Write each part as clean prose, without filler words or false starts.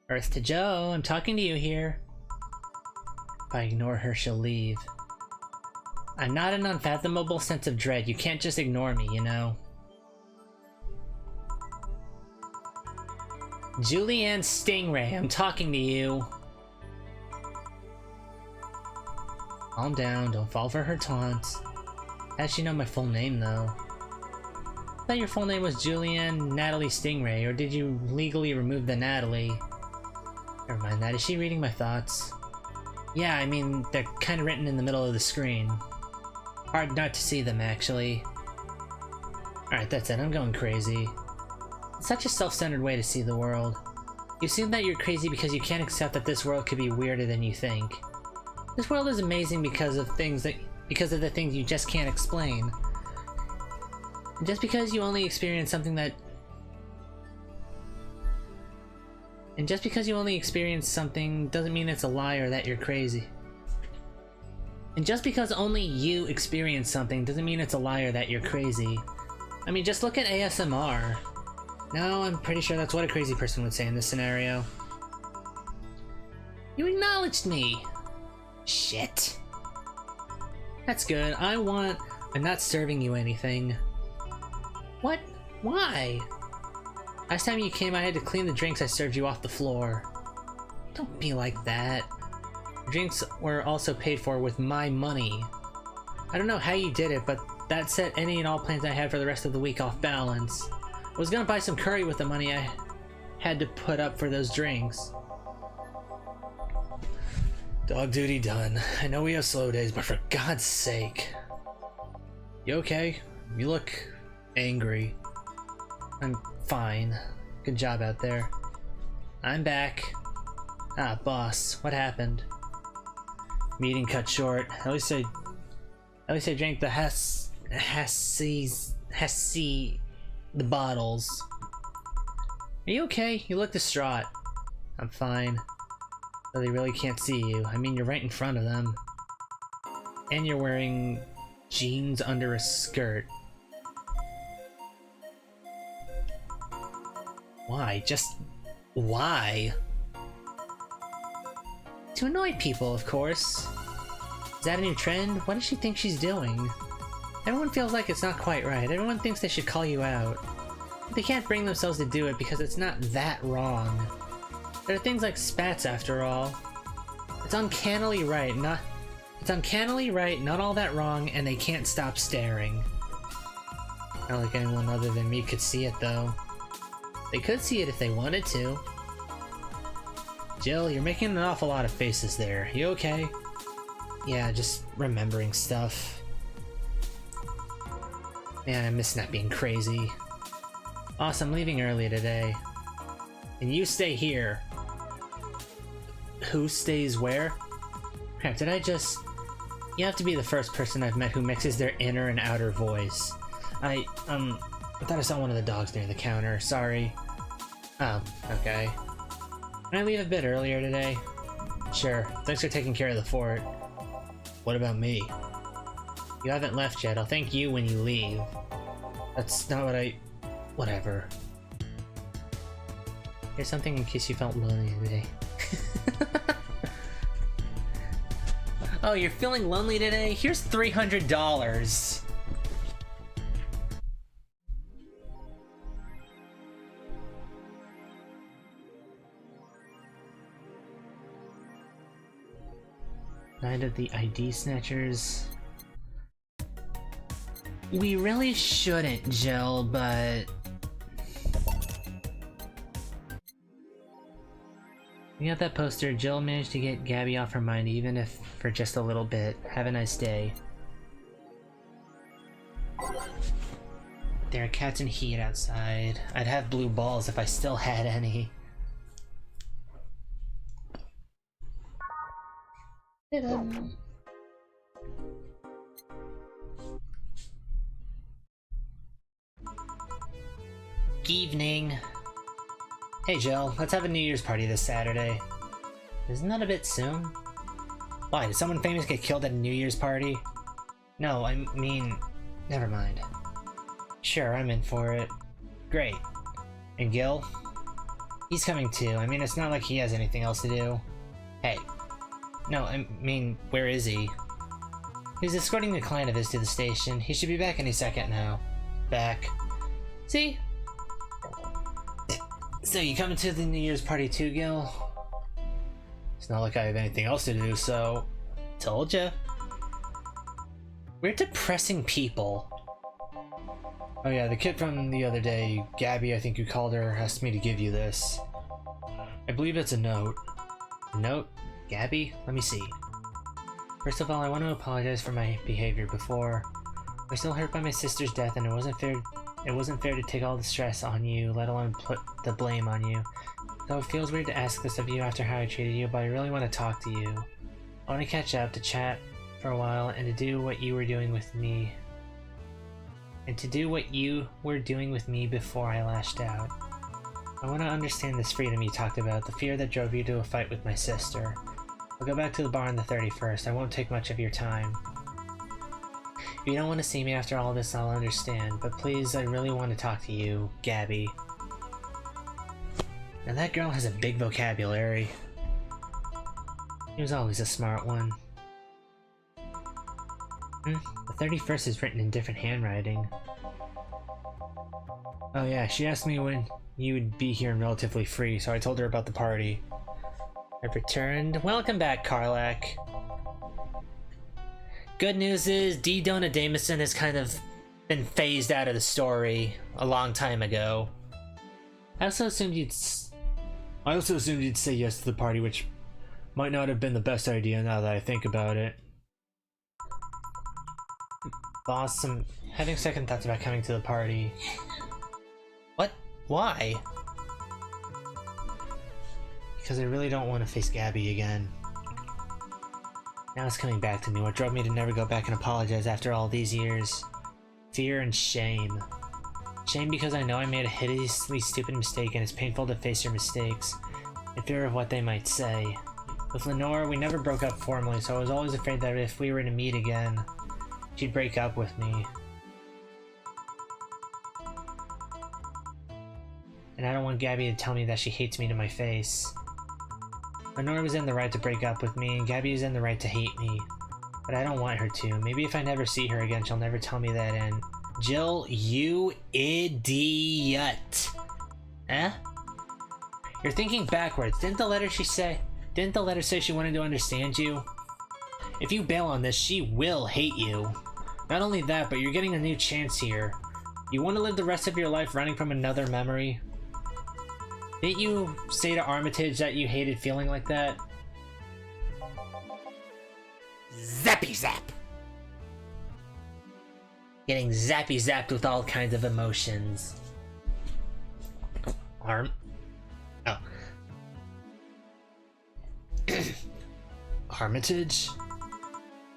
Earth to Joe, I'm talking to you here. If I ignore her, she'll leave. I'm not an unfathomable sense of dread. You can't just ignore me, you know? Julianne Stingray, I'm talking to you. Calm down, don't fall for her taunts. How'd she know my full name, though? I thought your full name was Julianne Natalie Stingray, or did you legally remove the Natalie? Never mind that. Is she reading my thoughts? Yeah, I mean, they're kind of written in the middle of the screen. Hard not to see them, actually. Alright, that's it. I'm going crazy. It's such a self-centered way to see the world. You assume that you're crazy because you can't accept that this world could be weirder than you think. This world is amazing because of the things you just can't explain. And just because you only experience something doesn't mean it's a lie or that you're crazy. And just because only you experience something doesn't mean it's a lie or that you're crazy. I mean, just look at ASMR. No, I'm pretty sure that's what a crazy person would say in this scenario. You acknowledged me! Shit. That's good. I'm not serving you anything. What? Why? Last time you came, I had to clean the drinks I served you off the floor. Don't be like that. Drinks were also paid for with my money. I don't know how you did it, but that set any and all plans I had for the rest of the week off balance. I was gonna buy some curry with the money I had to put up for those drinks. Dog duty done. I know we have slow days, but for God's sake. You okay? You look angry. I'm fine. Good job out there. I'm back. Ah, boss. What happened? Meeting cut short. At least I drank the the bottles. Are you okay? You look distraught. I'm fine. But they really can't see you. I mean, you're right in front of them. And you're wearing jeans under a skirt. Why? Just why? To annoy people, of course. Is that a new trend? What does she think she's doing? Everyone feels like it's not quite right. Everyone thinks they should call you out. But they can't bring themselves to do it because it's not that wrong. There are things like spats, after all. It's uncannily right, not all that wrong, and they can't stop staring. Not like anyone other than me could see it, though. They could see it if they wanted to. Jill, you're making an awful lot of faces there. You okay? Yeah, just remembering stuff. Man, I miss not being crazy. Boss, I'm leaving early today. And you stay here. Who stays where? Crap, did I just... You have to be the first person I've met who mixes their inner and outer voice. I thought I saw one of the dogs near the counter. Sorry. Oh, okay. Can I leave a bit earlier today? Sure. Thanks for taking care of the fort. What about me? You haven't left yet. I'll thank you when you leave. That's not what I... Whatever. Here's something in case you felt lonely today. Oh, you're feeling lonely today? Here's $300. Night of the ID Snatchers. We really shouldn't, Jill, but... We got that poster. Jill managed to get Gabby off her mind, even if for just a little bit. Have a nice day. There are cats and heat outside. I'd have blue balls if I still had any. Evening. Hey Jill, let's have a New Year's party this Saturday. Isn't that a bit soon? Why, did someone famous get killed at a New Year's party? No, I mean, never mind. Sure, I'm in for it. Great. And Gil? He's coming too. I mean, it's not like he has anything else to do. Hey. No, I mean, where is he? He's escorting a client of his to the station. He should be back any second now. Back. See? So you coming to the New Year's party too, Gil? It's not like I have anything else to do, so... Told ya. We're depressing people. Oh yeah, the kid from the other day, Gabby, I think you called her, asked me to give you this. I believe it's a note. A note? Gabby? Let me see. First of all, I want to apologize for my behavior before. I'm still hurt by my sister's death, and it wasn't fair to take all the stress on you, let alone put the blame on you. Though it feels weird to ask this of you after how I treated you, but I really want to talk to you. I want to catch up, to chat for a while, and to do what you were doing with me. Before I lashed out. I want to understand this freedom you talked about, the fear that drove you to a fight with my sister. I'll go back to the bar on the 31st. I won't take much of your time. If you don't want to see me after all this, I'll understand, but please, I really want to talk to you, Gabby. Now that girl has a big vocabulary. She was always a smart one. The 31st is written in different handwriting. Oh yeah, she asked me when you would be here and relatively free, so I told her about the party. I've returned. Welcome back, Karlak. Good news is, D. Dona Damison has kind of been phased out of the story a long time ago. I also assumed you'd say yes to the party, which might not have been the best idea now that I think about it. Boss, I'm having second thoughts about coming to the party. What? Why? Because I really don't want to face Gabby again. Now it's coming back to me, what drove me to never go back and apologize after all these years. Fear and shame. Shame because I know I made a hideously stupid mistake and it's painful to face your mistakes. And fear of what they might say. With Lenore, we never broke up formally, so I was always afraid that if we were to meet again, she'd break up with me. And I don't want Gabby to tell me that she hates me to my face. Lenore was in the right to break up with me, and Gabby is in the right to hate me. But I don't want her to. Maybe if I never see her again, she'll never tell me that, and... Jill, you idiot! Eh? You're thinking backwards. Didn't the letter say she wanted to understand you? If you bail on this, she will hate you. Not only that, but you're getting a new chance here. You want to live the rest of your life running from another memory? Didn't you say to Armitage that you hated feeling like that? Zappy zap! Getting zappy zapped with all kinds of emotions. Oh. Armitage?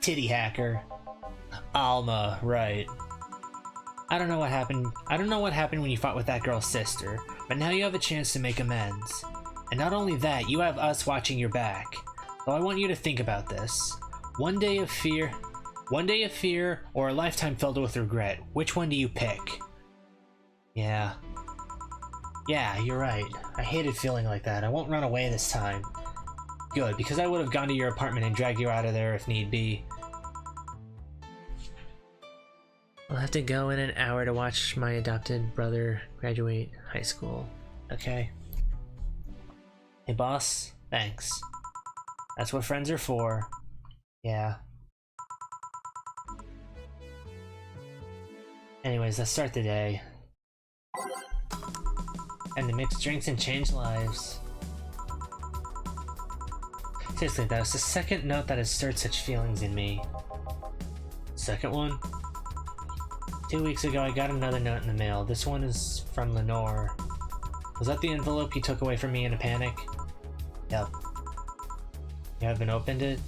Titty hacker. Alma, right. I don't know what happened when you fought with that girl's sister, but now you have a chance to make amends. And not only that, you have us watching your back. So I want you to think about this. One day of fear, or a lifetime filled with regret. Which one do you pick? Yeah, you're right. I hated feeling like that. I won't run away this time. Good, because I would have gone to your apartment and dragged you out of there if need be. I'll have to go in an hour to watch my adopted brother graduate high school. Okay. Hey boss, thanks. That's what friends are for. Yeah. Anyways, let's start the day. And to mix drinks and change lives. Seriously though, it's the second note that has stirred such feelings in me. Second one? 2 weeks ago I got another note in the mail. This one is from Lenore. Was that the envelope you took away from me in a panic? Yep. You haven't opened it?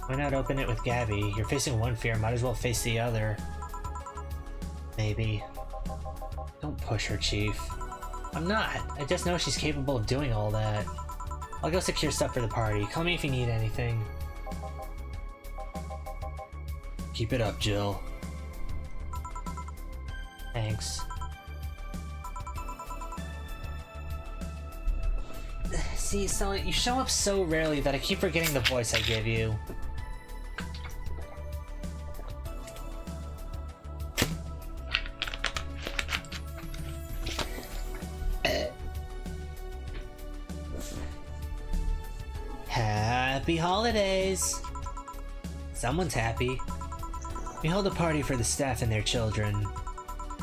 Why not open it with Gabby? You're facing one fear, might as well face the other. Maybe. Don't push her, Chief. I'm not. I just know she's capable of doing all that. I'll go secure stuff for the party. Call me if you need anything. Keep it up, Jill. Thanks. See, Stella, you show up so rarely that I keep forgetting the voice I give you. Happy holidays! Someone's happy. We held a party for the staff and their children.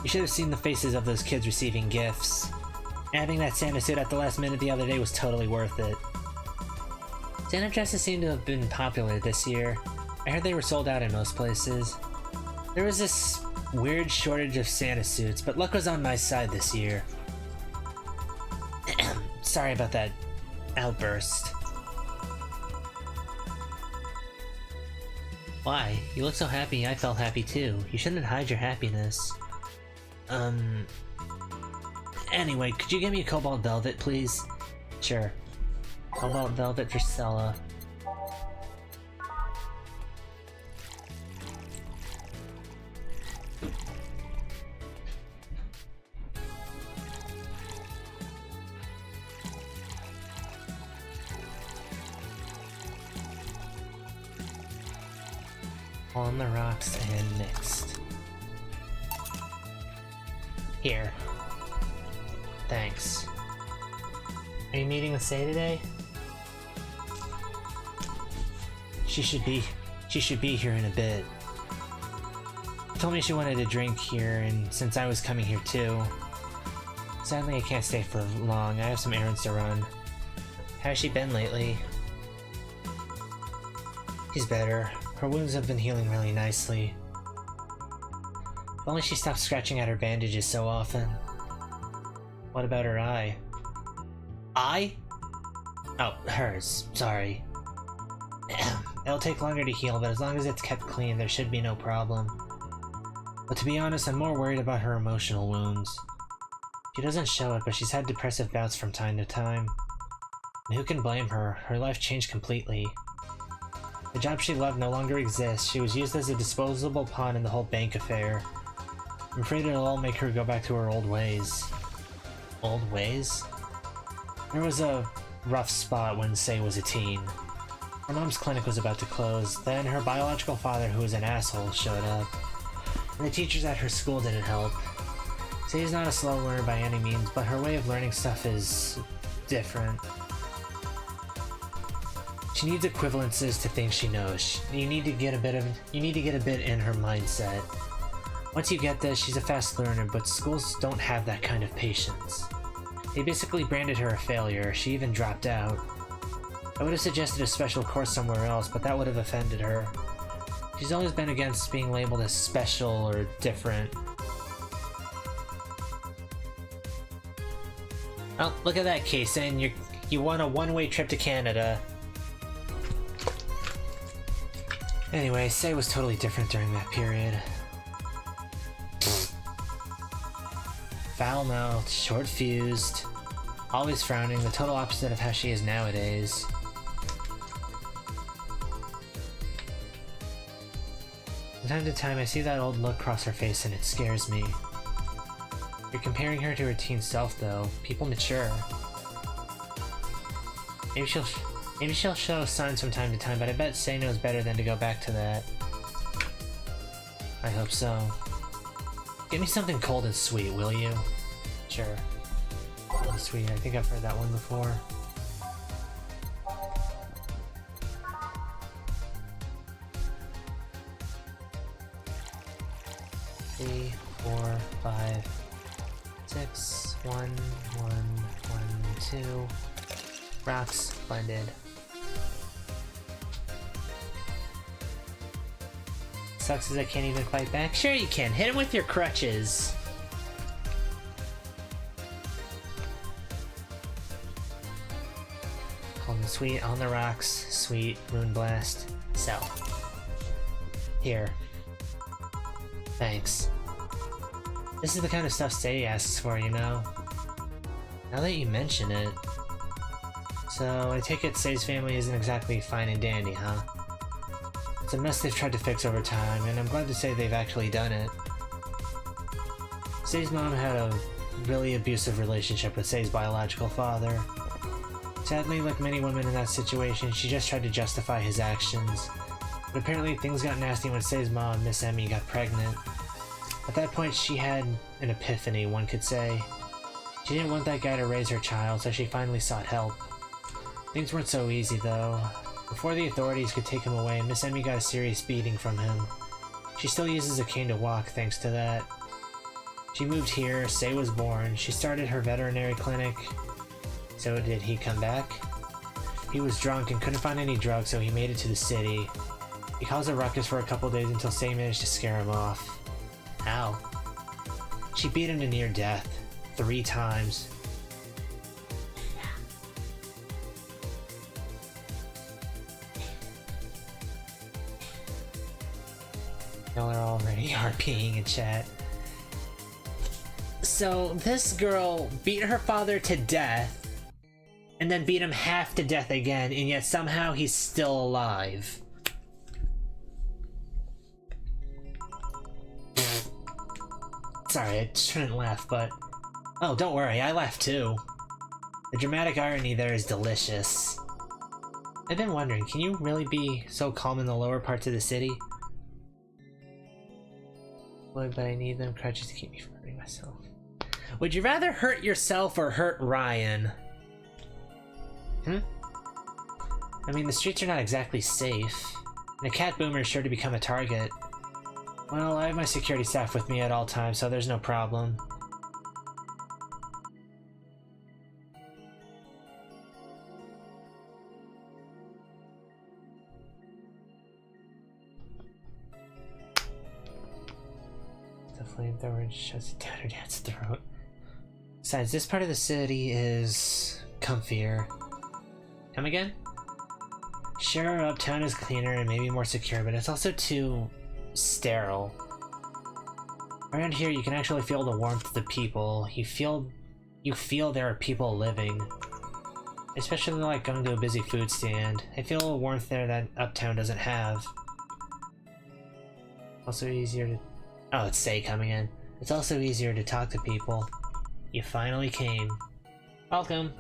You should have seen the faces of those kids receiving gifts. Adding that Santa suit at the last minute the other day was totally worth it. Santa dresses seem to have been popular this year. I heard they were sold out in most places. There was this weird shortage of Santa suits, but luck was on my side this year. Sorry about that outburst. Why? You look so happy, I felt happy too. You shouldn't hide your happiness. Anyway, could you get me a cobalt velvet, please? Sure. Cobalt velvet for Stella. On the rocks and mixed. Here. Thanks. Are you meeting with Say today? She should be here in a bit. She told me she wanted a drink here, and since I was coming here too. Sadly, I can't stay for long. I have some errands to run. How's she been lately? She's better. Her wounds have been healing really nicely. If only she stopped scratching at her bandages so often. What about her eye? Eye? Oh, hers. Sorry. It'll take longer to heal, but as long as it's kept clean, there should be no problem. But to be honest, I'm more worried about her emotional wounds. She doesn't show it, but she's had depressive bouts from time to time. And who can blame her? Her life changed completely. The job she loved no longer exists. She was used as a disposable pawn in the whole bank affair. I'm afraid it'll all make her go back to her old ways. Old ways? There was a rough spot when Say was a teen. Her mom's clinic was about to close, then her biological father, who was an asshole, showed up. And the teachers at her school didn't help. Say's not a slow learner by any means, but her way of learning stuff is different. She needs equivalences to things she knows. You need to get a bit in her mindset. Once you get this, she's a fast learner, but schools don't have that kind of patience. They basically branded her a failure. She even dropped out. I would have suggested a special course somewhere else, but that would have offended her. She's always been against being labeled as special or different. Oh, look at that, Kaysen. You won a one-way trip to Canada. Anyway, Say was totally different during that period. Foul-mouthed, short-fused, always frowning, the total opposite of how she is nowadays. From time to time, I see that old look cross her face and it scares me. You're comparing her to her teen self, though. People mature. Maybe she'll show signs from time to time, but I bet Say knows better than to go back to that. I hope so. Give me something cold and sweet, will you? Sure. Cold and sweet, I think I've heard that one before. 3, 4, 5, 6, 1, 1, 1, 2. Rocks, blended. Sucks as I can't even fight back. Sure you can, hit him with your crutches. Cold and sweet, on the rocks, sweet, Moon Blast, so. Here. Thanks. This is the kind of stuff Say asks for, you know? Now that you mention it. So, I take it Say's family isn't exactly fine and dandy, huh? It's a mess they've tried to fix over time, and I'm glad to say they've actually done it. Say's mom had a really abusive relationship with Say's biological father. Sadly, like many women in that situation, she just tried to justify his actions. But apparently things got nasty when Say's mom, Miss Emmy, got pregnant. At that point, she had an epiphany, one could say. She didn't want that guy to raise her child, so she finally sought help. Things weren't so easy, though. Before the authorities could take him away, Miss Emmy got a serious beating from him. She still uses a cane to walk thanks to that. She moved here, Say was born, she started her veterinary clinic. So did he come back? He was drunk and couldn't find any drugs, so he made it to the city. He caused a ruckus for a couple days until Say managed to scare him off. How? She beat him to near death. 3 times. Y'all are already RPing in chat. So this girl beat her father to death and then beat him half to death again, and yet somehow he's still alive. Sorry, I shouldn't laugh, but... Oh, don't worry, I laughed too. The dramatic irony there is delicious. I've been wondering, can you really be so calm in the lower parts of the city? Boy, but I need them crutches to keep me from hurting myself. Would you rather hurt yourself or hurt Ryan? I mean, the streets are not exactly safe, and a cat boomer is sure to become a target. Well, I have my security staff with me at all times, so there's no problem. The flamethrower shoves it down her dad's throat. Besides, this part of the city is comfier. Come again? Sure, uptown is cleaner and maybe more secure, but it's also too sterile. Around here, you can actually feel the warmth of the people. You feel there are people living. Especially like going to a busy food stand. I feel a warmth there that uptown doesn't have. Also easier to... Oh, it's Say coming in. It's also easier to talk to people. You finally came. Welcome.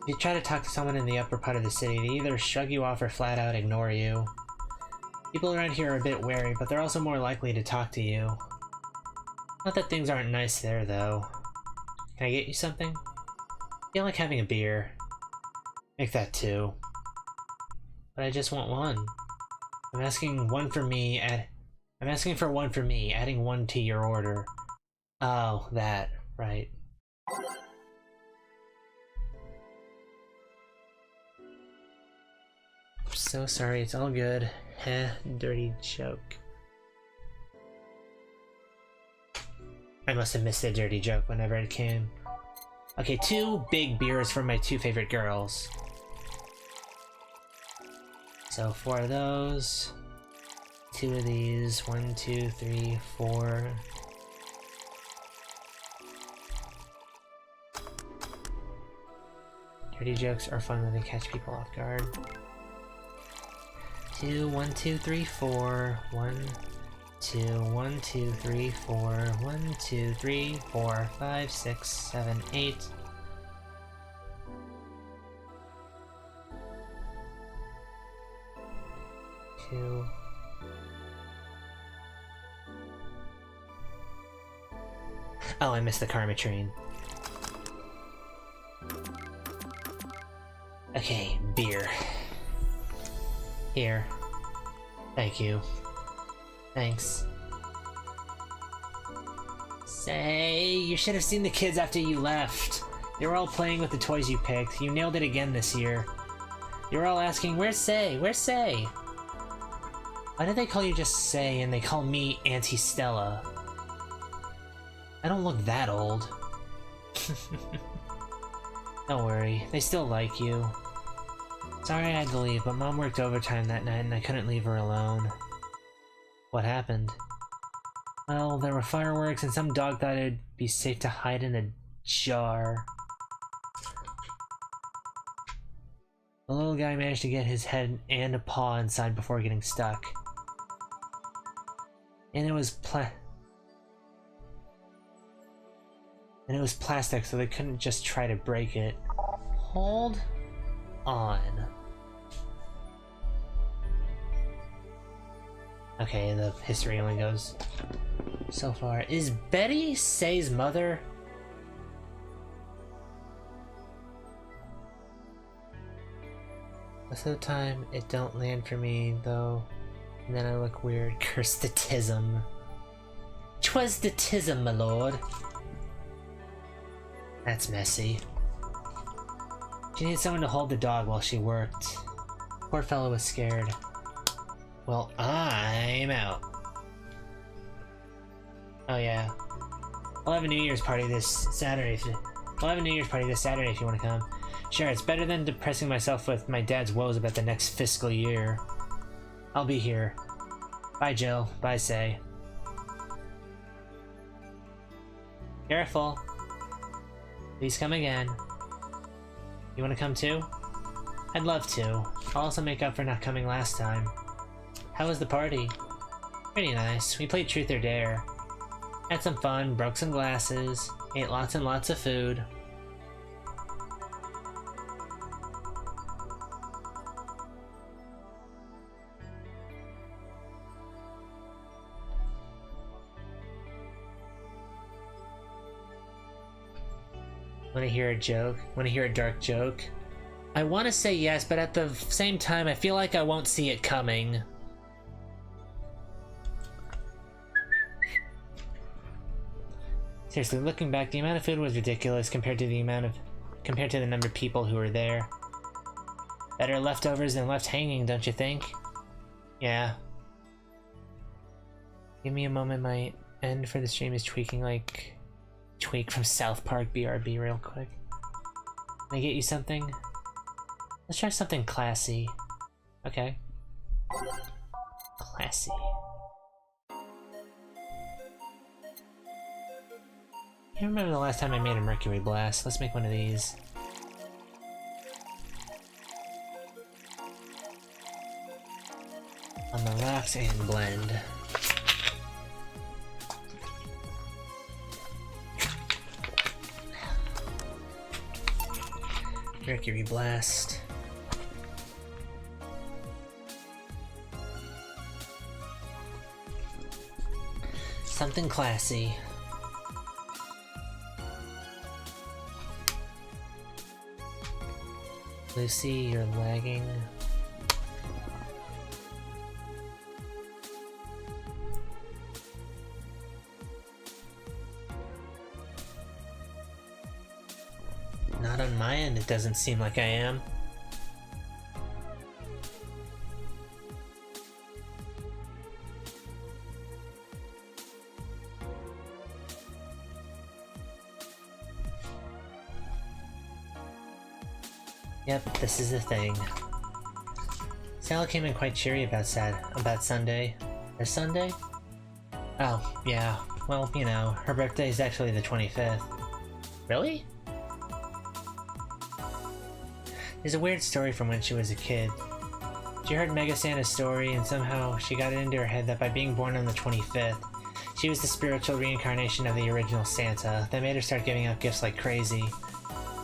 If you try to talk to someone in the upper part of the city, they either shrug you off or flat out ignore you. People around here are a bit wary, but they're also more likely to talk to you. Not that things aren't nice there, though. Can I get you something? I feel like having a beer. Make that 2. But I just want 1. I'm asking for one for me, adding 1 to your order. Oh, that, right. I'm so sorry, it's all good. Heh, dirty joke. I must have missed a dirty joke whenever it came. Okay, 2 big beers for my 2 favorite girls. So 4 of those. 2 of these. 1, 2, 3, 4. Dirty jokes are fun when they catch people off guard. 2, 1, 2, 3, 4. 1, 2, 1, 2, 3, 4. 1, 2, 3, 4, 5, 6, 7, 8. Two. Oh, I missed the karma train. Okay, beer. Here. Thank you. Thanks. Say, you should have seen the kids after you left. They were all playing with the toys you picked. You nailed it again this year. You were all asking, where's Say? Where's Say? Why do they call you just Say and they call me Auntie Stella? I don't look that old. Don't worry, they still like you. Sorry I had to leave, but Mom worked overtime that night and I couldn't leave her alone. What happened? Well, there were fireworks and some dog thought it'd be safe to hide in a jar. The little guy managed to get his head and a paw inside before getting stuck. And it was plastic, so they couldn't just try to break it. Hold on. Okay, the history only goes so far. Is Betty Say's mother? Most of the time, it don't land for me, though. And then I look weird. Curse the tism. 'Twas the tism, my lord. That's messy. She needed someone to hold the dog while she worked. Poor fellow was scared. Well, I'm out. Oh yeah. I'll have a New Year's party this Saturday if you want to come. Sure, it's better than depressing myself with my dad's woes about the next fiscal year. I'll be here. Bye, Jill. Bye, Say. Careful. Please come again. You want to come too? I'd love to. I'll also make up for not coming last time. How was the party? Pretty nice. We played Truth or Dare. Had some fun, broke some glasses, ate lots and lots of food. Wanna hear a joke? Wanna hear a dark joke? I wanna say yes, but at the same time, I feel like I won't see it coming. Seriously, looking back, the amount of food was ridiculous compared to the number of people who were there. Better leftovers than left hanging, don't you think? Yeah. Give me a moment, my end for the stream is tweaking like Tweak from South Park BRB real quick. Can I get you something? Let's try something classy. Okay. Classy. I can't remember the last time I made a Mercury Blast. Let's make one of these. On the rocks and blend. Mercury Blast. Something classy. Lucy, you're lagging. Not on my end, it doesn't seem like I am. Yep, this is the thing. Sally came in quite cheery about Sunday. There's Sunday? Oh, yeah. Well, you know, her birthday is actually the 25th. Really? There's a weird story from when she was a kid. She heard Mega Santa's story, and somehow she got it into her head that by being born on the 25th, she was the spiritual reincarnation of the original Santa. That made her start giving out gifts like crazy.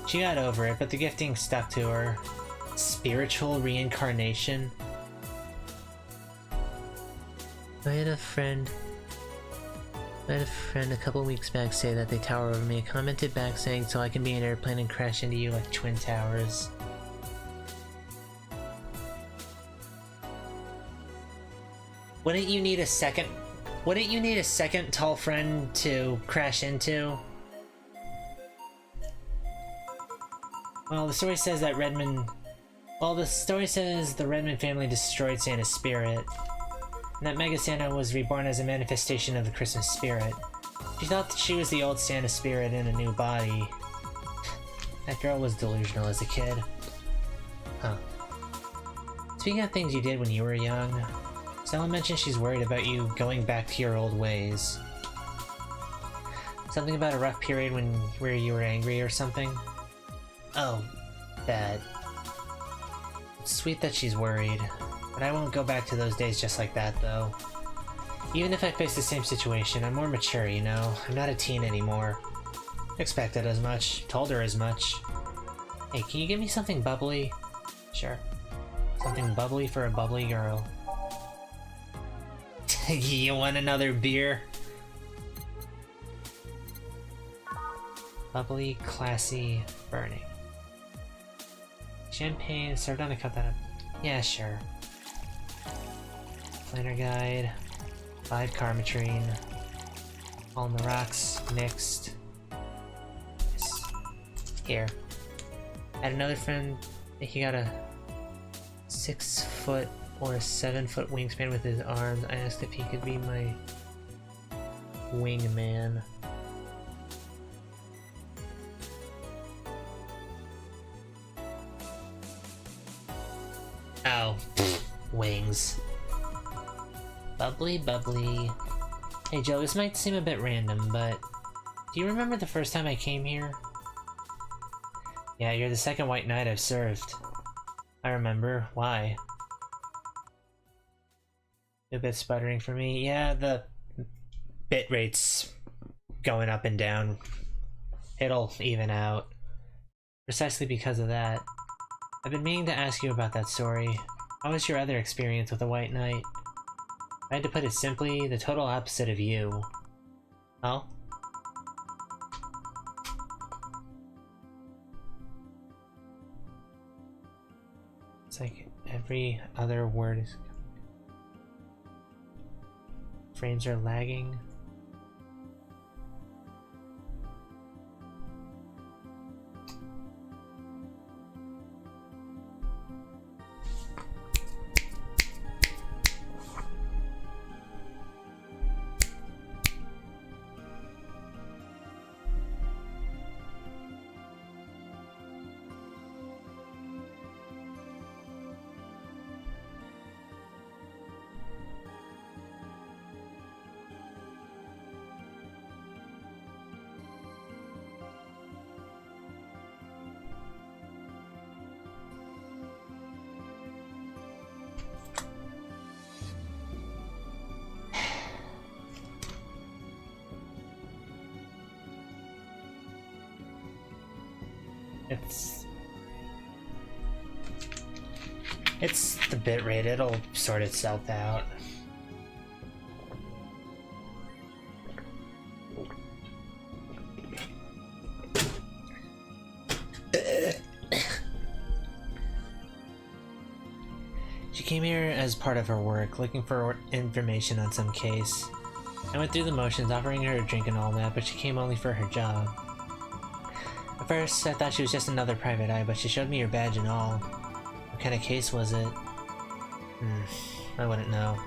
She got over it, but the gifting stuck to her. Spiritual reincarnation? I had a friend a couple weeks back say that they tower over me. I commented back saying, so I can be an airplane and crash into you like twin towers. Wouldn't you need a second tall friend to crash into? Well, the story says that the Redmond family destroyed Santa's spirit, and that Mega Santa was reborn as a manifestation of the Christmas spirit. She thought that she was the old Santa spirit in a new body. That girl was delusional as a kid. Huh. Speaking of things you did when you were young, Stella mentioned she's worried about you going back to your old ways. Something about a rough period where you were angry or something? Oh, that. It's sweet that she's worried, but I won't go back to those days just like that, though. Even if I face the same situation, I'm more mature, you know? I'm not a teen anymore. Expected as much. Told her as much. Hey, can you give me something bubbly? Sure. Something bubbly for a bubbly girl. You want another beer? Bubbly, classy, burning. Champagne served on a cup that... Yeah, sure. Planner guide. 5 Carmetrine. All in the rocks, mixed. Yes. Here. I had another friend, he got a 6-foot or a 7-foot wingspan with his arms. I asked if he could be my wingman. Oh, wings. Bubbly, bubbly. Hey Joe, this might seem a bit random, but do you remember the first time I came here? Yeah, you're the second white knight I've served. I remember. Why? A bit sputtering for me. Yeah, the bit rate's going up and down. It'll even out. Precisely because of that. I've been meaning to ask you about that story. How was your other experience with the White Knight? If I had to put it simply, the total opposite of you. Oh? It's like every other word is... Frames are lagging. It's the bitrate, it'll sort itself out. She came here as part of her work, looking for information on some case. I went through the motions, offering her a drink and all that, but she came only for her job. At first, I thought she was just another private eye, but she showed me her badge and all. What kind of case was it? I wouldn't know.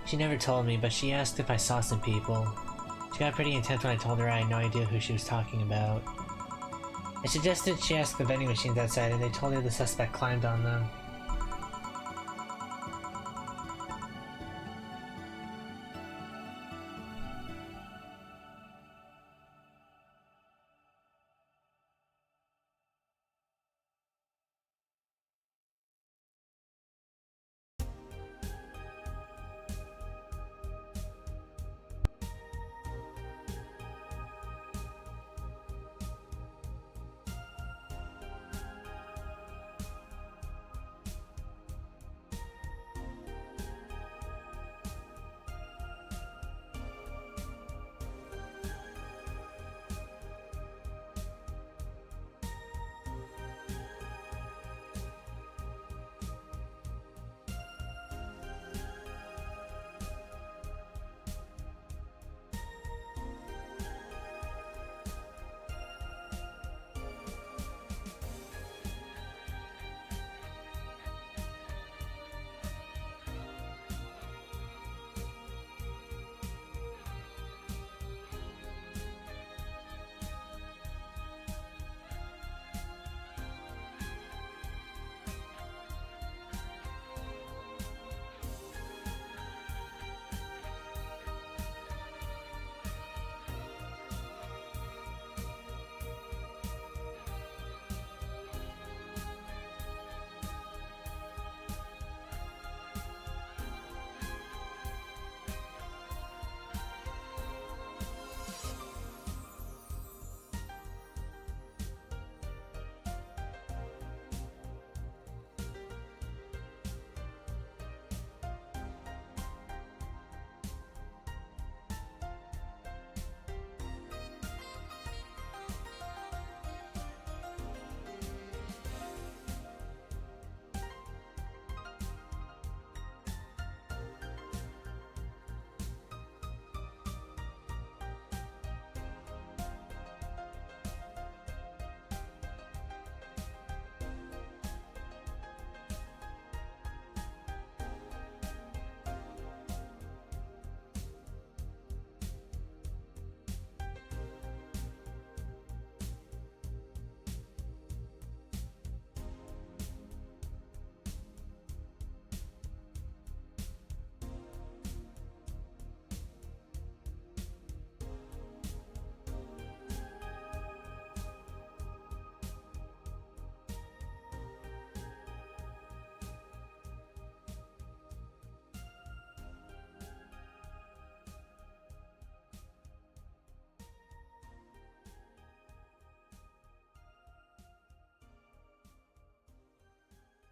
She never told me, but she asked if I saw some people. She got pretty intense when I told her I had no idea who she was talking about. I suggested she ask the vending machines outside, and they told her the suspect climbed on them.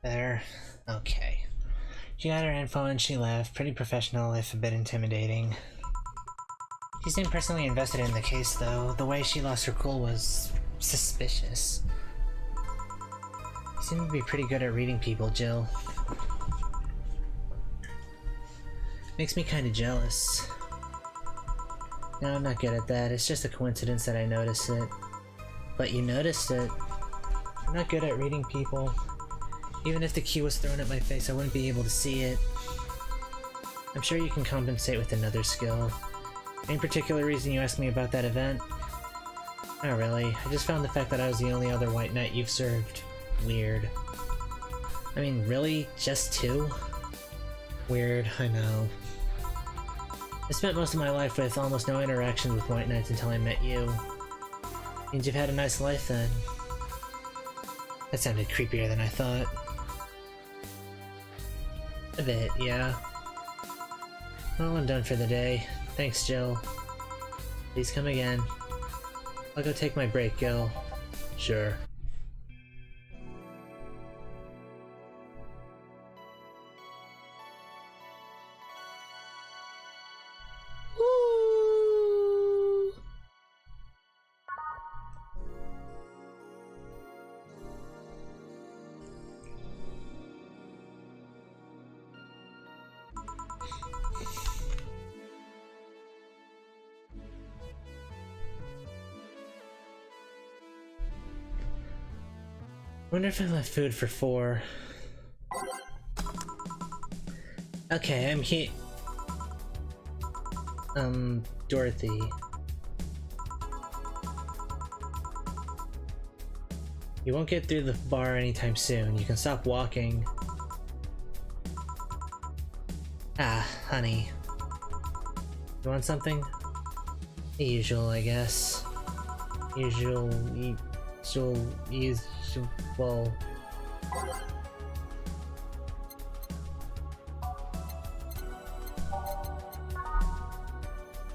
There. Okay. She got her info and she left. Pretty professional, if a bit intimidating. She seemed personally invested in the case, though. The way she lost her cool was suspicious. You seem to be pretty good at reading people, Jill. Makes me kinda jealous. No, I'm not good at that. It's just a coincidence that I noticed it. But you noticed it. I'm not good at reading people. Even if the key was thrown at my face, I wouldn't be able to see it. I'm sure you can compensate with another skill. Any particular reason you asked me about that event? Not really. I just found the fact that I was the only other white knight you've served weird. I mean, really? Just two? Weird, I know. I spent most of my life with almost no interactions with white knights until I met you. Means you've had a nice life then. That sounded creepier than I thought. A bit, yeah. Well, I'm done for the day. Thanks, Jill. Please come again. I'll go take my break, Gil. Sure. Wonder if I left food for 4. Okay, I'm here. Dorothy. You won't get through the bar anytime soon. You can stop walking. Ah, honey. You want something? The usual, I guess. Usual.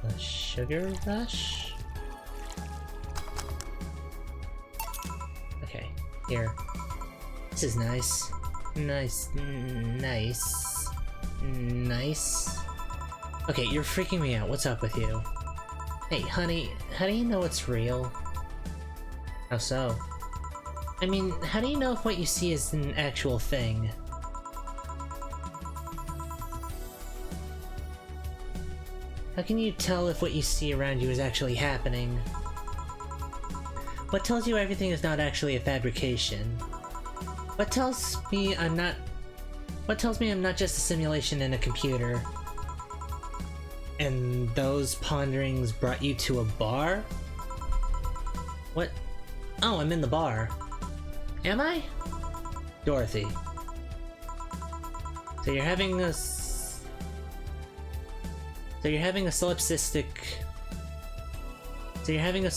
A sugar rush? Okay, here. This is nice. Nice. Okay, you're freaking me out. What's up with you? Hey, honey, how do you know it's real? How so? I mean, how do you know if what you see is an actual thing? How can you tell if what you see around you is actually happening? What tells you everything is not actually a fabrication? What tells me I'm not just a simulation in a computer? And those ponderings brought you to a bar? What? Oh, I'm in the bar. Am I? Dorothy. So you're having a solipsistic... So you're having a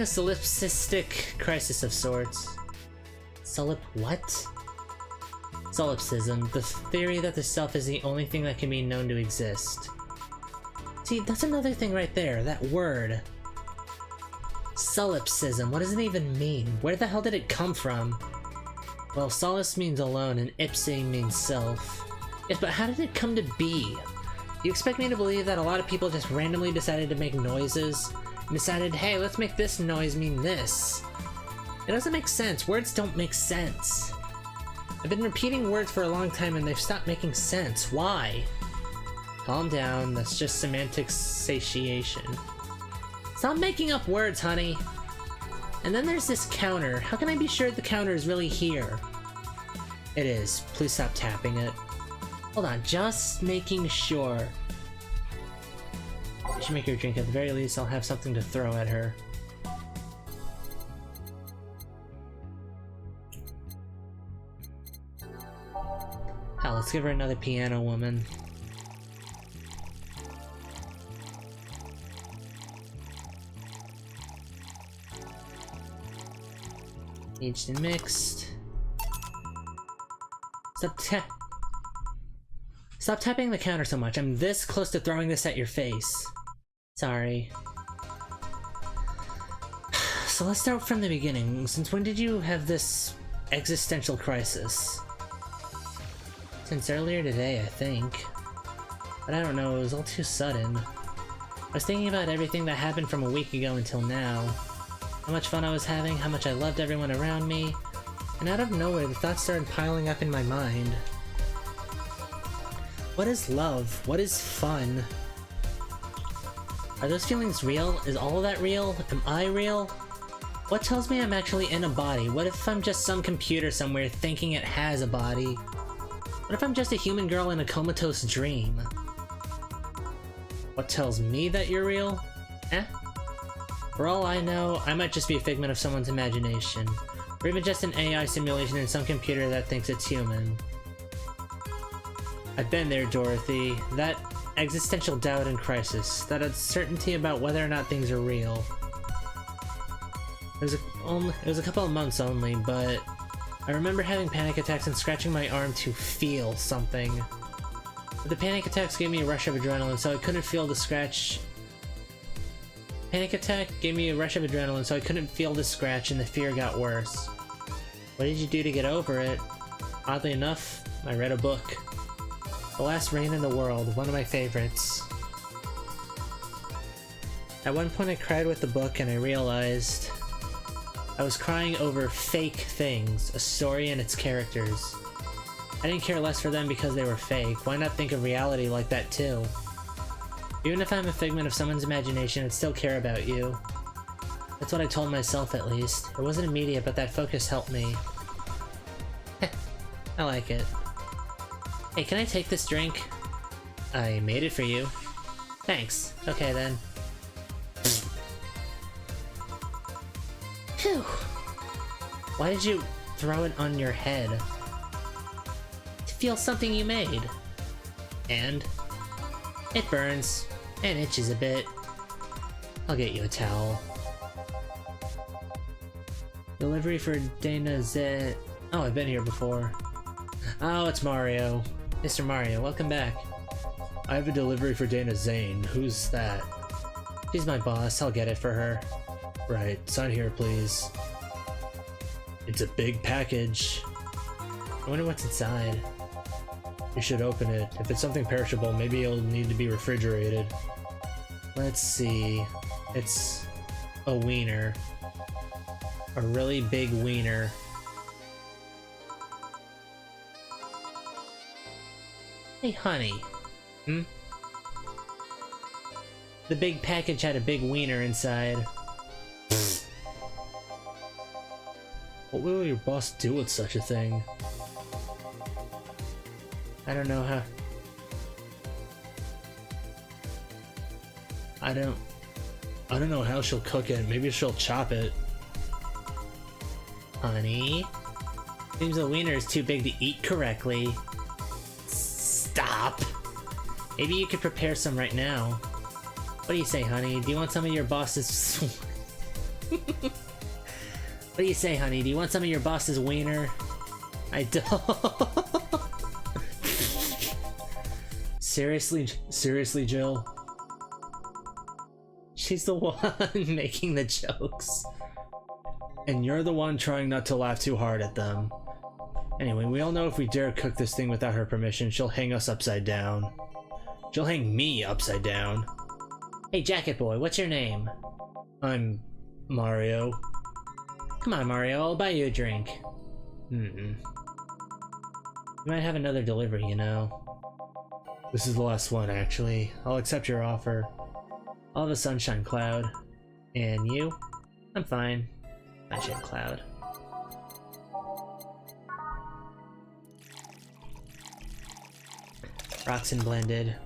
solipsistic crisis of sorts. What? Solipsism, the theory that the self is the only thing that can be known to exist. See, that's another thing right there, that word. Solipsism, what does it even mean? Where the hell did it come from? Well, solace means alone and ipse means self. Yes, but how did it come to be? You expect me to believe that a lot of people just randomly decided to make noises? And decided, hey, let's make this noise mean this. It doesn't make sense. Words don't make sense. I've been repeating words for a long time and they've stopped making sense. Why? Calm down, that's just semantic satiation. Stop making up words, honey! And then there's this counter. How can I be sure the counter is really here? It is. Please stop tapping it. Hold on, just making sure. You should make her drink. At the very least, I'll have something to throw at her. Hell, let's give her another piano woman. Aged and mixed. Stop tapping the counter so much. I'm this close to throwing this at your face. Sorry. So let's start from the beginning. Since when did you have this existential crisis. Since earlier today, I think. But I don't know, it was all too sudden. I was thinking about everything that happened from a week ago until now. How much fun I was having, how much I loved everyone around me. And out of nowhere, the thoughts started piling up in my mind. What is love? What is fun? Are those feelings real? Is all of that real? Am I real? What tells me I'm actually in a body? What if I'm just some computer somewhere thinking it has a body? What if I'm just a human girl in a comatose dream? What tells me that you're real? Eh? For all I know, I might just be a figment of someone's imagination. Or even just an AI simulation in some computer that thinks it's human. I've been there, Dorothy. That existential doubt and crisis. That uncertainty about whether or not things are real. It was a couple of months only, but I remember having panic attacks and scratching my arm to feel something. But the panic attacks gave me a rush of adrenaline, so I couldn't feel the scratch. Panic attack gave me a rush of adrenaline, so I couldn't feel the scratch, and the fear got worse. What did you do to get over it? Oddly enough, I read a book. The Last Rain in the World, one of my favorites. At one point I cried with the book and I realized I was crying over fake things, a story and its characters. I didn't care less for them because they were fake. Why not think of reality like that too? Even if I'm a figment of someone's imagination, I'd still care about you. That's what I told myself, at least. It wasn't immediate, but that focus helped me. I like it. Hey, can I take this drink? I made it for you. Thanks. Okay, then. Phew. Why did you throw it on your head? To feel something you made. And? It burns. And itches a bit. I'll get you a towel. Delivery for Dana Z. Oh, I've been here before. Oh, it's Mario. Mr. Mario, welcome back. I have a delivery for Dana Zane. Who's that? She's my boss. I'll get it for her. Right. Sign here, please. It's a big package. I wonder what's inside. You should open it. If it's something perishable, maybe it'll need to be refrigerated. Let's see. It's a wiener. A really big wiener. Hey, honey. Hmm? The big package had a big wiener inside. What will your boss do with such a thing? I don't know how... I don't know how she'll cook it. Maybe she'll chop it. Honey? Seems the wiener is too big to eat correctly. Stop! Maybe you could prepare some right now. What do you say, honey? Do you want some of your boss's... What do you say, honey? Do you want some of your boss's wiener? I don't. Seriously, Jill? She's the one making the jokes. And you're the one trying not to laugh too hard at them. Anyway, we all know if we dare cook this thing without her permission, she'll hang us upside down. She'll hang me upside down. Hey, Jacket Boy, what's your name? I'm Mario. Come on, Mario, I'll buy you a drink. You might have another delivery, you know. This is the last one, actually. I'll accept your offer. I'll have a sunshine cloud. And you? I'm fine. Sunshine cloud. Rocks and blended.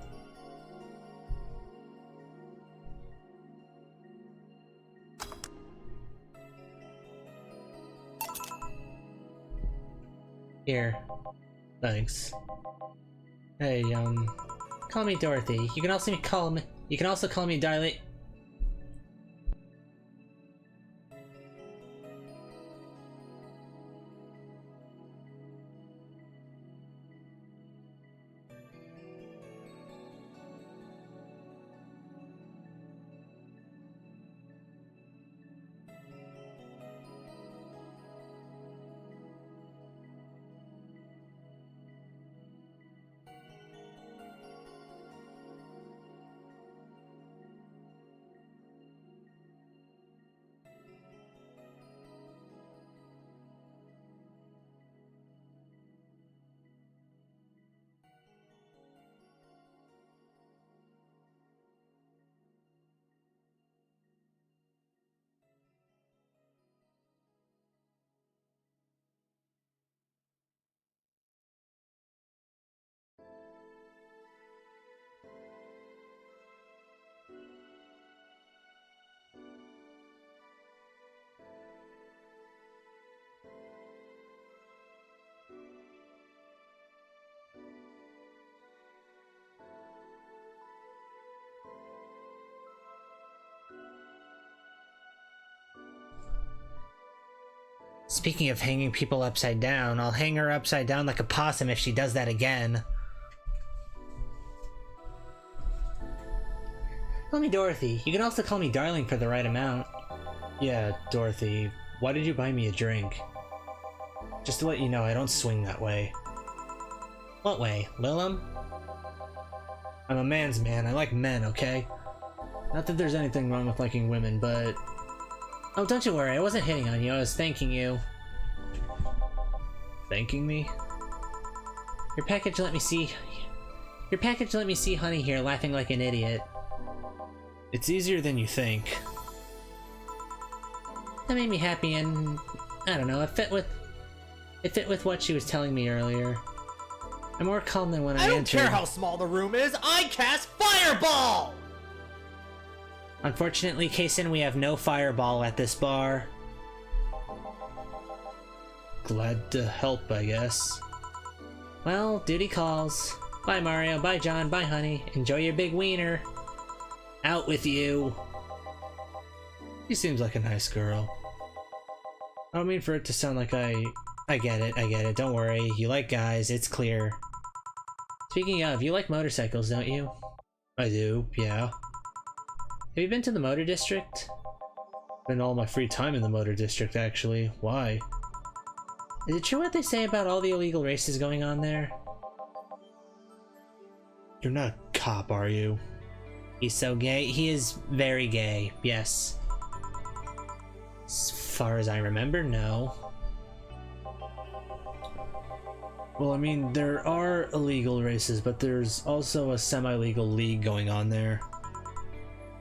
Here. Thanks. Hey, call me Dorothy. You can also call me Dilate. Speaking of hanging people upside down, I'll hang her upside down like a possum if she does that again. Call me Dorothy. You can also call me Darling for the right amount. Yeah, Dorothy. Why did you buy me a drink? Just to let you know, I don't swing that way. What way, Lilum? I'm a man's man. I like men, okay? Not that there's anything wrong with liking women, but... Oh, don't you worry. I wasn't hitting on you. I was thanking you. Thanking me? Your package let me see... Your package let me see Honey here laughing like an idiot. It's easier than you think. That made me happy and... I don't know, it fit with what she was telling me earlier. I'm more calm than when I entered. I don't care how small the room is, I cast Fireball! Unfortunately, Kaysen, we have no fireball at this bar. Glad to help, I guess. Well, duty calls. Bye, Mario. Bye, John. Bye, Honey. Enjoy your big wiener. Out with you. She seems like a nice girl. I don't mean for it to sound like I get it. Don't worry. You like guys. It's clear. Speaking of, you like motorcycles, don't you? I do, yeah. Have you been to the Motor District? Spend all my free time in the Motor District, actually. Why? Is it true what they say about all the illegal races going on there? You're not a cop, are you? He's so gay. He is very gay, yes. As far as I remember, no. Well, I mean, there are illegal races, but there's also a semi-legal league going on there.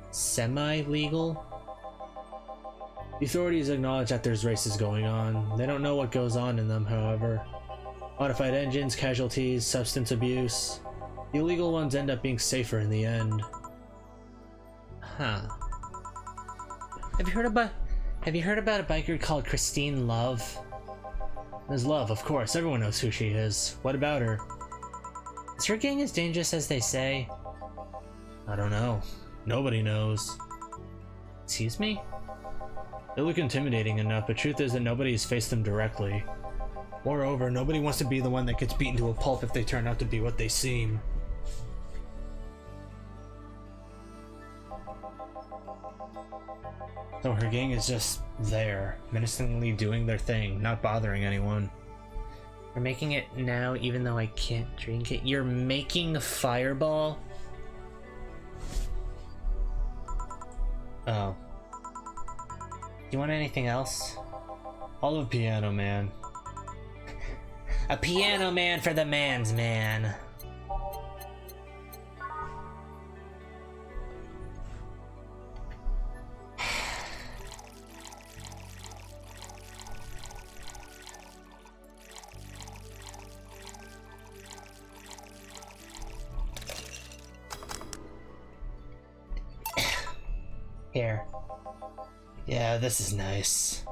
Semi-legal? The authorities acknowledge that there's races going on. They don't know what goes on in them, however. Modified engines, casualties, substance abuse. The illegal ones end up being safer in the end. Huh. Have you heard about a biker called Christine Love? There's Love, of course. Everyone knows who she is. What about her? Is her gang as dangerous as they say? I don't know. Nobody knows. Excuse me? They look intimidating enough, but truth is that nobody has faced them directly. Moreover, nobody wants to be the one that gets beaten to a pulp if they turn out to be what they seem. So her gang is just there, menacingly doing their thing, not bothering anyone. You're making it now even though I can't drink it? You're making a fireball? Oh. You want anything else? I'll have a piano man. A piano man for the man's man. Here. Yeah, this is nice.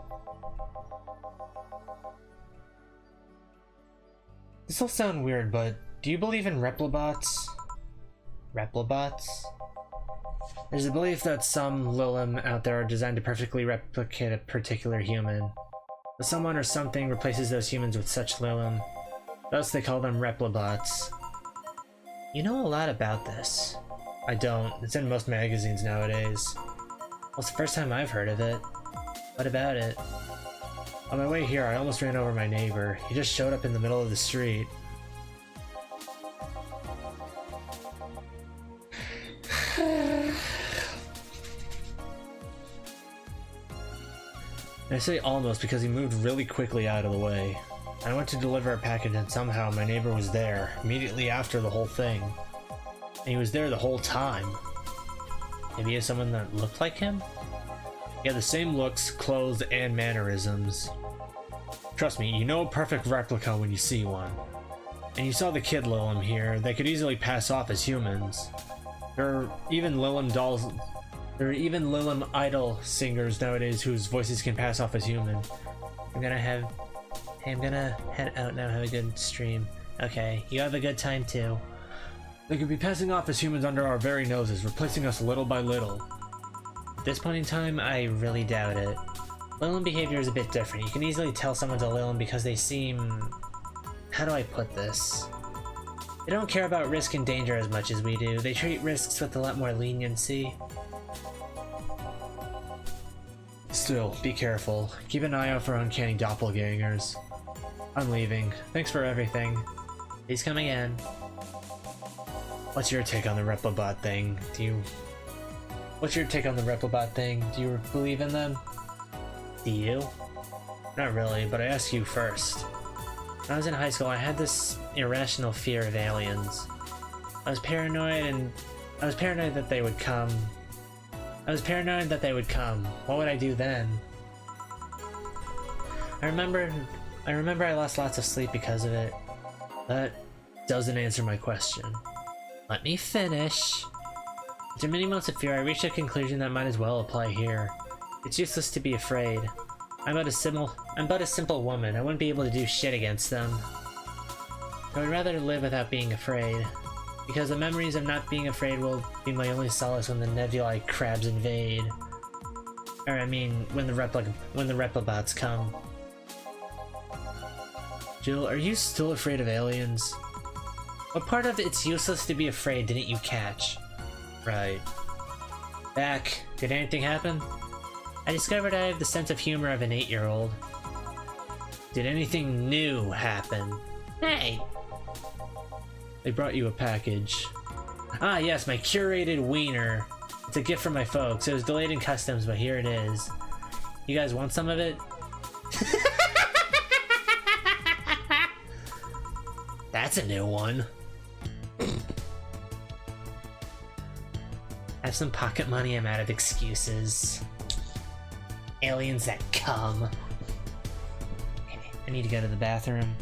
This will sound weird, but do you believe in replibots? Replibots? There's a belief that some Lilum out there are designed to perfectly replicate a particular human. But someone or something replaces those humans with such Lilum. Thus they call them replibots. You know a lot about this. I don't. It's in most magazines nowadays. Well, it's the first time I've heard of it. What about it? On my way here, I almost ran over my neighbor. He just showed up in the middle of the street. I say almost because he moved really quickly out of the way. I went to deliver a package and somehow my neighbor was there, immediately after the whole thing. And he was there the whole time. Maybe he has someone that looked like him? He had the same looks, clothes, and mannerisms. Trust me, you know a perfect replica when you see one. And you saw the kid Lilum here, they could easily pass off as humans. There are even Lilum idol singers nowadays whose voices can pass off as human. I'm gonna head out now, have a good stream. Okay, you have a good time too. They could be passing off as humans under our very noses, replacing us little by little. At this point in time, I really doubt it. Lilin behavior is a bit different. You can easily tell someone's a Lilin because they seem... How do I put this? They don't care about risk and danger as much as we do. They treat risks with a lot more leniency. Still, be careful. Keep an eye out for uncanny doppelgangers. I'm leaving. Thanks for everything. He's coming in. What's your take on the Replobot thing? What's your take on the Replobot thing? Do you believe in them? Do you? Not really, but I ask you first. When I was in high school, I had this irrational fear of aliens. I was paranoid that they would come. What would I do then? I remember I lost lots of sleep because of it. That doesn't answer my question. Let me finish. After many months of fear, I reached a conclusion that might as well apply here. It's useless to be afraid. I'm but a simple woman. I wouldn't be able to do shit against them. I would rather live without being afraid. Because the memories of not being afraid will be my only solace when the nebulae crabs invade. Or I mean, when the Replibots come. Jill, are you still afraid of aliens? What part of it's useless to be afraid didn't you catch? Right. Back. Did anything happen? I discovered I have the sense of humor of an 8-year-old. Did anything new happen? Hey! They brought you a package. Ah yes, my curated wiener. It's a gift from my folks. It was delayed in customs, but here it is. You guys want some of it? That's a new one. I have some pocket money, I'm out of excuses. Aliens that come. Okay, I need to go to the bathroom.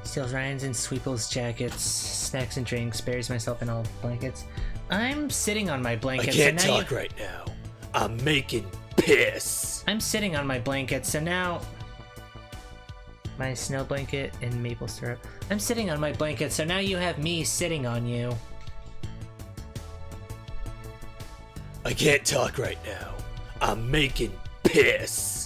Steals Ryan's and Sweeple's jackets, snacks and drinks, buries myself in all blankets. I'm sitting on my blanket. I can't talk right now. I'm making piss. I'm sitting on my blanket, so now... My snow blanket and maple syrup. I'm sitting on my blanket, so now you have me sitting on you. I can't talk right now. I'm making piss.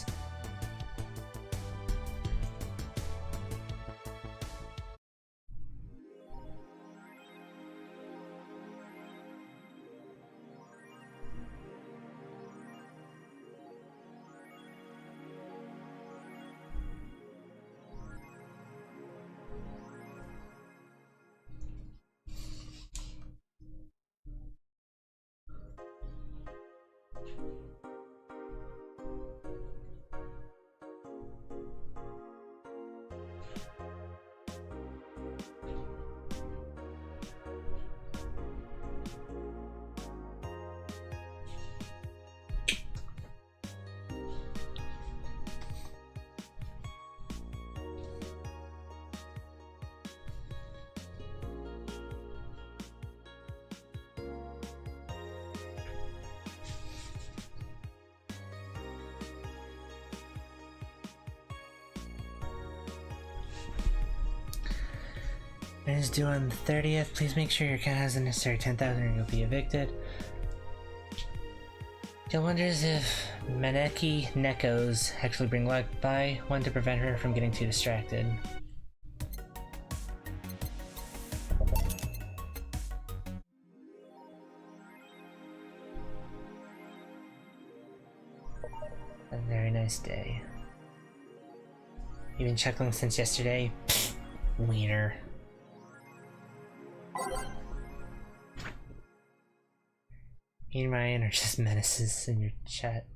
It is due on the 30th. Please make sure your account has the necessary 10,000 or you'll be evicted. Jill wonders if Maneki Nekos actually bring luck by one to prevent her from getting too distracted. A very nice day. You been chuckling since yesterday? Wiener. Me and Ryan are just menaces in your chat.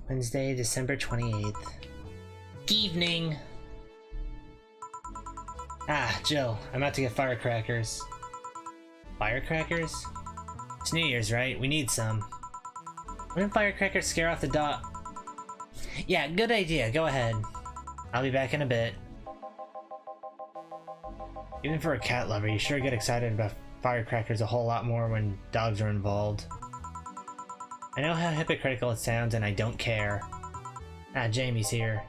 Wednesday, December 28th. Evening! Ah, Jill, I'm out to get firecrackers. Firecrackers? It's New Year's, right? We need some. Wouldn't firecrackers scare off the dog? Yeah, good idea. Go ahead. I'll be back in a bit. Even for a cat lover, you sure get excited about firecrackers a whole lot more when dogs are involved. I know how hypocritical it sounds, and I don't care. Ah, Jamie's here.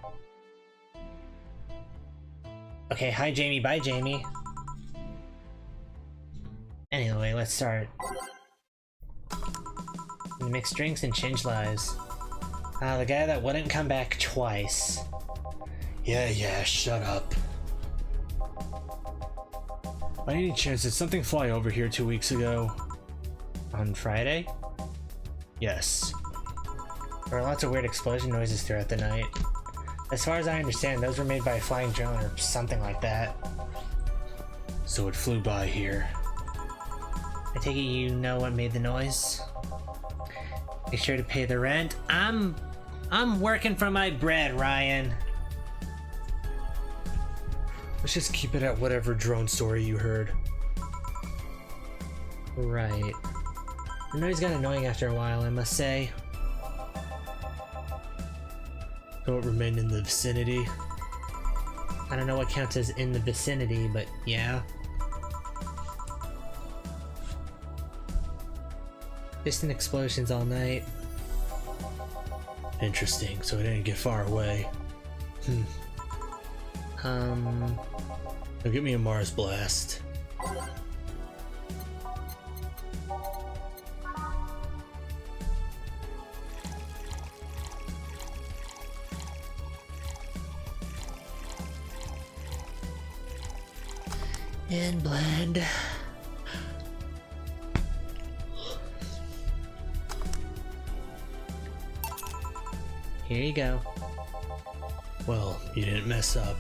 Okay, hi Jamie, bye Jamie. Anyway, let's start. We mix drinks and change lives. Ah, the guy that wouldn't come back twice. Yeah, shut up. By any chance, did something fly over here 2 weeks ago? On Friday? Yes. There were lots of weird explosion noises throughout the night. As far as I understand, those were made by a flying drone or something like that. So it flew by here. I take it you know what made the noise? Make sure to pay the rent. I'm working for my bread, Ryan. Let's just keep it at whatever drone story you heard. Right. The noise got annoying after a while, I must say. So it remained in the vicinity? I don't know what counts as in the vicinity, but yeah. Distant explosions all night. Interesting, so it didn't get far away. Now get me a Mars blast. And blend. Here you go. Well, you didn't mess up.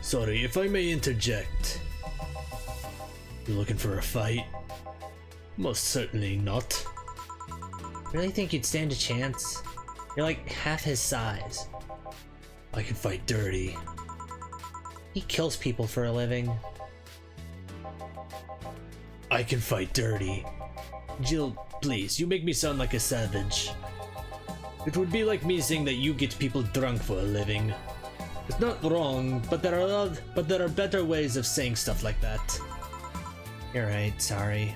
Sorry, if I may interject. You looking for a fight? Most certainly not. Really think you'd stand a chance? You're like half his size. I can fight dirty. He kills people for a living. I can fight dirty. Jill, please, you make me sound like a savage. It would be like me saying that you get people drunk for a living. It's not wrong, but there are better ways of saying stuff like that. You're right, sorry.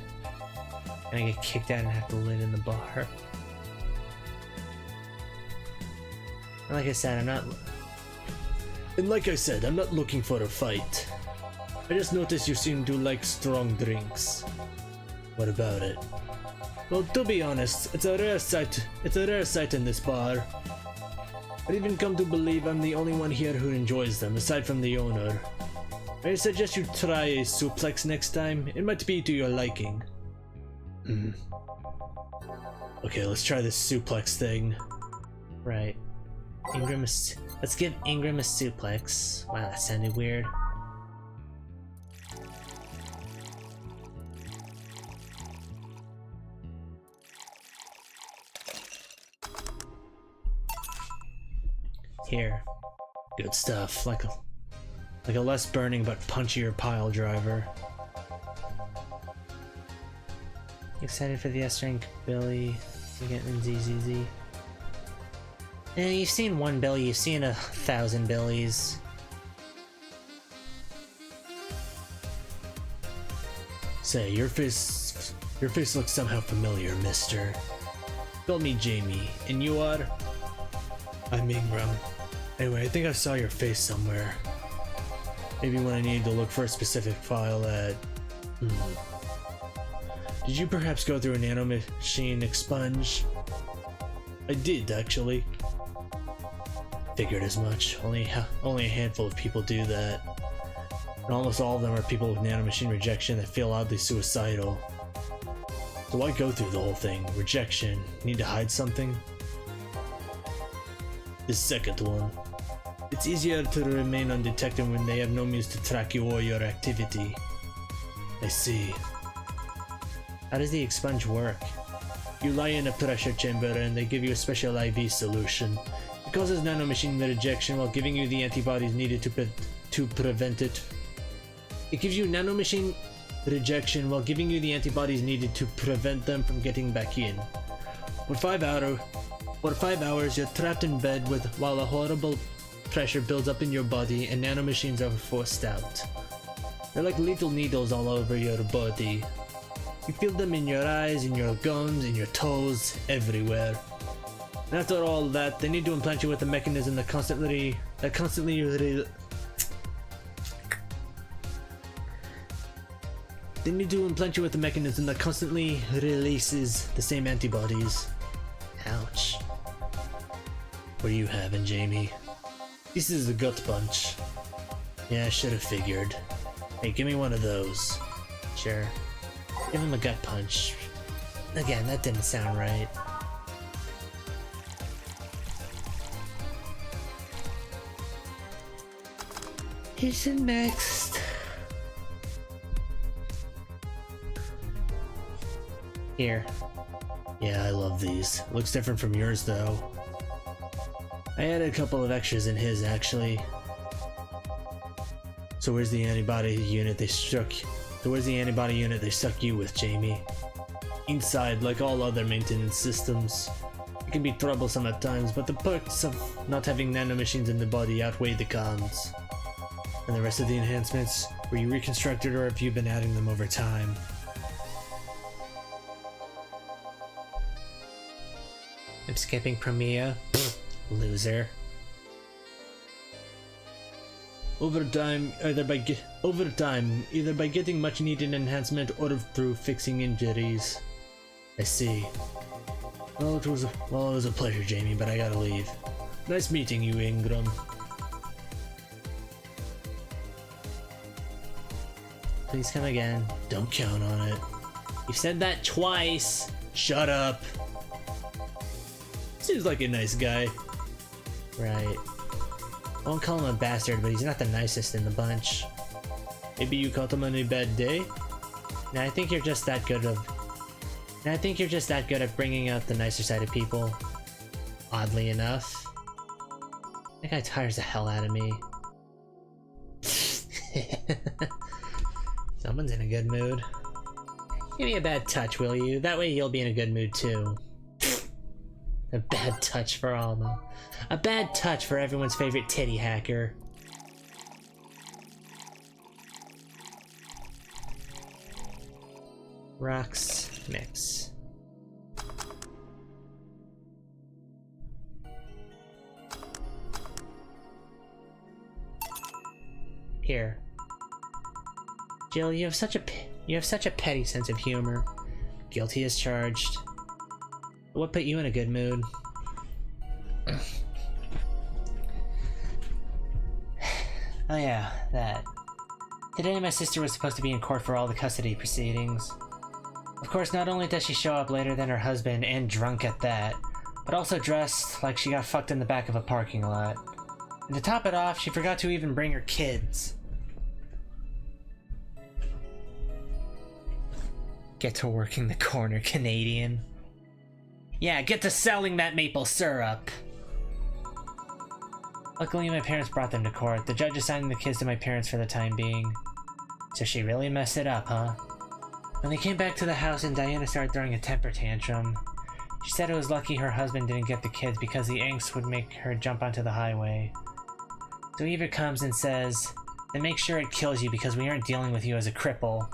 Gonna get kicked out and have to live in the bar. And like I said, I'm not looking for a fight. I just noticed you seem to like strong drinks. What about it? Well, to be honest, it's a rare sight in this bar. I'd even come to believe I'm the only one here who enjoys them, aside from the owner. I suggest you try a suplex next time. It might be to your liking. Okay, let's try this suplex thing. right. Let's give Ingram a suplex. Wow, that sounded weird. Here. Good stuff. Like a less burning but punchier pile driver. Excited for the S-Rank Billy getting ZZZ. You've seen one Billy, you've seen 1,000 Billies. Say, your face looks somehow familiar, mister. Call me Jamie, and you are? I'm Ingram. Anyway, I think I saw your face somewhere. Maybe when I needed to look for a specific file at... Did you perhaps go through a nanomachine expunge? I did, actually. Figured as much. Only a handful of people do that. And almost all of them are people with nanomachine rejection that feel oddly suicidal. So why go through the whole thing? Rejection. Need to hide something? The second one. It's easier to remain undetected when they have no means to track you or your activity. I see. How does the expunge work? You lie in a pressure chamber and they give you a special IV solution. It causes nanomachine rejection while giving you the antibodies needed to prevent it. It gives you nanomachine rejection while giving you the antibodies needed to prevent them from getting back in. For 5 hours, you're trapped in bed while a horrible pressure builds up in your body and nanomachines are forced out. They're like little needles all over your body. You feel them in your eyes, in your gums, in your toes, everywhere. And after all that, they need to implant you with a mechanism that constantly releases the same antibodies. Ouch. What are you having, Jamie? This is a gut punch. Yeah, I should have figured. Hey, give me one of those. Sure. Give him a gut punch. Again, that didn't sound right. Who's next? Here. Yeah, I love these. Looks different from yours, though. I added a couple of extras in his, actually. So where's the antibody unit they stuck you with, Jamie? Inside, like all other maintenance systems. It can be troublesome at times, but the perks of not having nanomachines in the body outweigh the cons. And the rest of the enhancements, were you reconstructed or have you been adding them over time? I'm skipping Premia. Loser. Over time, either by getting much needed enhancement or through fixing injuries. I see. Well, it was a pleasure, Jamie, but I gotta leave. Nice meeting you, Ingram. Please come again. Don't count on it. You've said that twice. Shut up. Seems like a nice guy. Right. I won't call him a bastard, but he's not the nicest in the bunch. Maybe you caught him on a bad day? Now I think you're just that good at bringing out the nicer side of people. Oddly enough. That guy tires the hell out of me. Someone's in a good mood. Give me a bad touch, will you? That way you'll be in a good mood too. A bad touch for Alma. A bad touch for everyone's favorite titty hacker. Rocks mix. Here. Jill, you have such a petty sense of humor. Guilty as charged. What put you in a good mood? Oh yeah, that. Today my sister was supposed to be in court for all the custody proceedings. Of course, not only does she show up later than her husband, and drunk at that, but also dressed like she got fucked in the back of a parking lot. And to top it off, she forgot to even bring her kids. Get to working the corner, Canadian. Yeah, get to selling that maple syrup! Luckily, my parents brought them to court. The judge assigned the kids to my parents for the time being. So she really messed it up, huh? When they came back to the house and Diana started throwing a temper tantrum, she said it was lucky her husband didn't get the kids because the angst would make her jump onto the highway. So Eva comes and says, then make sure it kills you because we aren't dealing with you as a cripple.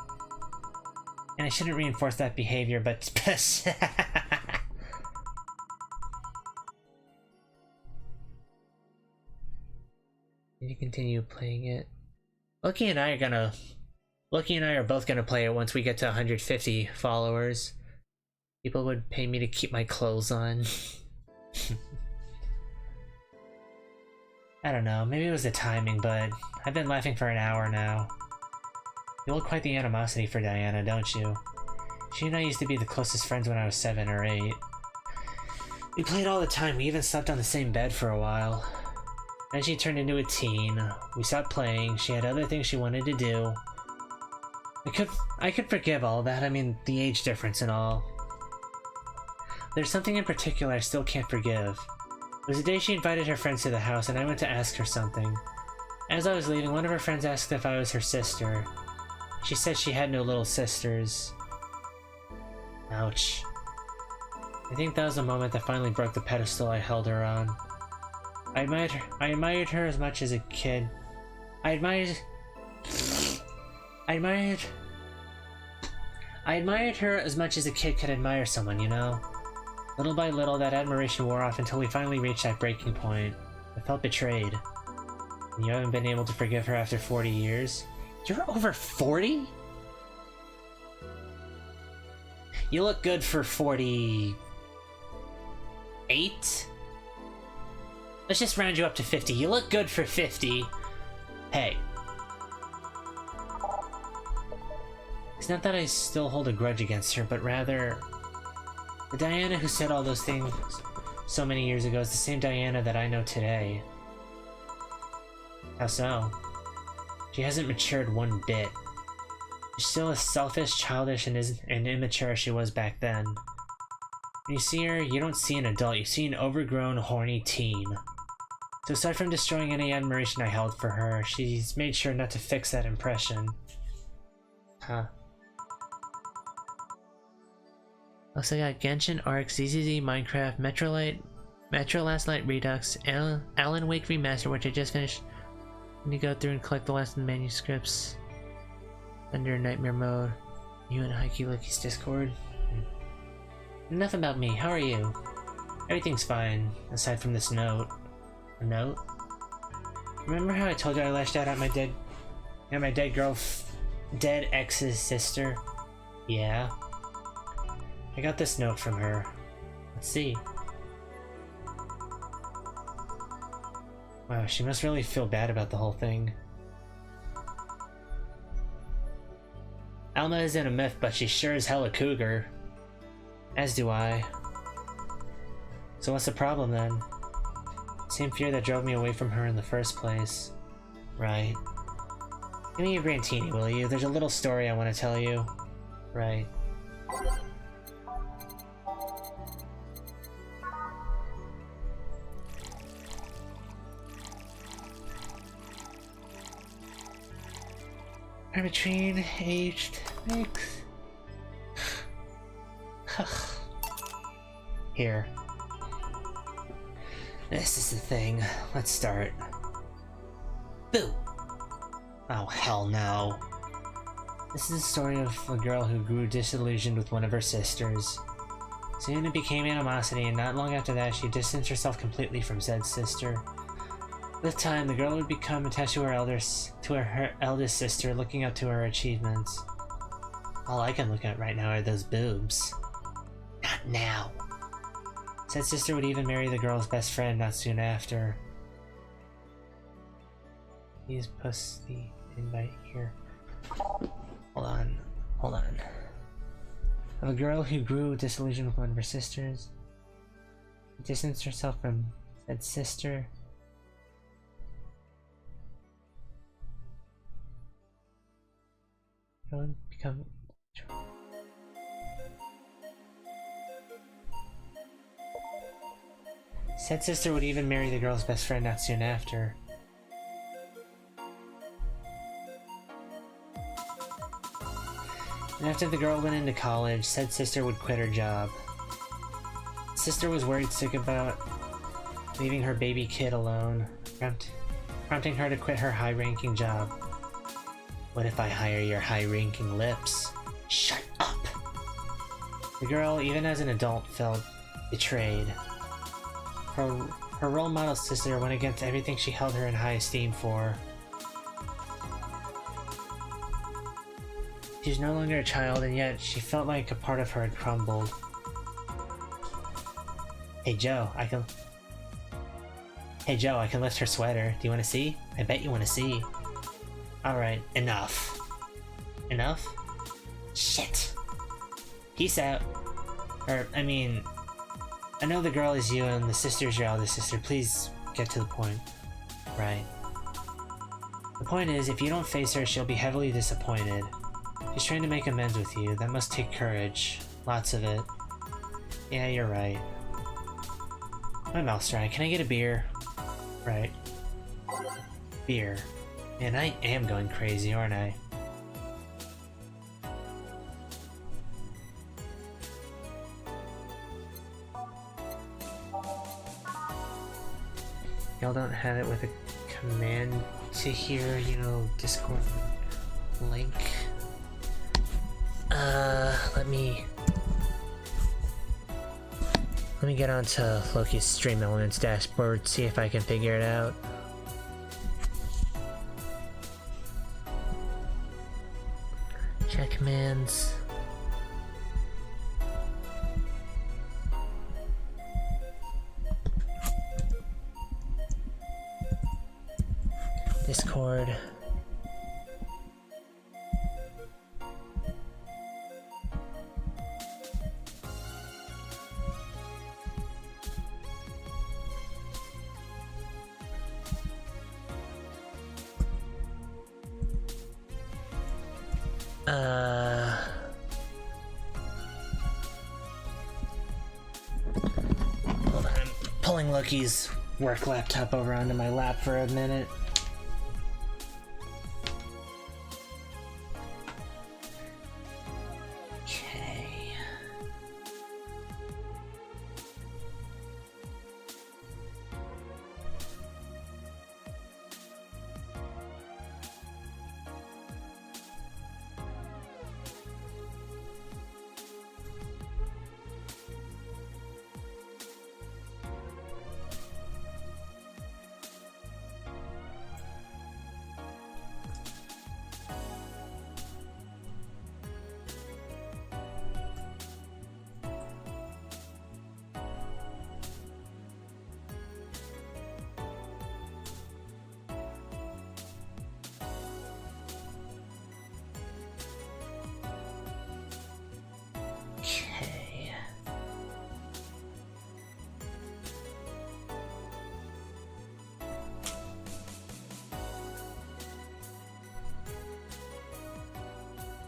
And I shouldn't reinforce that behavior, but... Did you continue playing it? Lucky and I are both gonna play it once we get to 150 followers. People would pay me to keep my clothes on. I don't know, maybe it was the timing, but I've been laughing for an hour now. You hold quite the animosity for Diana, don't you? She and I used to be the closest friends when I was 7 or 8. We played all the time, we even slept on the same bed for a while. Then she turned into a teen, we stopped playing, she had other things she wanted to do. I could forgive all that, I mean, the age difference and all. There's something in particular I still can't forgive. It was the day she invited her friends to the house and I went to ask her something. As I was leaving, one of her friends asked if I was her sister. She said she had no little sisters. Ouch. I think that was the moment that finally broke the pedestal I held her on. I admired her as much as a kid. I admired her as much as a kid could admire someone, you know? Little by little, that admiration wore off until we finally reached that breaking point. I felt betrayed. And you haven't been able to forgive her after 40 years? You're over 40? You look good for 48? Let's just round you up to 50. You look good for 50. Hey. It's not that I still hold a grudge against her, but rather... the Diana who said all those things so many years ago is the same Diana that I know today. How so? She hasn't matured one bit. She's still as selfish, childish, and immature as she was back then. When you see her, you don't see an adult, you see an overgrown, horny teen. So aside from destroying any admiration I held for her, she's made sure not to fix that impression. Huh. Also got Genshin, Arc, ZZZ, Minecraft, Metro Last Light Redux, Alan Wake Remaster, which I just finished. Need to go through and collect the last manuscripts. Under Nightmare Mode. You and Hikey Lucky's Discord. Enough about me, how are you? Everything's fine, aside from this note. A note? Remember how I told you I lashed out at my dead ex's sister? Yeah. I got this note from her. Let's see. Wow, she must really feel bad about the whole thing. Alma isn't a myth, but she's sure as hell a cougar. As do I. So what's the problem then? Same fear that drove me away from her in the first place. Right. Give me a Grantini, will you? There's a little story I want to tell you. Right. Between aged mix. Here. This is the thing. Let's start. Boo! Oh, hell no. This is the story of a girl who grew disillusioned with one of her sisters. Soon it became animosity, and not long after that, she distanced herself completely from Zed's sister. With time, the girl would become attached to her eldest sister, looking up to her achievements. All I can look at right now are those boobs. Not now. Said sister would even marry the girl's best friend not soon after. Please post the invite here. Hold on. Of a girl who grew disillusioned with one of her sisters. Distanced herself from said sister. Become said sister would even marry the girl's best friend not soon after. And after the girl went into college, said sister would quit her job. Sister was worried sick about leaving her baby kid alone, prompting her to quit her high-ranking job. What if I hire your high-ranking lips? Shut up! The girl, even as an adult, felt betrayed. Her role model sister went against everything she held her in high esteem for. She was no longer a child, and yet she felt like a part of her had crumbled. Hey Joe, I can lift her sweater. Do you want to see? I bet you want to see. Alright, enough. Enough? Shit. Peace out. I know the girl is you and the sister's your eldest sister. Please get to the point. Right. The point is, if you don't face her, she'll be heavily disappointed. She's trying to make amends with you. That must take courage. Lots of it. Yeah, you're right. My mouth's dry. Can I get a beer? Right. Beer. Man, I am going crazy, aren't I? Y'all don't have it with a command to hear, Discord link. Let me get onto Loki's Stream Elements dashboard, see if I can figure it out. Chat commands. Discord. Hold on, I'm pulling Loki's work laptop over onto my lap for a minute. Okay.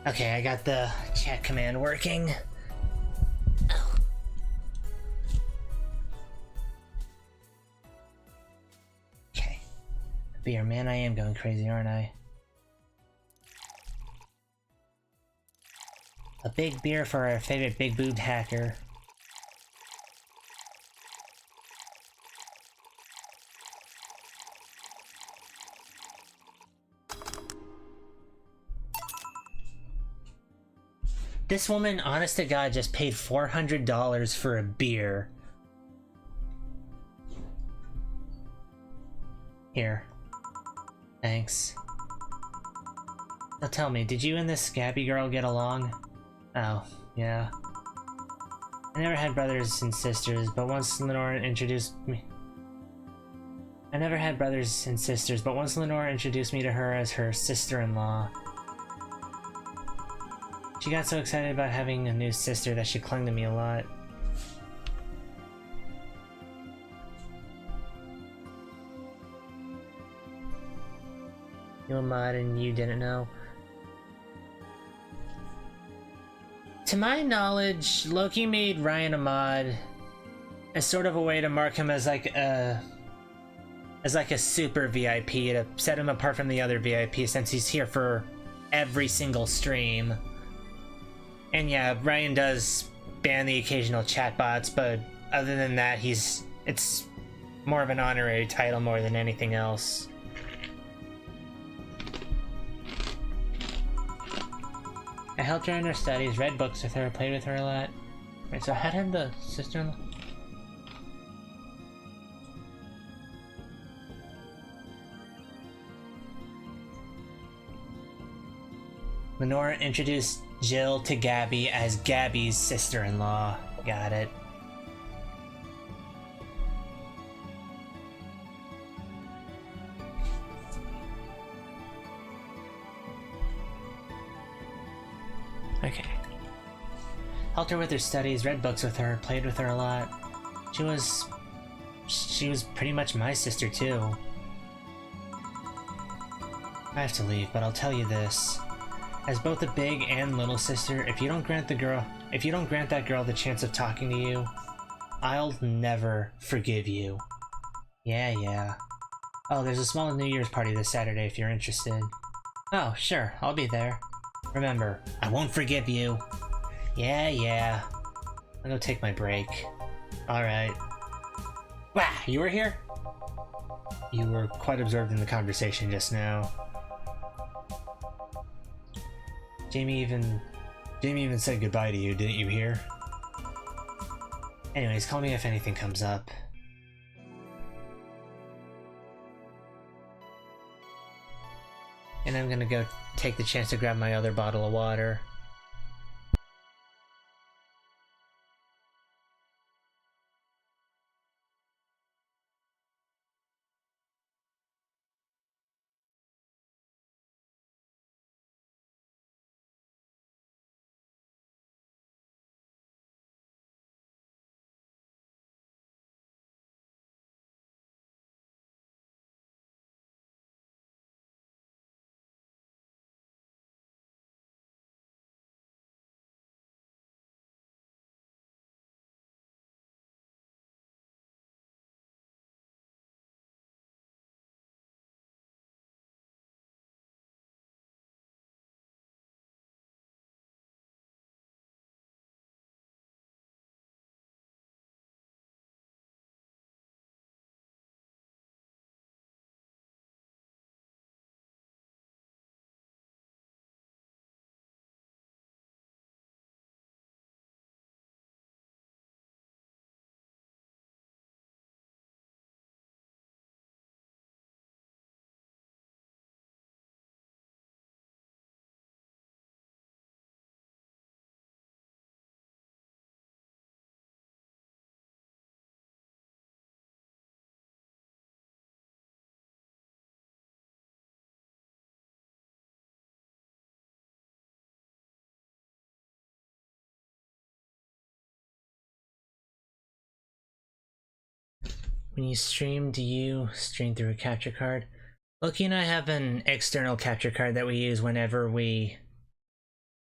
Okay, I got the chat command working. Oh. Okay. Beer, man, I am going crazy, aren't I? A big beer for our favorite big-boobed hacker. This woman, honest to God, just paid $400 for a beer. Here. Thanks. Now tell me, did you and this scabby girl get along? Oh, yeah. I never had brothers and sisters, but once Lenore introduced me... to her as her sister-in-law. She got so excited about having a new sister that she clung to me a lot. You a mod and you didn't know? To my knowledge, Loki made Ryan a mod as sort of a way to mark him as like a super VIP, to set him apart from the other VIP since he's here for every single stream. And yeah, Ryan does ban the occasional chatbots, but other than that, it's more of an honorary title more than anything else. I helped her in her studies, read books with her, played with her a lot. Wait, so how did the sister-in-law... Lenora introduced Jill to Gabby as Gabby's sister-in-law. Got it. Okay. Helped her with her studies, read books with her, played with her a lot. She was pretty much my sister too. I have to leave, but I'll tell you this. As both a big and little sister, if you don't grant that girl the chance of talking to you, I'll never forgive you. Yeah. Oh, there's a small New Year's party this Saturday if you're interested. Oh, sure, I'll be there. Remember, I won't forgive you. Yeah. I'll go take my break. Alright. Wow, you were here? You were quite absorbed in the conversation just now. Jamie even said goodbye to you, didn't you hear? Anyways, call me if anything comes up. And I'm gonna go take the chance to grab my other bottle of water. When you stream, do you stream through a capture card? Loki and I have an external capture card that we use whenever we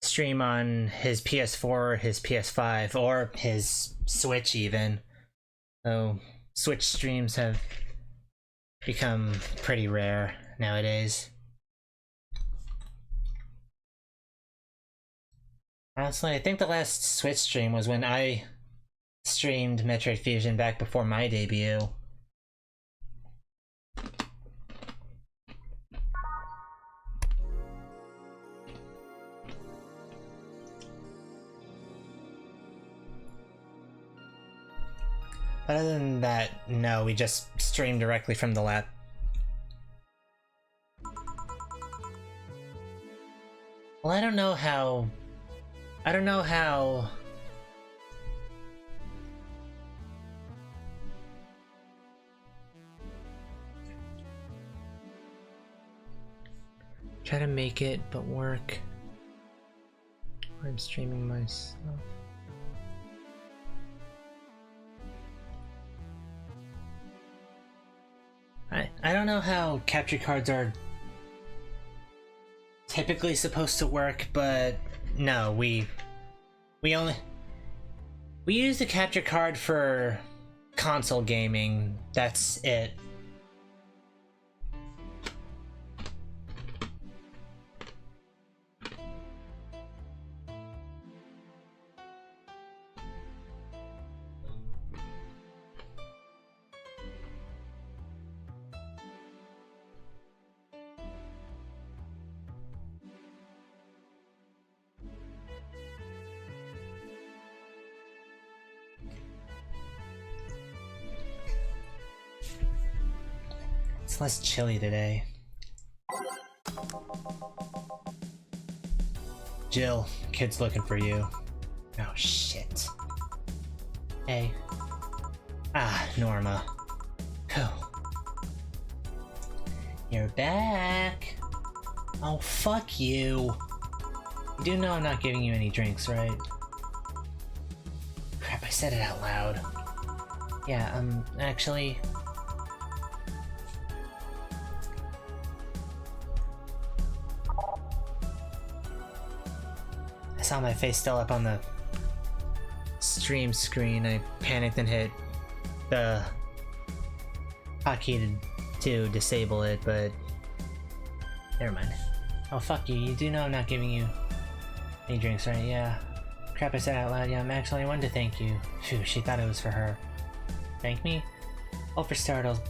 stream on his PS4, his PS5, or his Switch even. So Switch streams have become pretty rare nowadays. Honestly, I think the last Switch stream was when I streamed Metroid Fusion back before my debut. But other than that, no, we just stream directly from the lab. Well, I don't know how... Try to make it, but work. I'm streaming myself. I don't know how capture cards are typically supposed to work, but no, we use the capture card for console gaming. That's it. It's less chilly today. Jill, kid's looking for you. Oh shit. Hey. Ah, Norma. Whew. You're back. Oh, fuck you. You do know I'm not giving you any drinks, right? Crap, I said it out loud. Yeah, actually... I saw my face still up on the stream screen. I panicked and hit the hotkey to disable it, but never mind. Oh, fuck you. You do know I'm not giving you any drinks, right? Yeah. Crap, I said out loud. Yeah, actually, I wanted to thank you. Phew, she thought it was for her. Thank me? Well, for starters,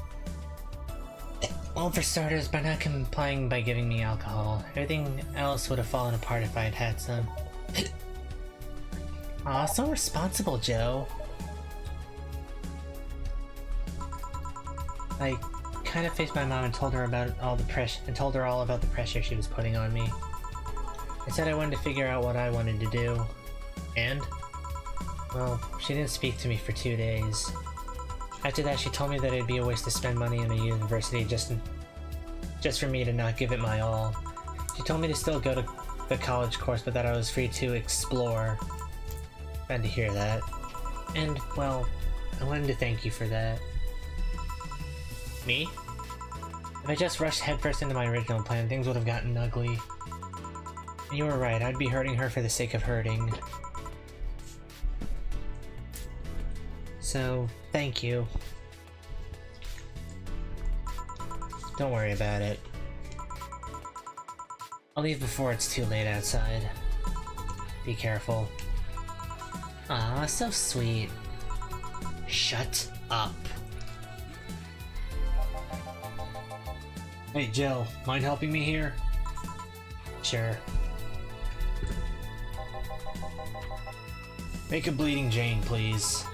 by not complying by giving me alcohol. Everything else would have fallen apart if I had had some. Aw, so responsible, Joe. I kind of faced my mom and told her about all about the pressure she was putting on me. I said I wanted to figure out what I wanted to do. And? Well, she didn't speak to me for 2 days. After that, she told me that it'd be a waste to spend money on a university just for me to not give it my all. She told me to still go to the college course, but that I was free to explore. Glad to hear that. And, well, I wanted to thank you for that. Me? If I just rushed headfirst into my original plan, things would have gotten ugly. And you were right, I'd be hurting her for the sake of hurting. So, thank you. Don't worry about it. I'll leave before it's too late outside. Be careful. Aw, so sweet. Shut up. Hey Jill, mind helping me here? Sure. Make a bleeding Jane, please.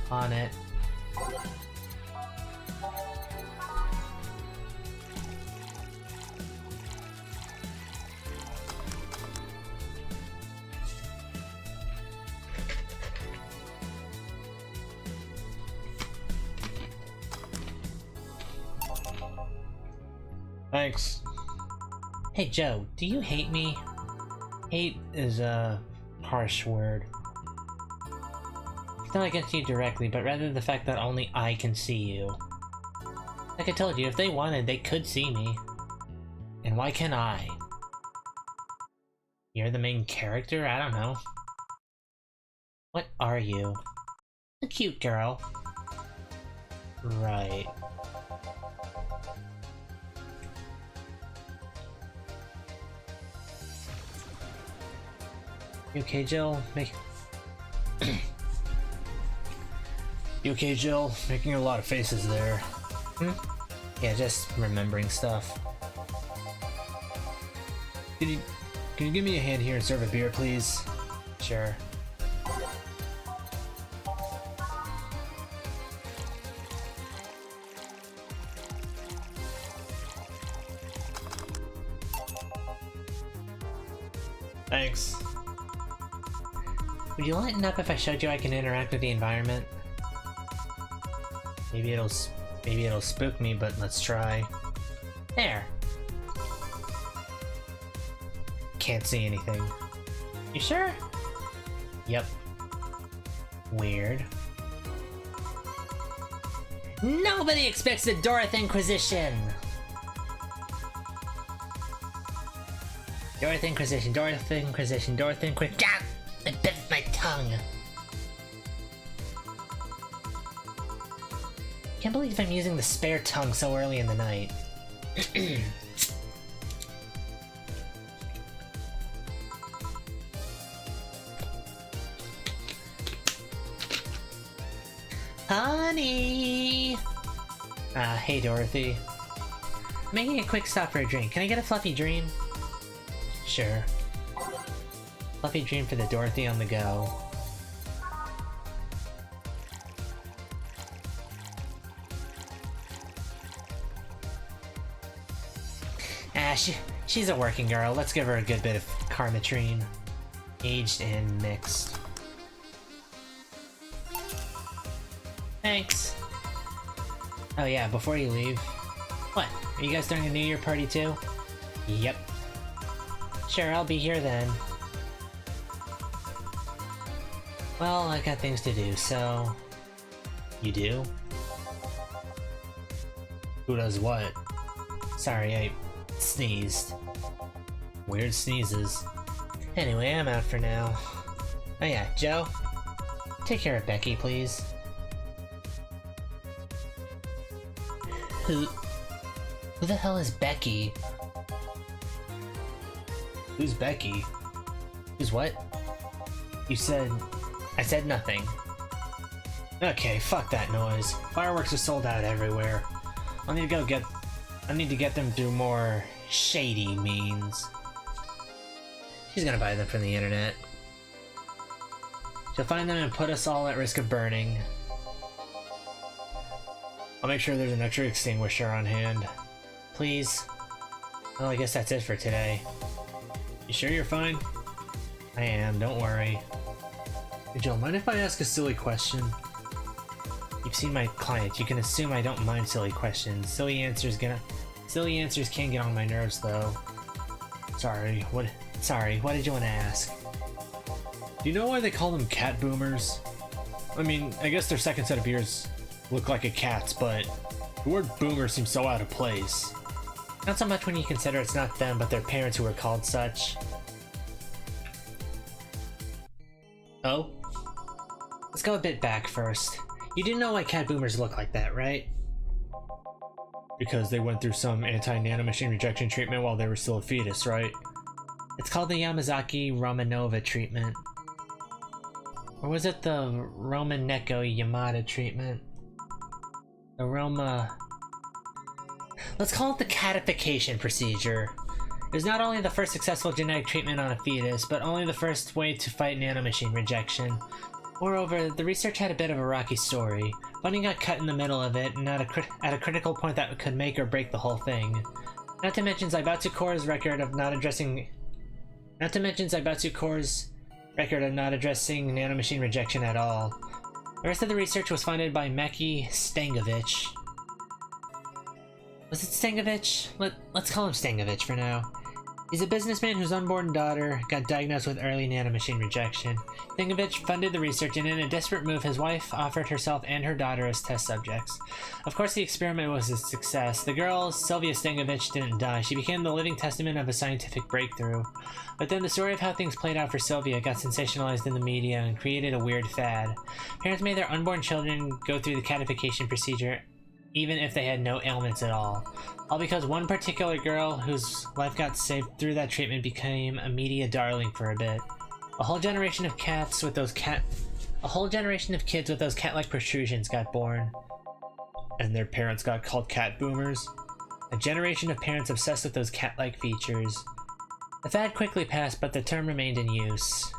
On it. Thanks. Hey Joe, do you hate me? Hate is a harsh word. It's not against you directly, but rather the fact that only I can see you. Like I told you, if they wanted, they could see me. And why can't I? You're the main character? I don't know. What are you? A cute girl. Right. You okay, Jill? You okay, Jill? Making a lot of faces there. Hmm? Yeah, just remembering stuff. Can you give me a hand here and serve a beer, please? Sure. Thanks. Would you lighten up if I showed you I can interact with the environment? Maybe it'll spook me, but let's try. There. Can't see anything. You sure? Yep. Weird. Nobody expects the Dorothy Inquisition! Dorothy Inquisition, Dorothy Inquisition, Dorothy Inquisition. Ah! I bit my tongue. Can't believe I'm using the spare tongue so early in the night. Honey! Hey Dorothy. Making a quick stop for a drink. Can I get a fluffy dream? Sure. Fluffy dream for the Dorothy on the go. Ah, she's a working girl. Let's give her a good bit of Karmatrine. Aged and mixed. Thanks. Oh yeah, before you leave. What? Are you guys throwing a New Year party too? Yep. Sure, I'll be here then. Well, I got things to do, so... You do? Who does what? Sorry, I sneezed. Weird sneezes. Anyway, I'm out for now. Oh yeah, Joe? Take care of Becky, please. Who the hell is Becky? Who's Becky? Who's what? You said... I said nothing. Okay, fuck that noise. Fireworks are sold out everywhere. I need to get them through more shady means. She's gonna buy them from the internet. She'll find them and put us all at risk of burning. I'll make sure there's an extra extinguisher on hand. Please. Well, I guess that's it for today. You sure you're fine? I am, don't worry. Hey Joe, mind if I ask a silly question? You've seen my client, you can assume I don't mind silly questions. Silly answers can get on my nerves though. Sorry, what did you want to ask? Do you know why they call them cat boomers? I mean, I guess their second set of ears look like a cat's, but the word boomer seems so out of place. Not so much when you consider it's not them, but their parents who were called such. Oh? Let's go a bit back first. You do know why cat boomers look like that, right? Because they went through some anti-nanomachine rejection treatment while they were still a fetus, right? It's called the Yamazaki-Romanova treatment. Or was it the Romaneko-Yamada treatment? Let's call it the catification procedure. It was not only the first successful genetic treatment on a fetus, but only the first way to fight nanomachine rejection. Moreover, the research had a bit of a rocky story. Funding got cut in the middle of it, and at a critical point that could make or break the whole thing. Not to mention Zaibatsu Corps' record of not addressing nanomachine rejection at all. The rest of the research was funded by Maki Stangovich. Was it Stangovich? Let's call him Stangovich for now. He's a businessman whose unborn daughter got diagnosed with early nanomachine rejection. Stangovich funded the research, and in a desperate move, his wife offered herself and her daughter as test subjects. Of course, the experiment was a success. The girl, Sylvia Stangovich, didn't die. She became the living testament of a scientific breakthrough. But then the story of how things played out for Sylvia got sensationalized in the media and created a weird fad. Parents made their unborn children go through the catification procedure even if they had no ailments at all because one particular girl whose life got saved through that treatment became a media darling for a bit. A whole generation of kids with those cat-like protrusions got born. And their parents got called cat boomers? A generation of parents obsessed with those cat-like features. The fad quickly passed, but the term remained in use.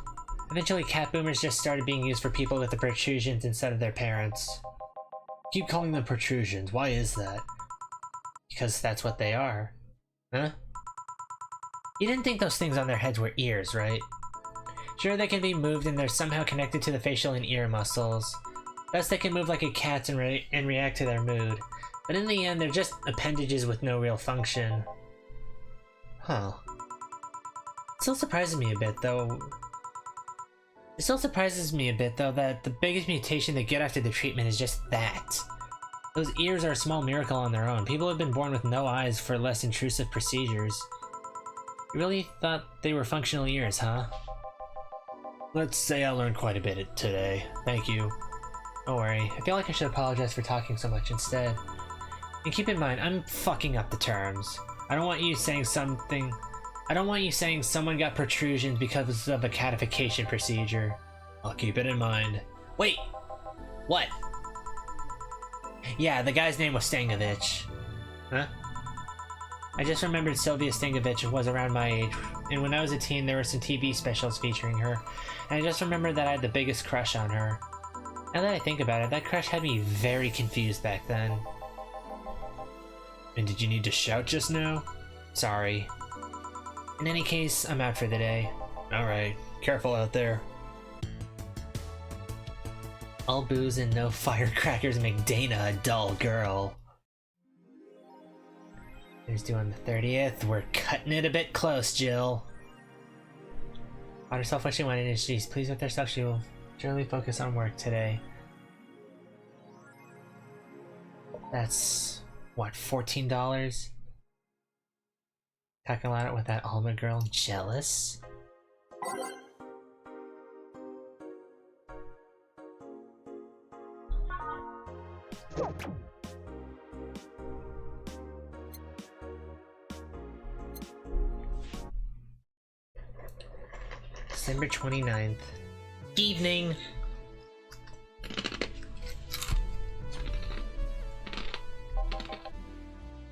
Eventually, cat boomers just started being used for people with the protrusions instead of their parents. Keep calling them protrusions. Why is that? Because that's what they are. Huh? You didn't think those things on their heads were ears, right? Sure, they can be moved and they're somehow connected to the facial and ear muscles. Thus, they can move like a cat's and react to their mood. But in the end, they're just appendages with no real function. Huh. It still surprises me a bit, though. That the biggest mutation they get after the treatment is just that. Those ears are a small miracle on their own. People have been born with no eyes for less intrusive procedures. You really thought they were functional ears, huh? Let's say I learned quite a bit today. Thank you. Don't worry. I feel like I should apologize for talking so much instead. And keep in mind, I'm fucking up the terms. I don't want you saying someone got protrusions because of a catification procedure. I'll keep it in mind. Wait! What? Yeah, the guy's name was Stangovich. Huh? I just remembered Sylvia Stangovich was around my age, and when I was a teen there were some TV specials featuring her, and I just remembered that I had the biggest crush on her. Now that I think about it, that crush had me very confused back then. And did you need to shout just now? Sorry. In any case, I'm out for the day. Alright, careful out there. All booze and no firecrackers make Dana a dull girl. Here's due on the 30th. We're cutting it a bit close, Jill. On herself what she wanted, and she's pleased with herself. She will generally focus on work today. That's, what, $14? Talking about it with that Alma girl. Jealous? December 29th. Evening!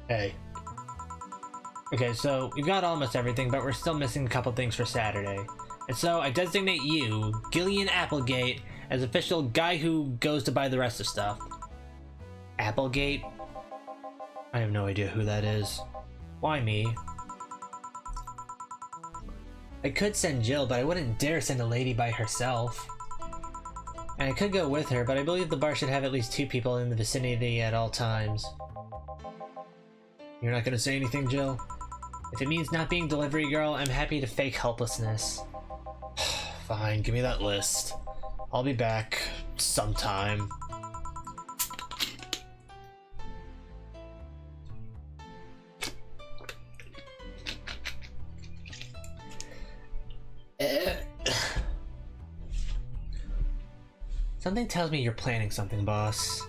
Hey. Okay, so we've got almost everything, but we're still missing a couple things for Saturday. And so I designate you, Gillian Applegate, as official guy who goes to buy the rest of stuff. Applegate? I have no idea who that is. Why me? I could send Jill, but I wouldn't dare send a lady by herself. And I could go with her, but I believe the bar should have at least 2 people in the vicinity at all times. You're not gonna say anything, Jill? If it means not being delivery girl, I'm happy to fake helplessness. Fine, give me that list. I'll be back sometime. Something tells me you're planning something, boss.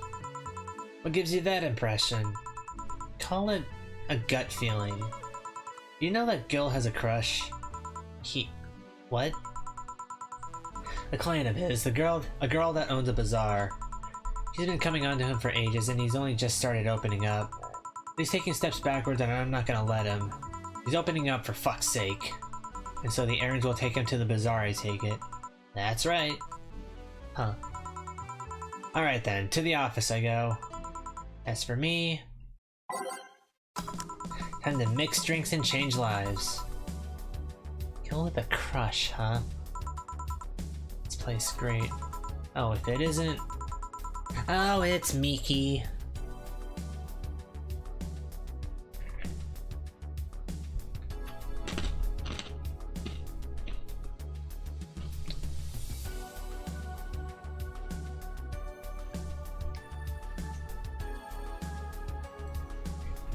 What gives you that impression? Call it a gut feeling. You know that Gil has a crush? What? A client of his, a girl that owns a bazaar. She's been coming on to him for ages, and he's only just started opening up. He's taking steps backwards, and I'm not gonna let him. He's opening up for fuck's sake. And so the errands will take him to the bazaar, I take it. That's right. Huh. Alright then, to the office I go. As for me... time to mix drinks and change lives. Kill with a crush, huh? This place is great. Oh, if it isn't... Oh, it's Miki.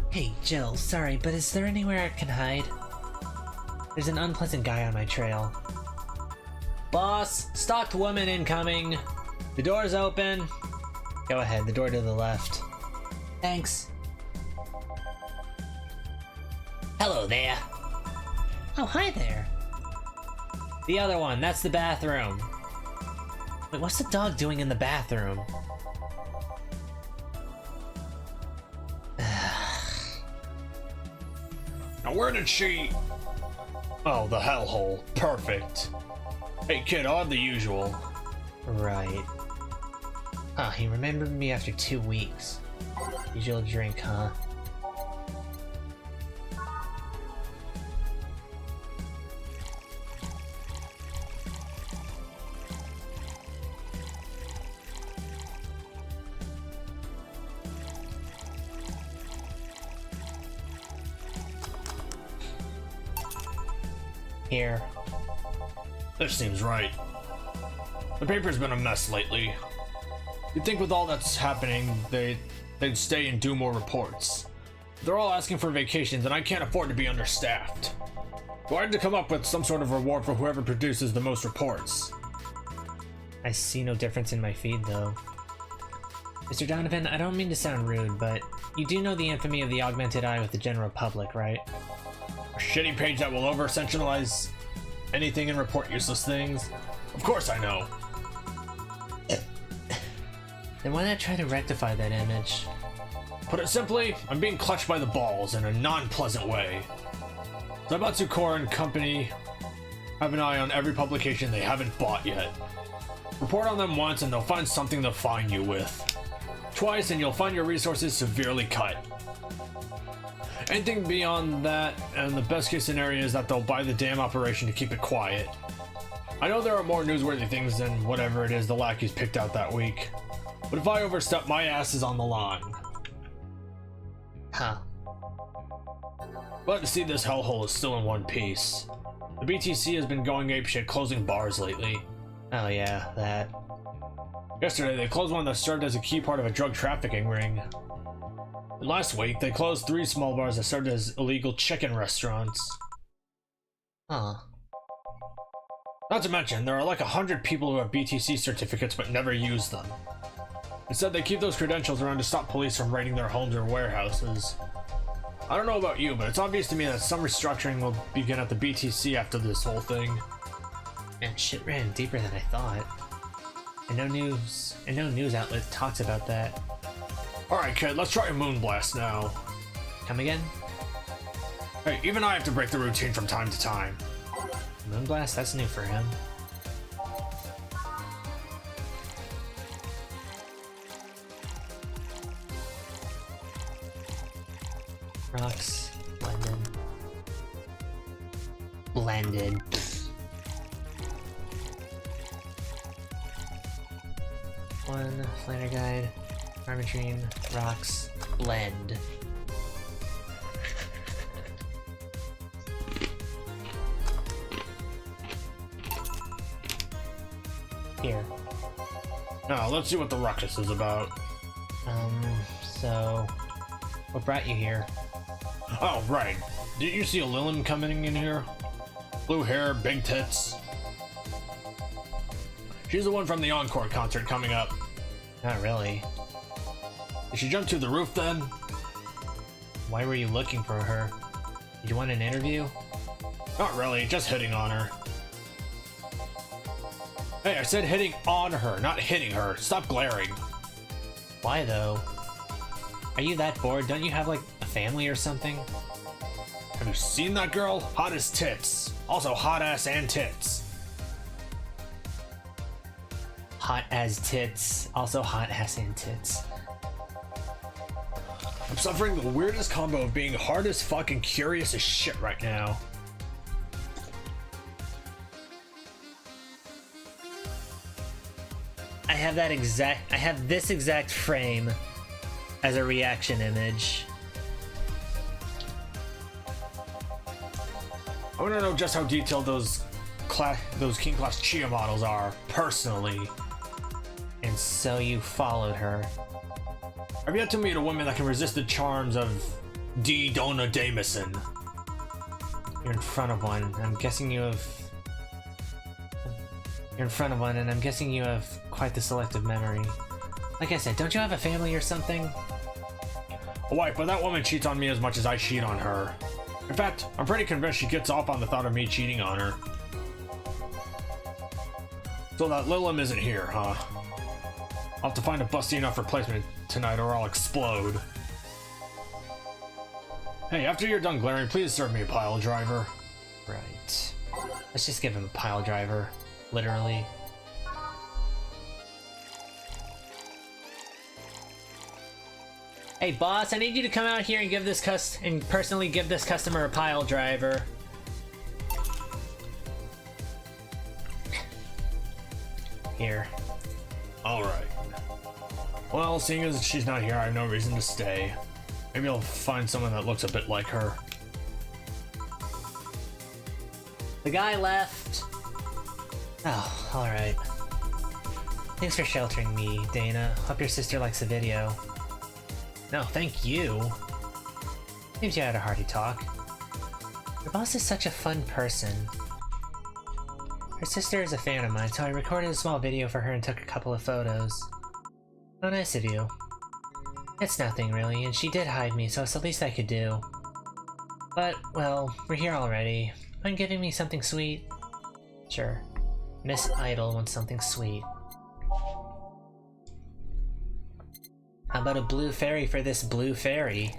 Hey, Jill, sorry, but is there anywhere I can hide? There's an unpleasant guy on my trail. Boss, stalked woman incoming. The door's open. Go ahead, the door to the left. Thanks. Hello there. Oh, hi there. The other one, that's the bathroom. Wait, what's the dog doing in the bathroom? Now where did she... Oh, the hellhole. Perfect. Hey kid, odd the usual. Right. Huh, he remembered me after 2 weeks. Usual drink, huh? Here. This seems right. The paper's been a mess lately. You'd think with all that's happening, they'd stay and do more reports. They're all asking for vacations and I can't afford to be understaffed. So I had to come up with some sort of reward for whoever produces the most reports. I see no difference in my feed, though. Mr. Donovan, I don't mean to sound rude, but you do know the infamy of the augmented eye with the general public, right? A shitty page that will over-essentialize anything and report useless things? Of course I know. Then why not try to rectify that image? Put it simply, I'm being clutched by the balls in a non-pleasant way. Zaibatsu Core and company have an eye on every publication they haven't bought yet. Report on them once and they'll find something to fine you with. twice and you'll find your resources severely cut. Anything beyond that, and the best case scenario is that they'll buy the damn operation to keep it quiet. I know there are more newsworthy things than whatever it is the lackeys picked out that week, but if I overstep, my ass is on the line. Huh. Glad to see this hellhole is still in one piece. The BTC has been going apeshit closing bars lately. Oh yeah, that. Yesterday, they closed one that served as a key part of a drug trafficking ring. And last week, they closed 3 small bars that served as illegal chicken restaurants. Huh. Not to mention, there are like 100 people who have BTC certificates but never use them. Instead, they keep those credentials around to stop police from raiding their homes or warehouses. I don't know about you, but it's obvious to me that some restructuring will begin at the BTC after this whole thing. Man, shit ran deeper than I thought. And no news outlet talks about that. Alright kid, let's try a moonblast now. Come again? Hey, even I have to break the routine from time to time. Moonblast? That's new for him. Rocks. Blended. One, Flanner Guide, Armatrine, Rocks, Blend. Here. Now, let's see what the ruckus is about. So... what brought you here? Oh, right. Did you see a Lillian coming in here? Blue hair, big tits. She's the one from the Encore concert coming up. Not really. Did she jump to the roof then? Why were you looking for her? Did you want an interview? Not really, just hitting on her. Hey, I said hitting on her, not hitting her. Stop glaring. Why though? Are you that bored? Don't you have like a family or something? Have you seen that girl? Hot as tits. Also hot ass and tits. Hot as tits. Also hot ass and tits. I'm suffering the weirdest combo of being hard as fuck and curious as shit right now. I have this exact frame as a reaction image. I want to know just how detailed those King Class Chia models are, personally. And so you followed her. I've yet to meet a woman that can resist the charms of D. Donna Damison. You're in front of one. I'm guessing you have... You're in front of one, and I'm guessing you have quite the selective memory. Like I said, don't you have a family or something? A wife, but that woman cheats on me as much as I cheat on her. In fact, I'm pretty convinced she gets off on the thought of me cheating on her. So that Lillian isn't here, huh? I'll have to find a busty enough replacement tonight or I'll explode. Hey, after you're done glaring, please serve me a pile driver. Right. Let's just give him a pile driver. Literally. Hey boss, I need you to come out here and give this personally give this customer a pile driver. Here. Alright. Well, seeing as she's not here, I have no reason to stay. Maybe I'll find someone that looks a bit like her. The guy left. Oh, alright. Thanks for sheltering me, Dana. Hope your sister likes the video. No, thank you. Seems you had a hearty talk. Your boss is such a fun person. Her sister is a fan of mine, so I recorded a small video for her and took a couple of photos. How nice of you. It's nothing really, and she did hide me, so it's the least I could do. But, well, we're here already. Mind giving me something sweet? Sure. Miss Idol wants something sweet. How about a blue fairy for this blue fairy?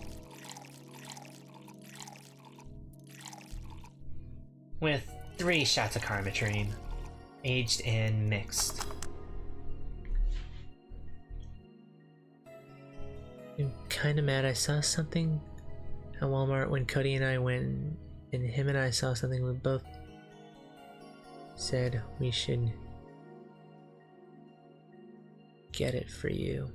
With 3 shots of Karmatrine. Aged and mixed. I'm kinda mad. I saw something at Walmart when Cody and I went, and him and I saw something. We both said we should get it for you.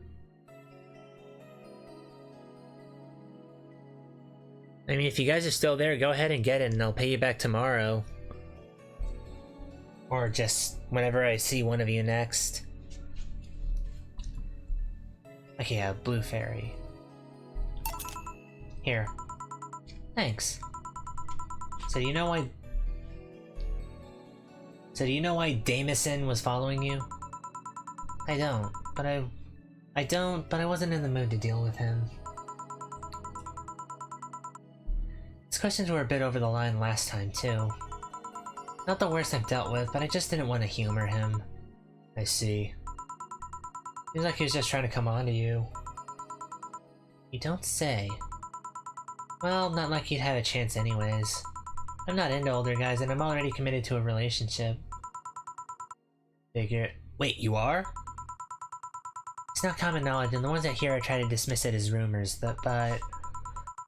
I mean, if you guys are still there, go ahead and get it and I'll pay you back tomorrow. Or just whenever I see one of you next. Okay, yeah, Blue Fairy. Here. Thanks. So do you know why... So do you know why Damison was following you? I don't, but I wasn't in the mood to deal with him. His questions were a bit over the line last time, too. Not the worst I've dealt with, but I just didn't want to humor him. I see. Seems like he was just trying to come on to you. You don't say. Well, not like he'd have a chance anyways. I'm not into older guys, and I'm already committed to a relationship. Figure. Wait, you are? It's not common knowledge, and the ones that hear it try to dismiss it as rumors, but I've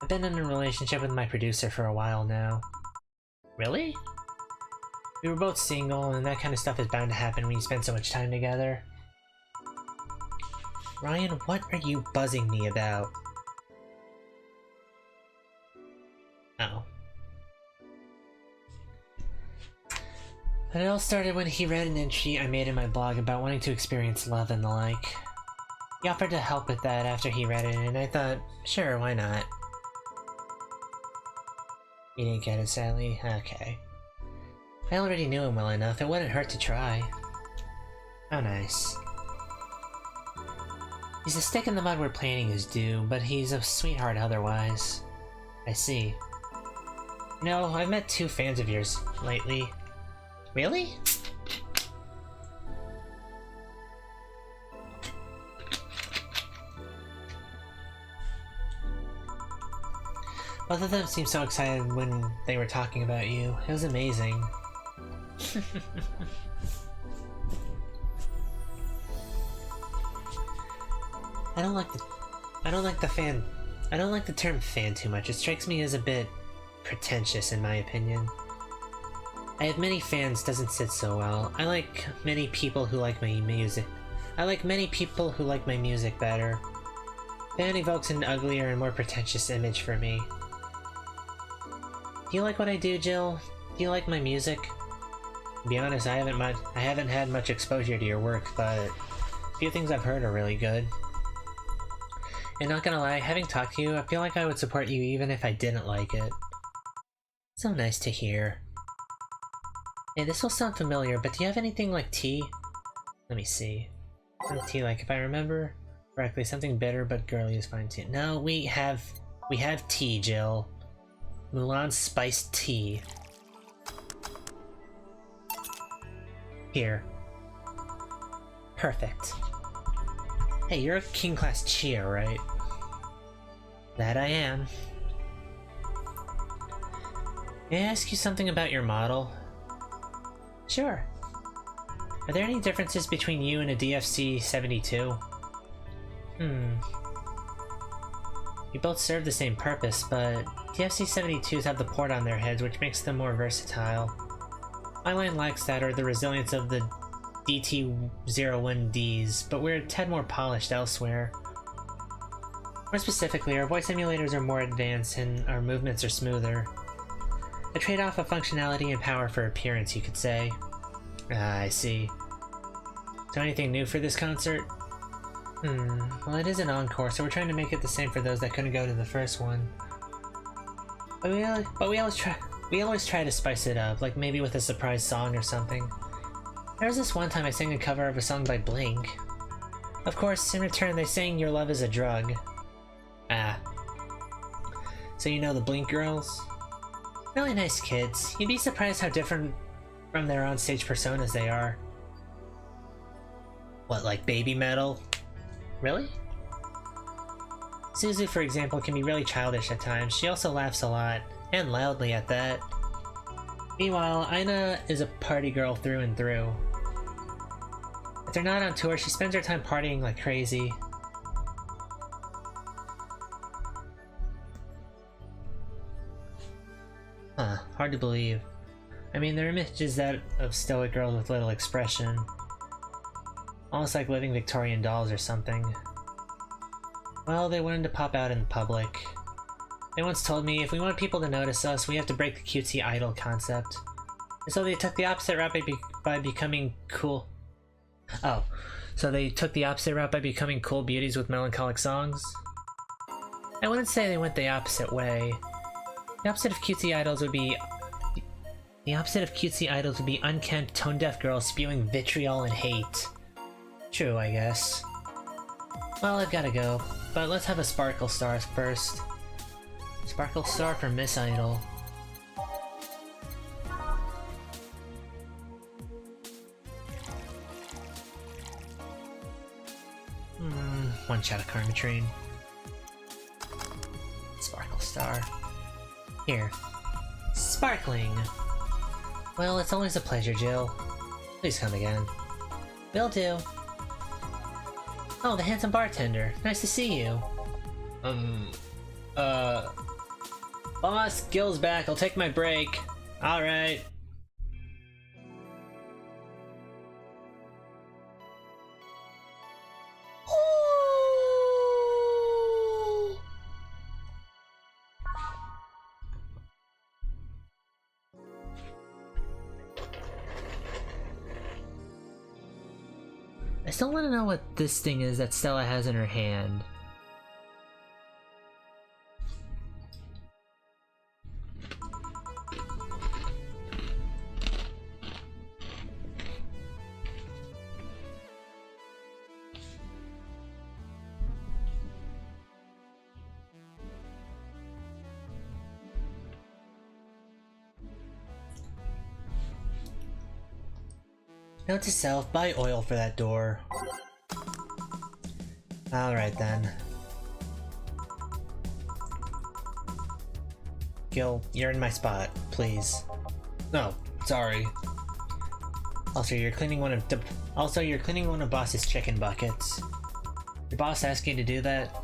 been in a relationship with my producer for a while now. Really? We were both single, and that kind of stuff is bound to happen when you spend so much time together. Ryan, what are you buzzing me about? Oh. But it all started when he read an entry I made in my blog about wanting to experience love and the like. He offered to help with that after he read it, and I thought, sure, why not? You didn't get it, sadly? Okay. I already knew him well enough, it wouldn't hurt to try. How nice. He's a stick in the mud where planning is due, but he's a sweetheart otherwise. I see. You know, I've met 2 fans of yours lately. Really? Both of them seemed so excited when they were talking about you. It was amazing. I don't like the term fan too much. It strikes me as a bit pretentious in my opinion. I have many fans doesn't sit so well. I like many people who like my music. Better. Fan evokes an uglier and more pretentious image for me. Do you like what I do, Jill? Do you like my music? To be honest, I haven't had much exposure to your work, but a few things I've heard are really good. And not gonna lie, having talked to you, I feel like I would support you even if I didn't like it. So nice to hear. Hey, this will sound familiar, but do you have anything like tea? Let me see. What's tea like? If I remember correctly, something bitter but girly is fine too. No, we have tea, Jill. Mulan spiced tea. Here. Perfect. Hey, you're a King Class Chia, right? That I am. May I ask you something about your model? Sure. Are there any differences between you and a DFC-72? You both serve the same purpose, but DFC-72s have the port on their heads, which makes them more versatile. My line lacks that or the resilience of the DT-01Ds, but we're a tad more polished elsewhere. More specifically, our voice emulators are more advanced and our movements are smoother. A trade-off of functionality and power for appearance, you could say. Ah, I see. So anything new for this concert? Well, it is an encore, so we're trying to make it the same for those that couldn't go to the first one. But we always try to spice it up, like maybe with a surprise song or something. There was this one time I sang a cover of a song by Blink. Of course, in return they sang Your Love is a Drug. Ah. So you know the Blink girls? Really nice kids. You'd be surprised how different from their onstage personas they are. What, like baby metal? Really? Suzu, for example, can be really childish at times. She also laughs a lot, and loudly at that. Meanwhile, Aina is a party girl through and through. If they're not on tour, she spends her time partying like crazy. hard to believe. I mean, their image is that of stoic girls with little expression. Almost like living Victorian dolls or something. Well, they wanted to pop out in public. They once told me if we want people to notice us, we have to break the cutesy idol concept. And so they took the opposite route by becoming cool. Oh, so they took the opposite route by becoming cool beauties with melancholic songs? I wouldn't say they went the opposite way. The opposite of cutesy idols would be... The opposite of cutesy idols would be unkempt, tone-deaf girls spewing vitriol and hate. True, I guess. Well, I've gotta go, but let's have a Sparkle Star first. Sparkle Star for Miss Idol. One shot of Karma Train. Sparkle Star. Here. Sparkling! Well, it's always a pleasure, Jill. Please come again. Will do. Oh, the handsome bartender. Nice to see you. Boss, Gil's back. I'll take my break. Alright. I still want to know what this thing is that Stella has in her hand. Note to self, buy oil for that door. Alright then. Gil, you're in my spot, please. No, sorry. Also, you're cleaning one of Boss's chicken buckets. Your boss asked you to do that?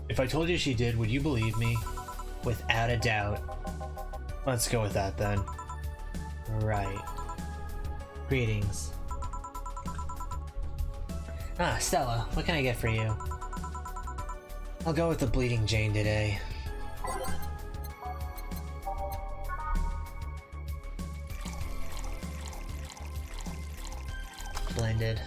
If I told you she did, would you believe me? Without a doubt. Let's go with that then. Right. Greetings. Ah, Stella, what can I get for you? I'll go with the Bleeding Jane today. Blended.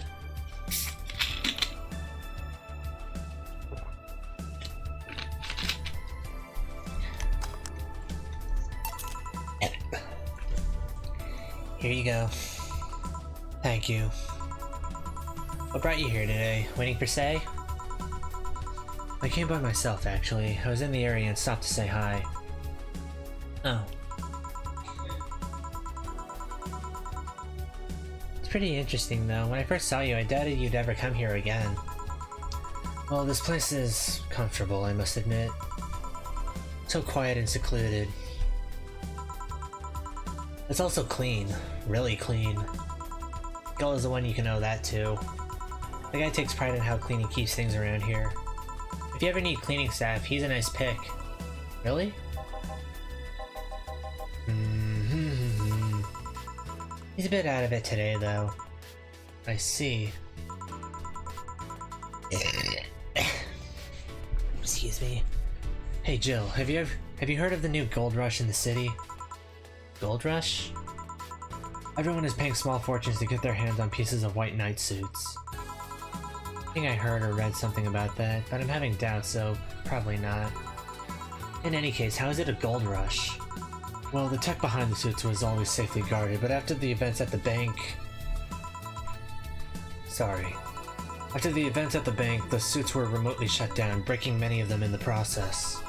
Here you go. Thank you. What brought you here today? Waiting for Say? I came by myself, actually. I was in the area and stopped to say hi. Oh. It's pretty interesting, though. When I first saw you, I doubted you'd ever come here again. Well, this place is comfortable, I must admit. So quiet and secluded. It's also clean. Really clean. Gull is the one you can owe that to. The guy takes pride in how clean he keeps things around here. If you ever need cleaning staff, he's a nice pick. Really? He's a bit out of it today, though. I see. Excuse me. Hey Jill, have you heard of the new gold rush in the city? Gold Rush? Everyone is paying small fortunes to get their hands on pieces of white knight suits. I think I heard or read something about that, but I'm having doubts, so probably not. In any case, how is it a gold rush? Well, the tech behind the suits was always safely guarded, but after the events at the bank... Sorry. After the events at the bank, the suits were remotely shut down, breaking many of them in the process.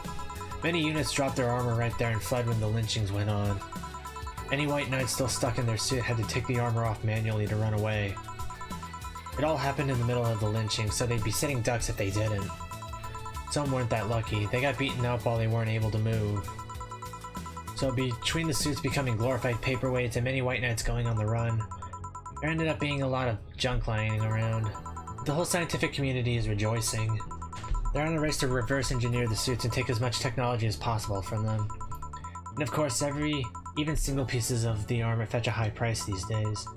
Many units dropped their armor right there and fled when the lynchings went on. Any white knights still stuck in their suit had to take the armor off manually to run away. It all happened in the middle of the lynching, so they'd be sitting ducks if they didn't. Some weren't that lucky. They got beaten up while they weren't able to move. So between the suits becoming glorified paperweights and many white knights going on the run, there ended up being a lot of junk lying around. The whole scientific community is rejoicing. They're on a race to reverse engineer the suits and take as much technology as possible from them. And of course, even single pieces of the armor fetch a high price these days.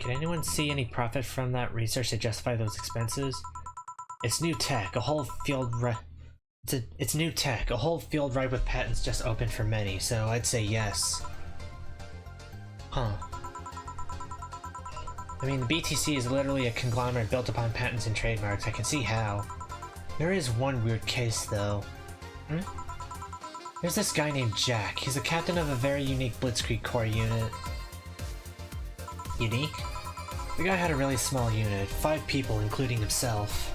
Can anyone see any profit from that research to justify those expenses? It's new tech, a whole field it's new tech, a whole field ripe with patents just opened for many, so I'd say yes. Huh. I mean, the BTC is literally a conglomerate built upon patents and trademarks, I can see how. There is one weird case, though. There's this guy named Jack. He's the captain of a very unique Blitzkrieg Corps unit. Unique? The guy had a really small unit, 5 people including himself.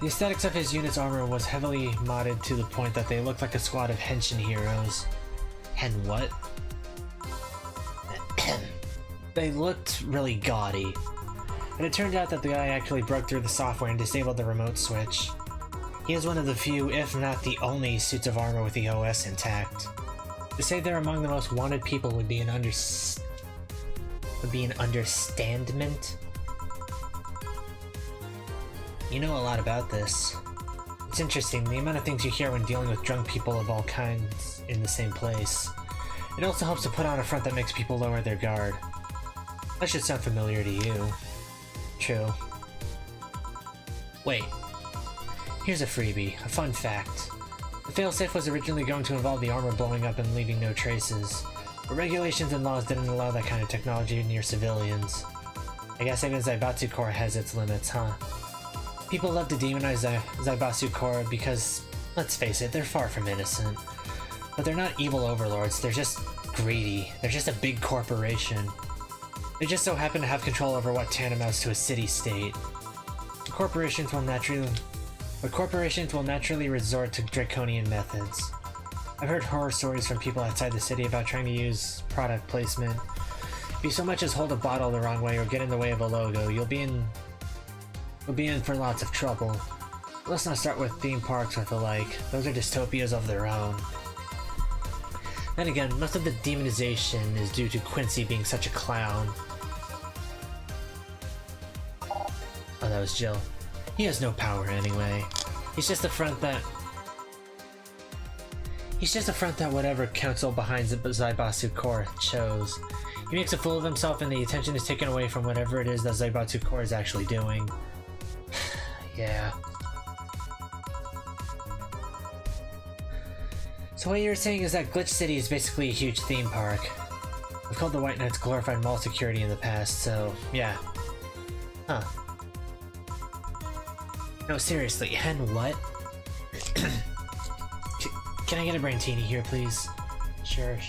The aesthetics of his unit's armor was heavily modded to the point that they looked like a squad of henshin heroes. Hen what? They looked really gaudy. And it turned out that the guy actually broke through the software and disabled the remote switch. He is one of the few, if not the only, suits of armor with the OS intact. To say they're among the most wanted people would be an understandment. You know a lot about this. It's interesting, the amount of things you hear when dealing with drunk people of all kinds in the same place. It also helps to put on a front that makes people lower their guard. That should sound familiar to you. True. Wait. Here's a freebie, a fun fact. The failsafe was originally going to involve the armor blowing up and leaving no traces, but regulations and laws didn't allow that kind of technology near civilians. I guess even Zaibatsu Corps has its limits, huh? People love to demonize Zaibatsu Corps because, let's face it, they're far from innocent. But they're not evil overlords, they're just greedy. They're just a big corporation. They just so happen to have control over what tantamounts to a city-state. Corporations will naturally resort to draconian methods. I've heard horror stories from people outside the city about trying to use product placement. If you so much as hold a bottle the wrong way or get in the way of a logo, you'll be in for lots of trouble. Let's not start with theme parks or the like. Those are dystopias of their own. Then again, most of the demonization is due to Quincy being such a clown. Oh, that was Jill. He has no power anyway. He's just a front that whatever council behind Zaibatsu Corps chose. He makes a fool of himself and the attention is taken away from whatever it is that Zaibatsu Corps is actually doing. Yeah. So what you're saying is that Glitch City is basically a huge theme park. We've called the White Knights glorified mall security in the past, so yeah. Huh. No, seriously, Hen what? Can I get a Brantini here, please? Sure.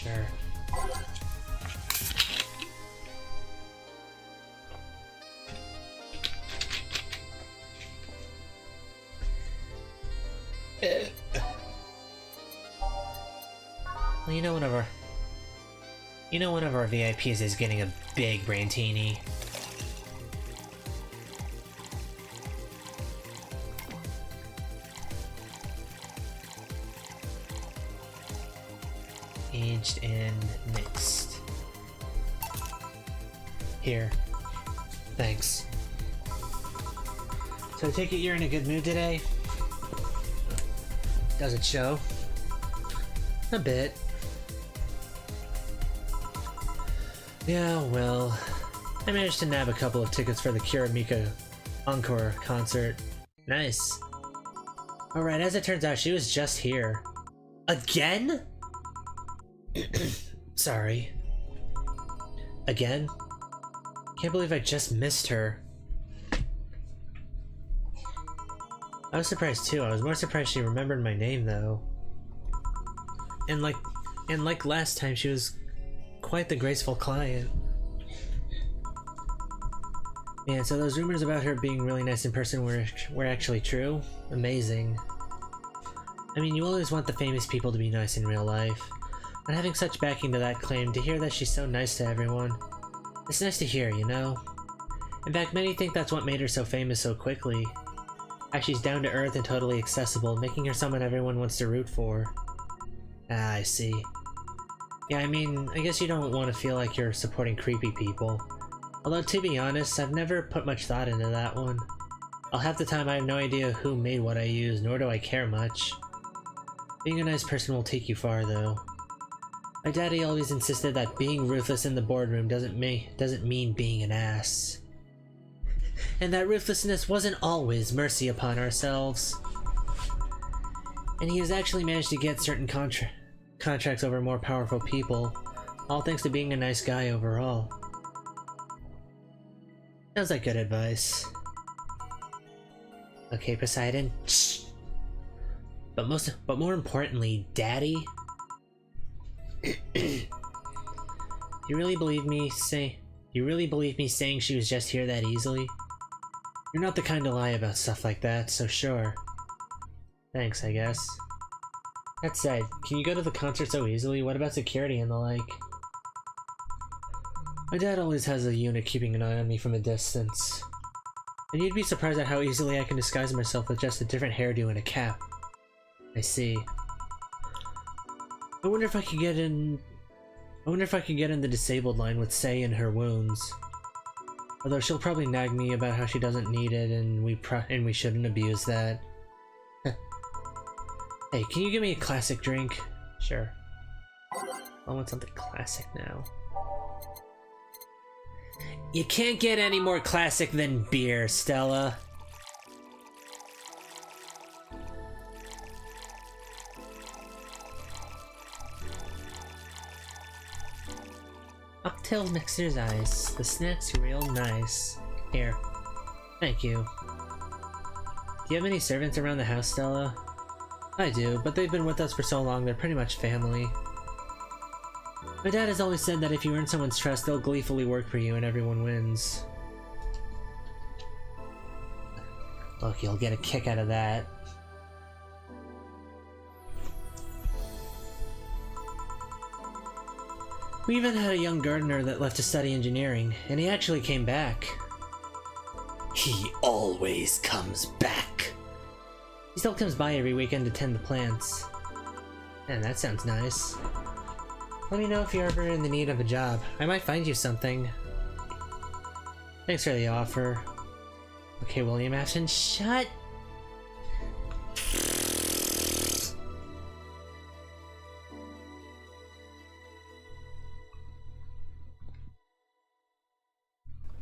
Well, you know one of our VIPs is getting a big Brantini. Aged and mixed. Here. Thanks. So I take it you're in a good mood today? Does it show? A bit. Yeah, well, I managed to nab a couple of tickets for the Kiramika Encore concert. Nice. Alright, as it turns out, she was just here. Again? Sorry. Again? Can't believe I just missed her. I was surprised too. I was more surprised she remembered my name though. And like last time, she was quite the graceful client. Man, so those rumors about her being really nice in person were actually true? Amazing. I mean, you always want the famous people to be nice in real life. But having such backing to that claim, to hear that she's so nice to everyone, it's nice to hear, you know? In fact, many think that's what made her so famous so quickly. How she's down to earth and totally accessible, making her someone everyone wants to root for. Ah, I see. Yeah, I mean, I guess you don't want to feel like you're supporting creepy people. Although, to be honest, I've never put much thought into that one. Half the time I have no idea who made what I use, nor do I care much. Being a nice person will take you far, though. My daddy always insisted that being ruthless in the boardroom doesn't mean being an ass. And that ruthlessness wasn't always mercy upon ourselves. And he has actually managed to get certain contracts over more powerful people, all thanks to being a nice guy overall. Sounds like good advice. Okay, Poseidon. Shh. But more importantly, Daddy. You really believe me saying she was just here that easily? You're not the kind to lie about stuff like that, so sure. Thanks, I guess. That said, can you go to the concert so easily? What about security and the like? My dad always has a unit keeping an eye on me from a distance. And you'd be surprised at how easily I can disguise myself with just a different hairdo and a cap. I see. I wonder if I could get in the disabled line with Sei and her wounds. Although she'll probably nag me about how she doesn't need it and we shouldn't abuse that. Hey, can you give me a classic drink? Sure. I want something classic now. You can't get any more classic than beer, Stella. Cocktail mixer's ice. The snack's real nice. Here. Thank you. Do you have any servants around the house, Stella? I do, but they've been with us for so long they're pretty much family. My dad has always said that if you earn someone's trust, they'll gleefully work for you and everyone wins. Look, you'll get a kick out of that. We even had a young gardener that left to study engineering, and he actually came back. He always comes back. He still comes by every weekend to tend the plants. Man, that sounds nice. Let me know if you're ever in the need of a job. I might find you something. Thanks for the offer. Okay, William Afton, shut!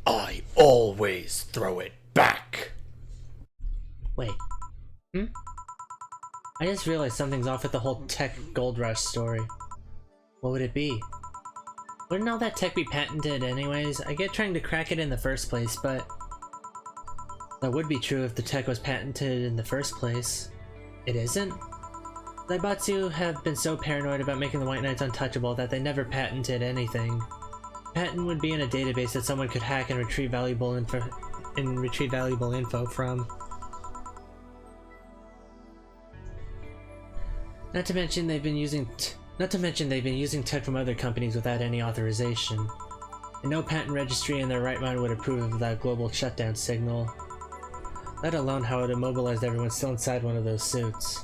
I always throw it back. Wait. I just realized something's off with the whole tech gold rush story. What would it be? Wouldn't all that tech be patented anyways? I get trying to crack it in the first place, but... That would be true if the tech was patented in the first place. It isn't? Zaibatsu have been so paranoid about making the White Knights untouchable that they never patented anything. Patent would be in a database that someone could hack and retrieve valuable info from. Not to mention they've been using tech from other companies without any authorization. And no patent registry in their right mind would approve of that global shutdown signal. Let alone how it immobilized everyone still inside one of those suits.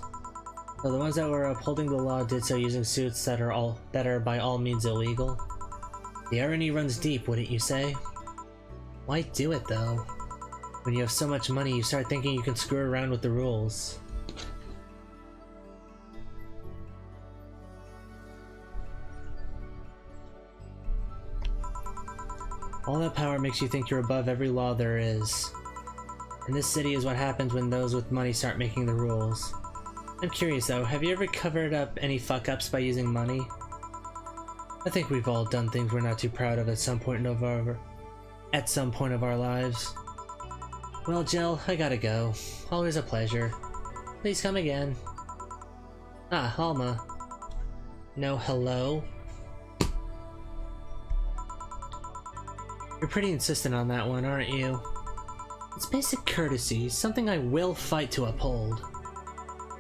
So the ones that were upholding the law did so using suits that are by all means illegal. The irony runs deep, wouldn't you say? Why do it though? When you have so much money, you start thinking you can screw around with the rules. All that power makes you think you're above every law there is. And this city is what happens when those with money start making the rules. I'm curious though, have you ever covered up any fuck-ups by using money? I think we've all done things we're not too proud of at some point of our lives. Well, Jill, I gotta go. Always a pleasure. Please come again. Ah, Alma. No, hello? You're pretty insistent on that one, aren't you? It's basic courtesy, something I will fight to uphold.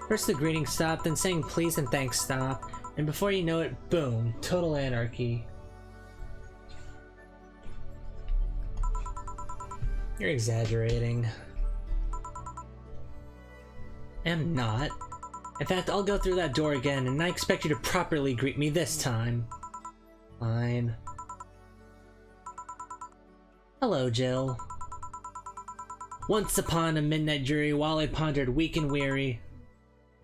First the greeting stop, then saying please and thanks stop, and before you know it, boom, total anarchy. You're exaggerating. I'm not. In fact, I'll go through that door again, and I expect you to properly greet me this time. Fine. Hello, Jill. Once upon a midnight jury, while I pondered weak and weary.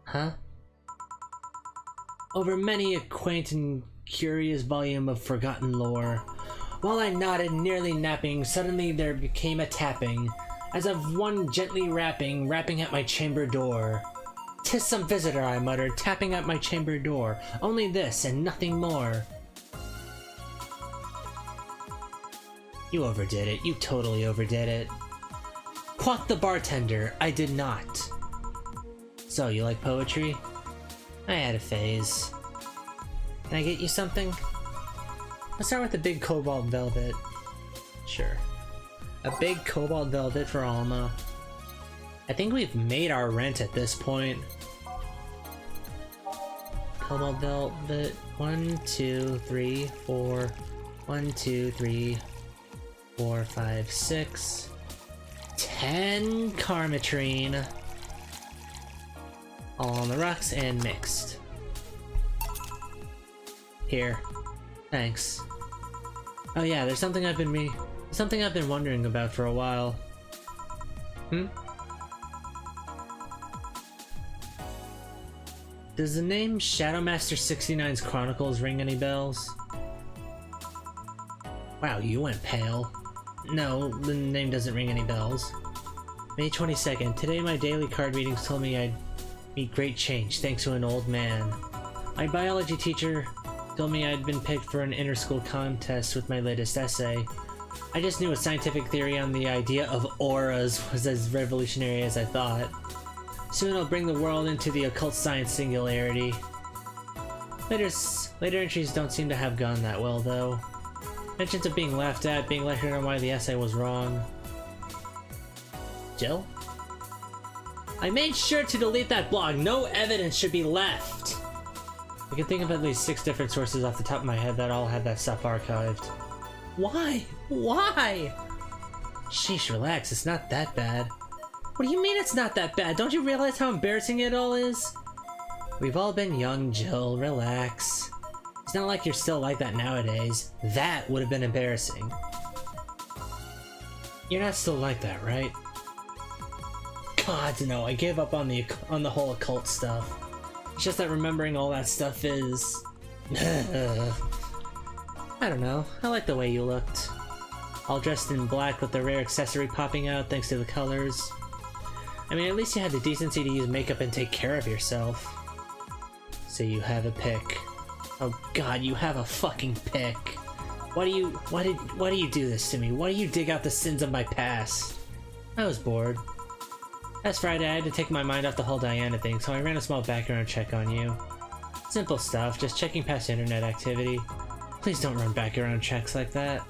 Huh? Over many a quaint and curious volume of forgotten lore. While I nodded, nearly napping, suddenly there became a tapping, as of one gently rapping at my chamber door. "'Tis some visitor," I muttered, tapping at my chamber door. "Only this, and nothing more." You overdid it. You totally overdid it. Quoth the bartender, "I did not." So, you like poetry? I had a phase. Can I get you something? Let's start with the big cobalt velvet. Sure. A big cobalt velvet for Alma. I think we've made our rent at this point. Cobalt velvet. 1, 2, 3, 4. 1, 2, 3, 4, 5, 6. 10 Karmatrine. All on the rocks and mixed. Here. Thanks. Oh yeah, there's something I've been wondering about for a while. Does the name Shadowmaster 69's Chronicles ring any bells? Wow, you went pale. No, the name doesn't ring any bells. May 22nd. Today my daily card readings told me I'd meet great change thanks to an old man. My biology teacher told me I'd been picked for an inter-school contest with my latest essay. I just knew a scientific theory on the idea of auras was as revolutionary as I thought. Soon I'll bring the world into the occult science singularity. Later entries don't seem to have gone that well, though. Mentions of being laughed at, being lectured on why the essay was wrong. Jill? I made sure to delete that blog. No evidence should be left. I can think of at least 6 different sources off the top of my head that all had that stuff archived. Why? Why? Sheesh, relax. It's not that bad. What do you mean it's not that bad? Don't you realize how embarrassing it all is? We've all been young, Jill. Relax. It's not like you're still like that nowadays. That would have been embarrassing. You're not still like that, right? God, no. I gave up on the whole occult stuff. It's just that remembering all that stuff is... I don't know. I like the way you looked. All dressed in black with the rare accessory popping out thanks to the colors. I mean, at least you had the decency to use makeup and take care of yourself. So you have a pick. Oh god, you have a fucking pick. Why do you do this to me? Why do you dig out the sins of my past? I was bored. Last Friday, I had to take my mind off the whole Diana thing, so I ran a small background check on you. Simple stuff, just checking past internet activity. Please don't run background checks like that.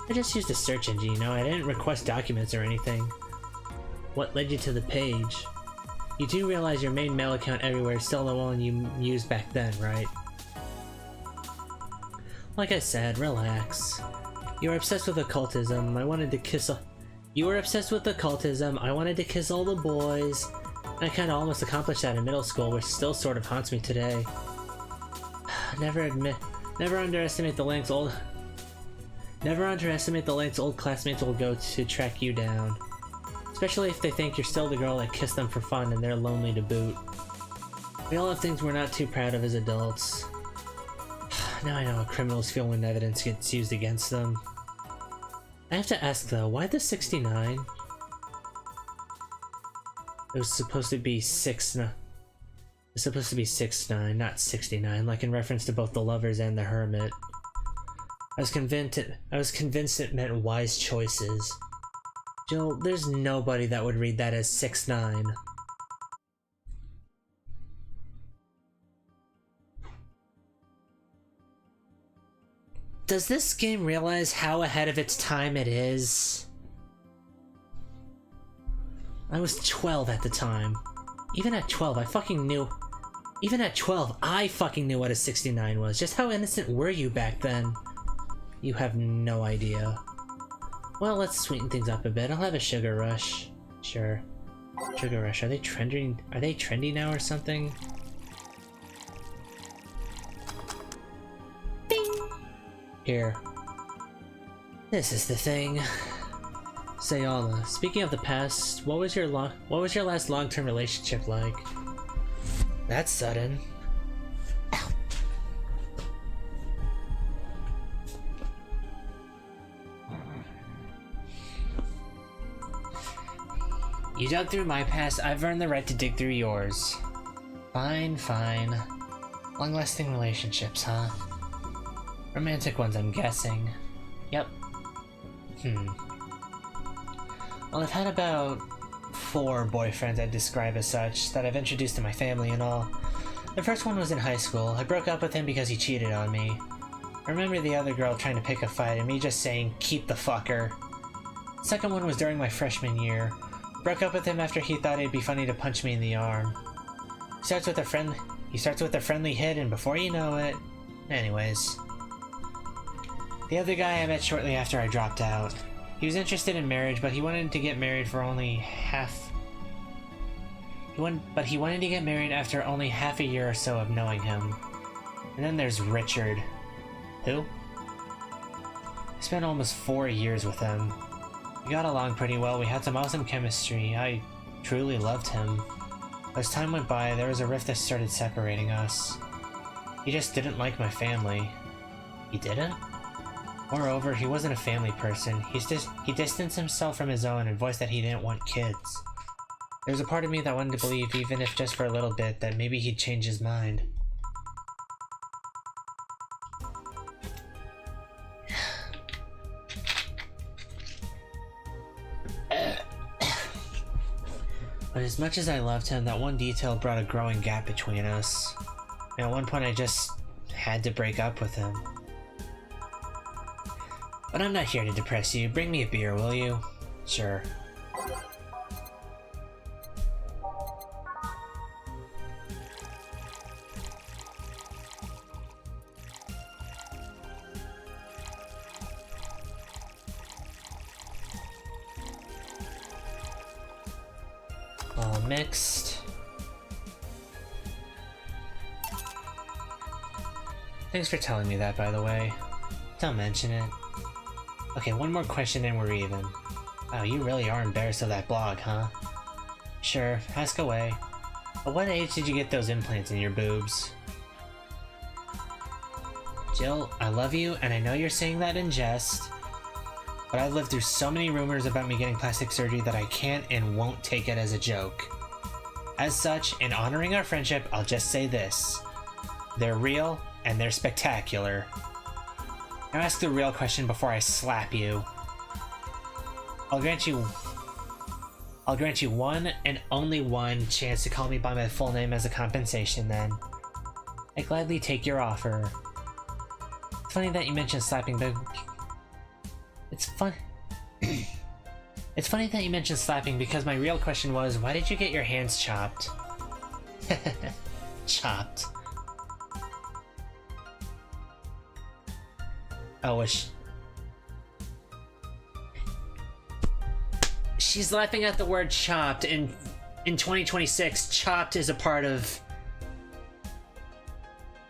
I just used a search engine, you know, I didn't request documents or anything. What led you to the page? You do realize your main mail account everywhere is still the one you used back then, right? Like I said, relax. You were obsessed with occultism, I wanted to kiss You were obsessed with occultism, I wanted to kiss all the boys. And I kinda almost accomplished that in middle school, which still sort of haunts me today. Never underestimate the lengths old classmates will go to track you down. Especially if they think you're still the girl that kissed them for fun and they're lonely to boot. We all have things we're not too proud of as adults. Now I know how criminals feel when evidence gets used against them. I have to ask though, why the 69? It was supposed to be 6-9. It's supposed to be 6-9, not 69, like in reference to both the lovers and the hermit. I was convinced it meant wise choices. Jill, there's nobody that would read that as 6-9. Does this game realize how ahead of its time it is? I was 12 at the time. Even at 12, I fucking knew what a 69 was. Just how innocent were you back then? You have no idea. Well, let's sweeten things up a bit. I'll have a sugar rush. Sure. Sugar rush. Are they trending? Are they trendy now or something? Bing! Here. This is the thing. Sayala, speaking of the past, what was your last long-term relationship like? That's sudden. You dug through my past, I've earned the right to dig through yours. Fine, fine. Long-lasting relationships, huh? Romantic ones, I'm guessing. Yep. Well, I've had about 4 boyfriends I'd describe as such, that I've introduced to my family and all. The first one was in high school. I broke up with him because he cheated on me. I remember the other girl trying to pick a fight and me just saying, "Keep the fucker." The second one was during my freshman year. Broke up with him after he thought it'd be funny to punch me in the arm. He starts with a friendly hit, and before you know it... Anyways. The other guy I met shortly after I dropped out. He was interested in marriage, but he wanted to get married for only half... He wanted to get married after only half a year or so of knowing him. And then there's Richard. Who? I spent almost 4 years with him. We got along pretty well, we had some awesome chemistry. I truly loved him. As time went by, there was a rift that started separating us. He just didn't like my family. He didn't? Moreover, he wasn't a family person. He distanced himself from his own and voiced that he didn't want kids. There was a part of me that wanted to believe, even if just for a little bit, that maybe he'd change his mind. But as much as I loved him, that one detail brought a growing gap between us. And at one point I just had to break up with him. But I'm not here to depress you. Bring me a beer, will you? Sure. All mixed. Thanks for telling me that, by the way. Don't mention it. Okay, one more question and we're even. Oh, you really are embarrassed of that blog, huh? Sure, ask away. At what age did you get those implants in your boobs? Jill, I love you, and I know you're saying that in jest, but I've lived through so many rumors about me getting plastic surgery that I can't and won't take it as a joke. As such, in honoring our friendship, I'll just say this. They're real, and they're spectacular. Now ask the real question before I slap you. I'll grant you one and only one chance to call me by my full name as a compensation then. I gladly take your offer. It's funny that you mentioned slapping, but... It's funny that you mentioned slapping because my real question was, why did you get your hands chopped? Chopped. Oh, she's laughing at the word chopped, and in 2026, chopped is a part of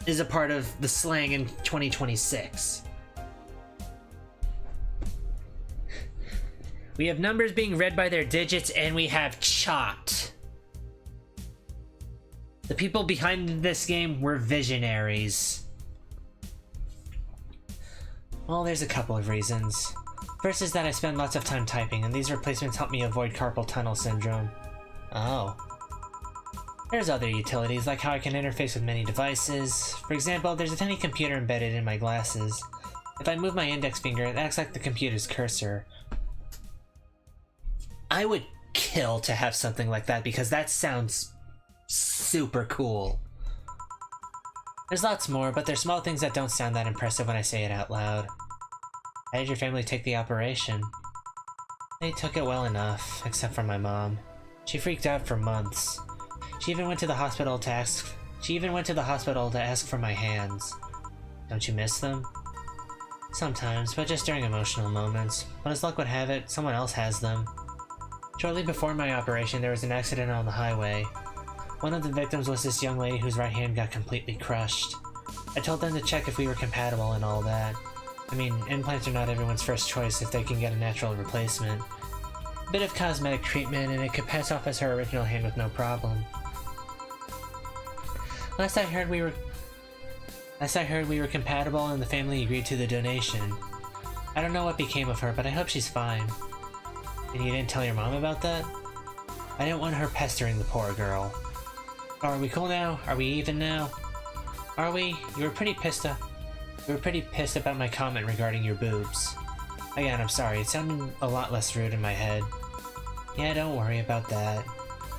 the slang in 2026. We have numbers being read by their digits, and we have chopped. The people behind this game were visionaries. Well, there's a couple of reasons. First is that I spend lots of time typing, and these replacements help me avoid carpal tunnel syndrome. Oh. There's other utilities, like how I can interface with many devices. For example, there's a tiny computer embedded in my glasses. If I move my index finger, it acts like the computer's cursor. I would kill to have something like that because that sounds super cool. There's lots more, but they're small things that don't sound that impressive when I say it out loud. How did your family take the operation? They took it well enough, except for my mom. She freaked out for months. She even went to the hospital to ask for my hands. Don't you miss them? Sometimes, but just during emotional moments. But as luck would have it, someone else has them. Shortly before my operation, there was an accident on the highway. One of the victims was this young lady whose right hand got completely crushed. I told them to check if we were compatible and all that. I mean, implants are not everyone's first choice if they can get a natural replacement. A bit of cosmetic treatment and it could pass off as her original hand with no problem. Last I heard we were compatible and the family agreed to the donation. I don't know what became of her, but I hope she's fine. And you didn't tell your mom about that? I didn't want her pestering the poor girl. Oh, are we cool now? Are we even now? Are we? You were pretty pissed about my comment regarding your boobs. Again, I'm sorry, it sounded a lot less rude in my head. Yeah, don't worry about that.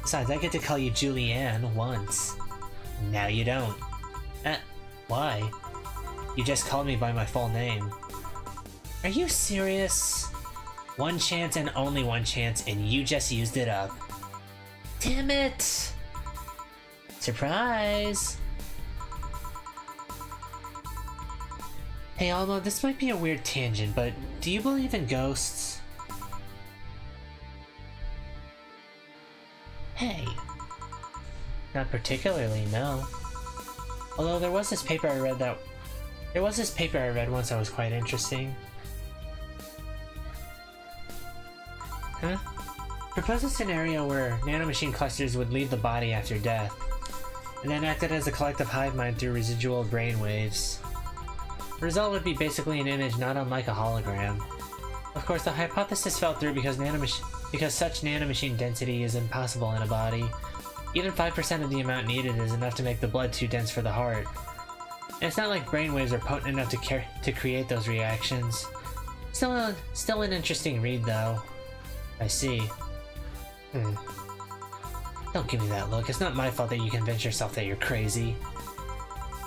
Besides, I get to call you Julianne once. Now you don't. Why? You just called me by my full name. Are you serious? One chance and only one chance, and you just used it up. Damn it! Surprise! Hey Alma, this might be a weird tangent, but do you believe in ghosts? Hey. Not particularly, no. Although there was this paper I read once that was quite interesting. Huh? Propose a scenario where nanomachine clusters would leave the body after death, and then acted as a collective hive mind through residual brain waves. The result would be basically an image not unlike a hologram. Of course, the hypothesis fell through because such nanomachine density is impossible in a body. Even 5% of the amount needed is enough to make the blood too dense for the heart. And it's not like brainwaves are potent enough to create those reactions. Still an interesting read, though. I see. Don't give me that look. It's not my fault that you convince yourself that you're crazy.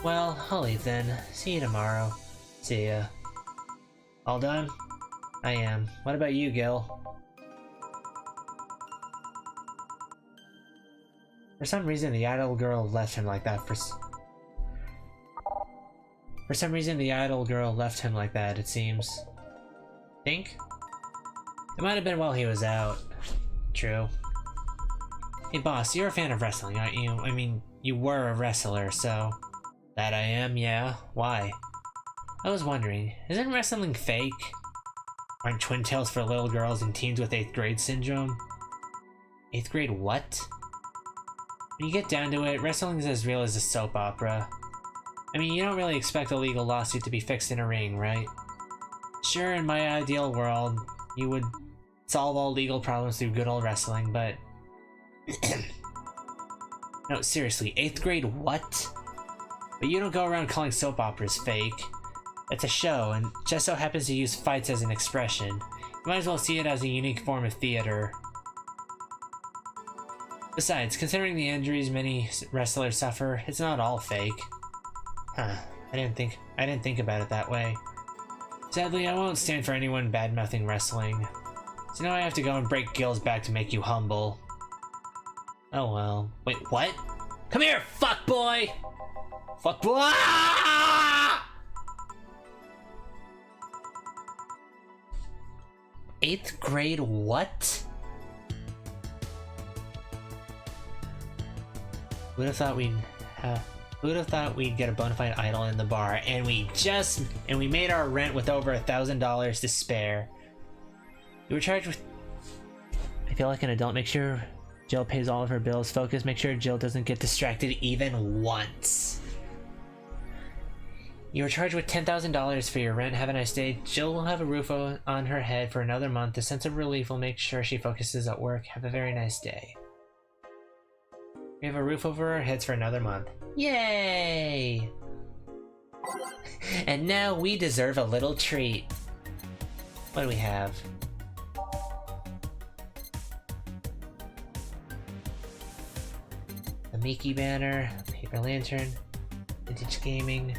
Well, I'll leave then. See you tomorrow. See ya. All done? I am. What about you, Gil? For some reason, the idle girl left him like that it seems. Think? It might have been while he was out. True. Hey boss, you're a fan of wrestling, aren't you? I mean, you were a wrestler, so... That I am, yeah. Why? I was wondering, isn't wrestling fake? Aren't twin tails for little girls and teens with 8th grade syndrome? 8th grade what? When you get down to it, wrestling is as real as a soap opera. I mean, you don't really expect a legal lawsuit to be fixed in a ring, right? Sure, in my ideal world, you would solve all legal problems through good old wrestling, but... No, seriously, 8th grade what? But you don't go around calling soap operas fake. It's a show, and just so happens to use fights as an expression. You might as well see it as a unique form of theater. Besides, considering the injuries many wrestlers suffer, it's not all fake. Huh, I didn't think about it that way. Sadly, I won't stand for anyone bad-mouthing wrestling. So now I have to go and break Gil's back to make you humble. Oh well. Wait, what? Come here, fuckboy! Fuckboy! 8th grade what? Who'd have thought we'd get a bona fide idol in the bar, and we made our rent with over $1,000 to spare. You were charged with... I feel like an adult. Make sure Jill pays all of her bills. Focus. Make sure Jill doesn't get distracted even once. You were charged with $10,000 for your rent. Have a nice day. Jill will have a roof on her head for another month. The sense of relief will make sure she focuses at work. Have a very nice day. We have a roof over our heads for another month. Yay! And now we deserve a little treat. What do we have? A Mickey banner, paper lantern, vintage gaming.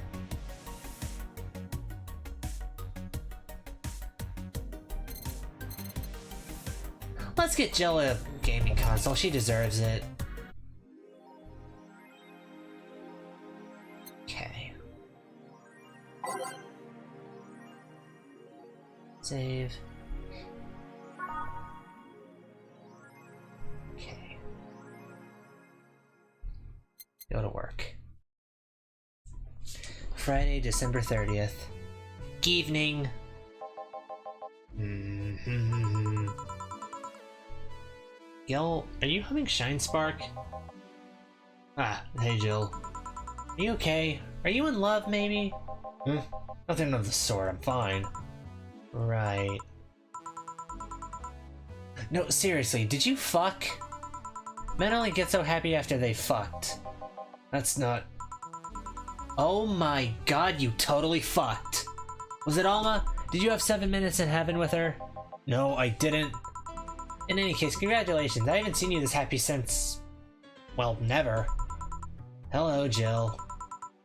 Let's get Jill a gaming console. She deserves it. Okay. Save. Okay. Go to work. Friday, December 30th. Evening. Gil, are you having Shine Spark? Ah, hey Jill. Are you okay? Are you in love, maybe? Nothing of the sort, I'm fine. Right. No, seriously, did you fuck? Men only get so happy after they fucked. That's not... Oh my god, you totally fucked. Was it Alma? Did you have 7 minutes in heaven with her? No, I didn't. In any case, congratulations. I haven't seen you this happy since... well, never. Hello, Jill.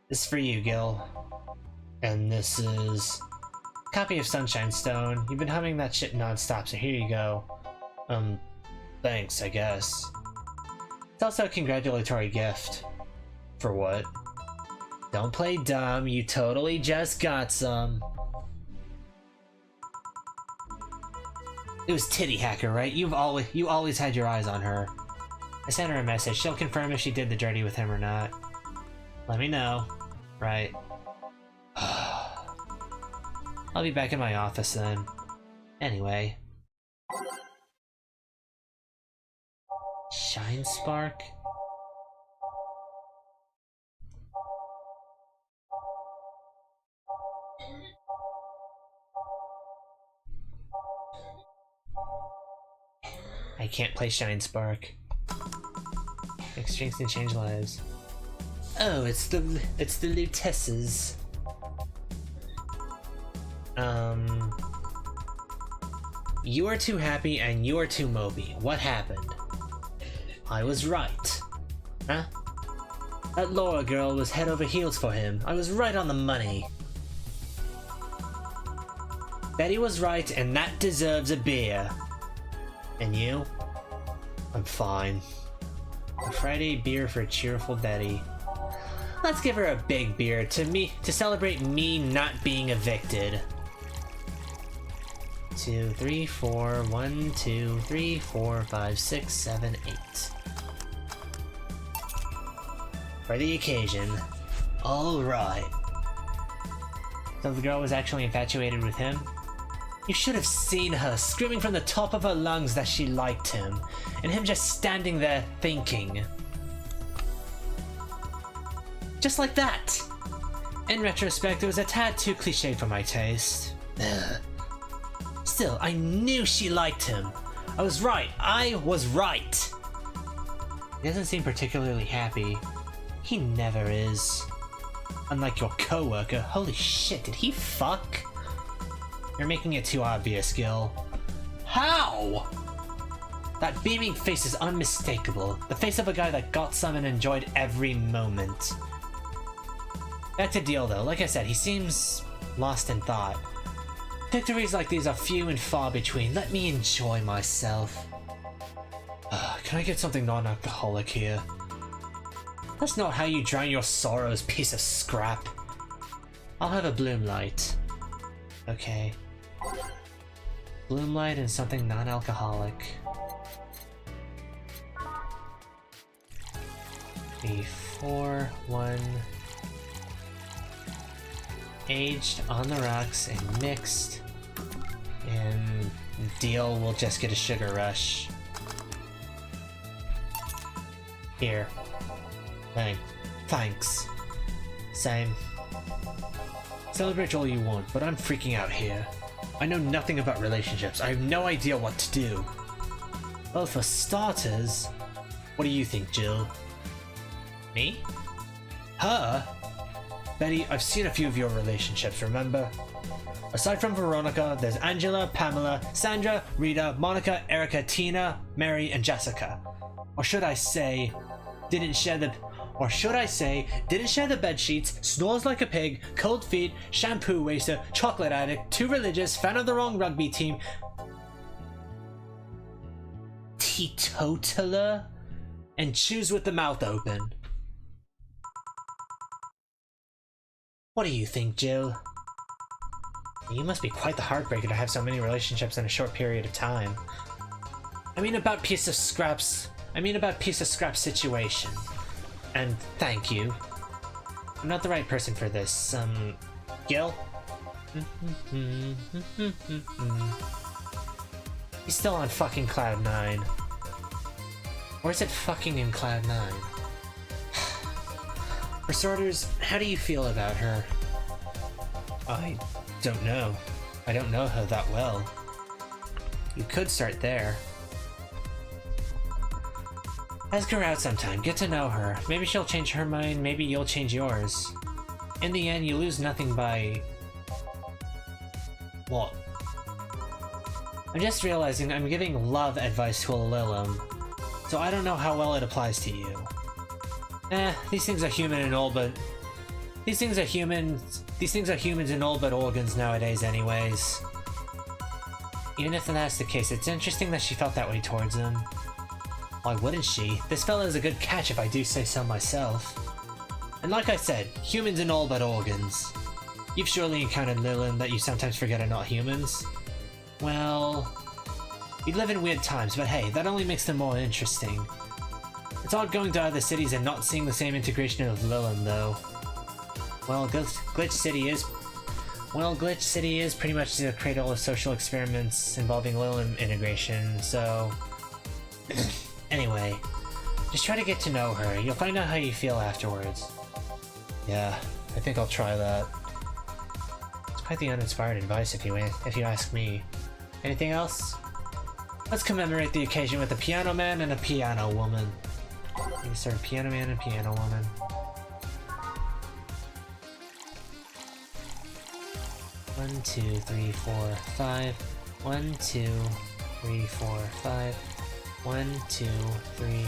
This is for you, Gil. And this is... copy of Sunshine Stone. You've been humming that shit non-stop, so here you go. Thanks, I guess. It's also a congratulatory gift. For what? Don't play dumb, you totally just got some. It was Titty Hacker, right? You always had your eyes on her. I sent her a message. She'll confirm if she did the dirty with him or not. Let me know. Right. I'll be back in my office then. Anyway. Shine Spark? I can't play Shine Spark. Exchange can change lives. Oh, it's the Lutesses. You are too happy and you are too Moby. What happened? I was right. Huh? That Laura girl was head over heels for him. I was right on the money. Betty was right and that deserves a beer. And you? I'm fine. A Friday beer for cheerful Betty. Let's give her a big beer to celebrate me not being evicted. 2, 3, 4, 1, 2, 3, 4, 5, 6, 7, 8. For the occasion. Alright. So the girl was actually infatuated with him? You should have seen her screaming from the top of her lungs that she liked him, and him just standing there thinking. Just like that! In retrospect, it was a tad too cliche for my taste. Ugh. Still, I knew she liked him. I was right. I was right. He doesn't seem particularly happy. He never is. Unlike your coworker. Holy shit, did he fuck? You're making it too obvious, Gil. How? That beaming face is unmistakable. The face of a guy that got some and enjoyed every moment. Back to Deal though, like I said, he seems lost in thought. Victories like these are few and far between. Let me enjoy myself. Can I get something non-alcoholic here? That's not how you drown your sorrows, piece of scrap. I'll have a Bloom Light. Okay. Bloom Light and something non-alcoholic. Before one aged on the rocks and mixed, and Deal will just get a sugar rush. Here. Thanks. Same. Celebrate all you want, but I'm freaking out here. I know nothing about relationships. I have no idea what to do. Well, for starters, what do you think, Jill? Me? Her? Betty, I've seen a few of your relationships, remember? Aside from Veronica, there's Angela, Pamela, Sandra, Rita, Monica, Erica, Tina, Mary, and Jessica. Or should I say, didn't share the bed sheets, snores like a pig, cold feet, shampoo waster, chocolate addict, too religious, fan of the wrong rugby team, teetotaler, and chews with the mouth open. What do you think, Jill? You must be quite the heartbreaker to have so many relationships in a short period of time. I mean about piece of scrap situation. And thank you. I'm not the right person for this. Gil? He's still on fucking Cloud 9. Or is it fucking in Cloud 9? For starters, how do you feel about her? I don't know. I don't know her that well. You could start there. Ask her out sometime, get to know her. Maybe she'll change her mind, maybe you'll change yours. In the end, you lose nothing by... what? I'm just realizing I'm giving love advice to a Lilum, so I don't know how well it applies to you. These things are human and all but... These things are humans in all but organs nowadays anyways. Even if that's the case, it's interesting that she felt that way towards him. Why wouldn't she? This fella is a good catch if I do say so myself. And like I said, humans in all but organs. You've surely encountered Lilum that you sometimes forget are not humans. Well... we live in weird times, but hey, that only makes them more interesting. It's odd going to other cities and not seeing the same integration of Lilum, though. Well, Glitch City is pretty much the cradle of social experiments involving Lilum integration, so... Anyway, just try to get to know her. You'll find out how you feel afterwards. Yeah, I think I'll try that. It's quite the uninspired advice if you ask me. Anything else? Let's commemorate the occasion with a piano man and a piano woman. You start a piano man and piano woman. One, 2, 3, 4, 5. 1, 2, 3, 4, 5. 1, 2, 3.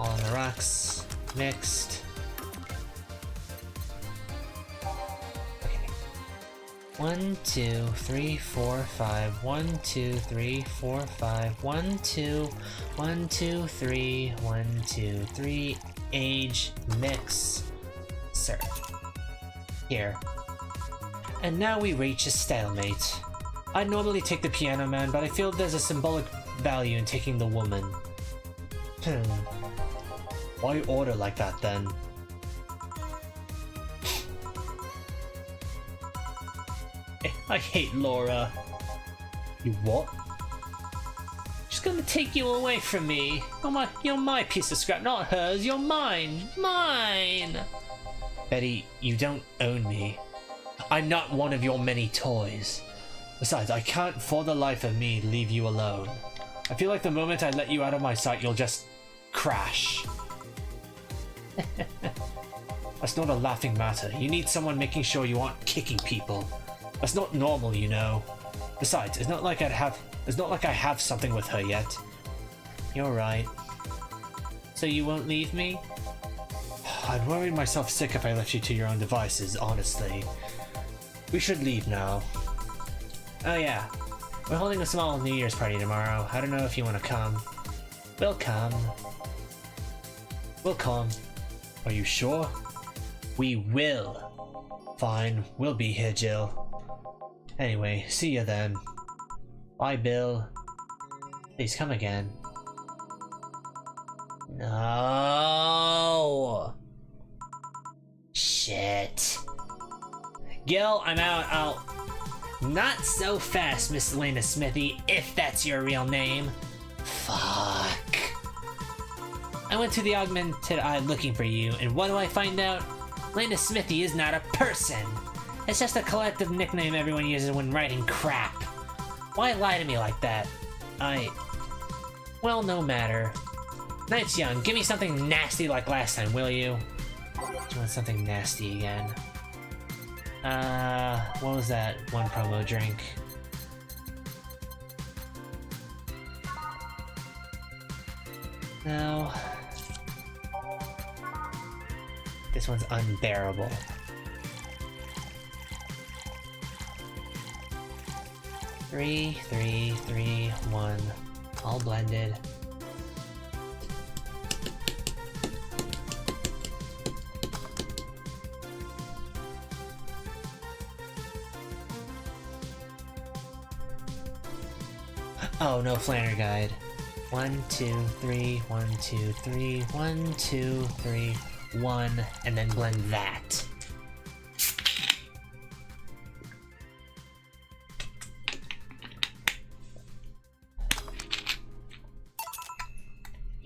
All on the rocks. Mixed. Okay. 1, 2, 3, 4, 5. 1, 2, 3, 4, 5. 1, 2, 1, 2, 3. 1, 2, 3. Age. Mix. Serve. Here. And now we reach a stalemate. I'd normally take the piano man, but I feel there's a symbolic value in taking the woman. Why order like that then? I hate Laura. You what? She's gonna take you away from me. You're my piece of scrap, not hers. You're mine. Mine! Betty, you don't own me. I'm not one of your many toys. Besides, I can't for the life of me leave you alone. I feel like the moment I let you out of my sight, you'll just crash. That's not a laughing matter. You need someone making sure you aren't kicking people. That's not normal, you know. Besides, it's not like I have something with her yet. You're right. So you won't leave me? I'd worry myself sick if I left you to your own devices, honestly. We should leave now. Oh yeah, we're holding a small New Year's party tomorrow. I don't know if you want to come. We'll come. We'll come. Are you sure? We will. Fine, we'll be here, Jill. Anyway, see you then. Bye, Bill. Please come again. No. Shit. Gil, I'm out. Not so fast, Miss Lena Smithy, if that's your real name. Fuck. I went to the Augmented Eye looking for you, and what do I find out? Lena Smithy is not a person. It's just a collective nickname everyone uses when writing crap. Why lie to me like that? Well, no matter. Night's young. Give me something nasty like last time, will you? Do you want something nasty again? What was that one promo drink? No. This one's unbearable. Three, 1. All blended. Oh, no Flanner guide. 1, 2, 3, 1, 2, 3, 1, 2, 3, 1, and then blend that.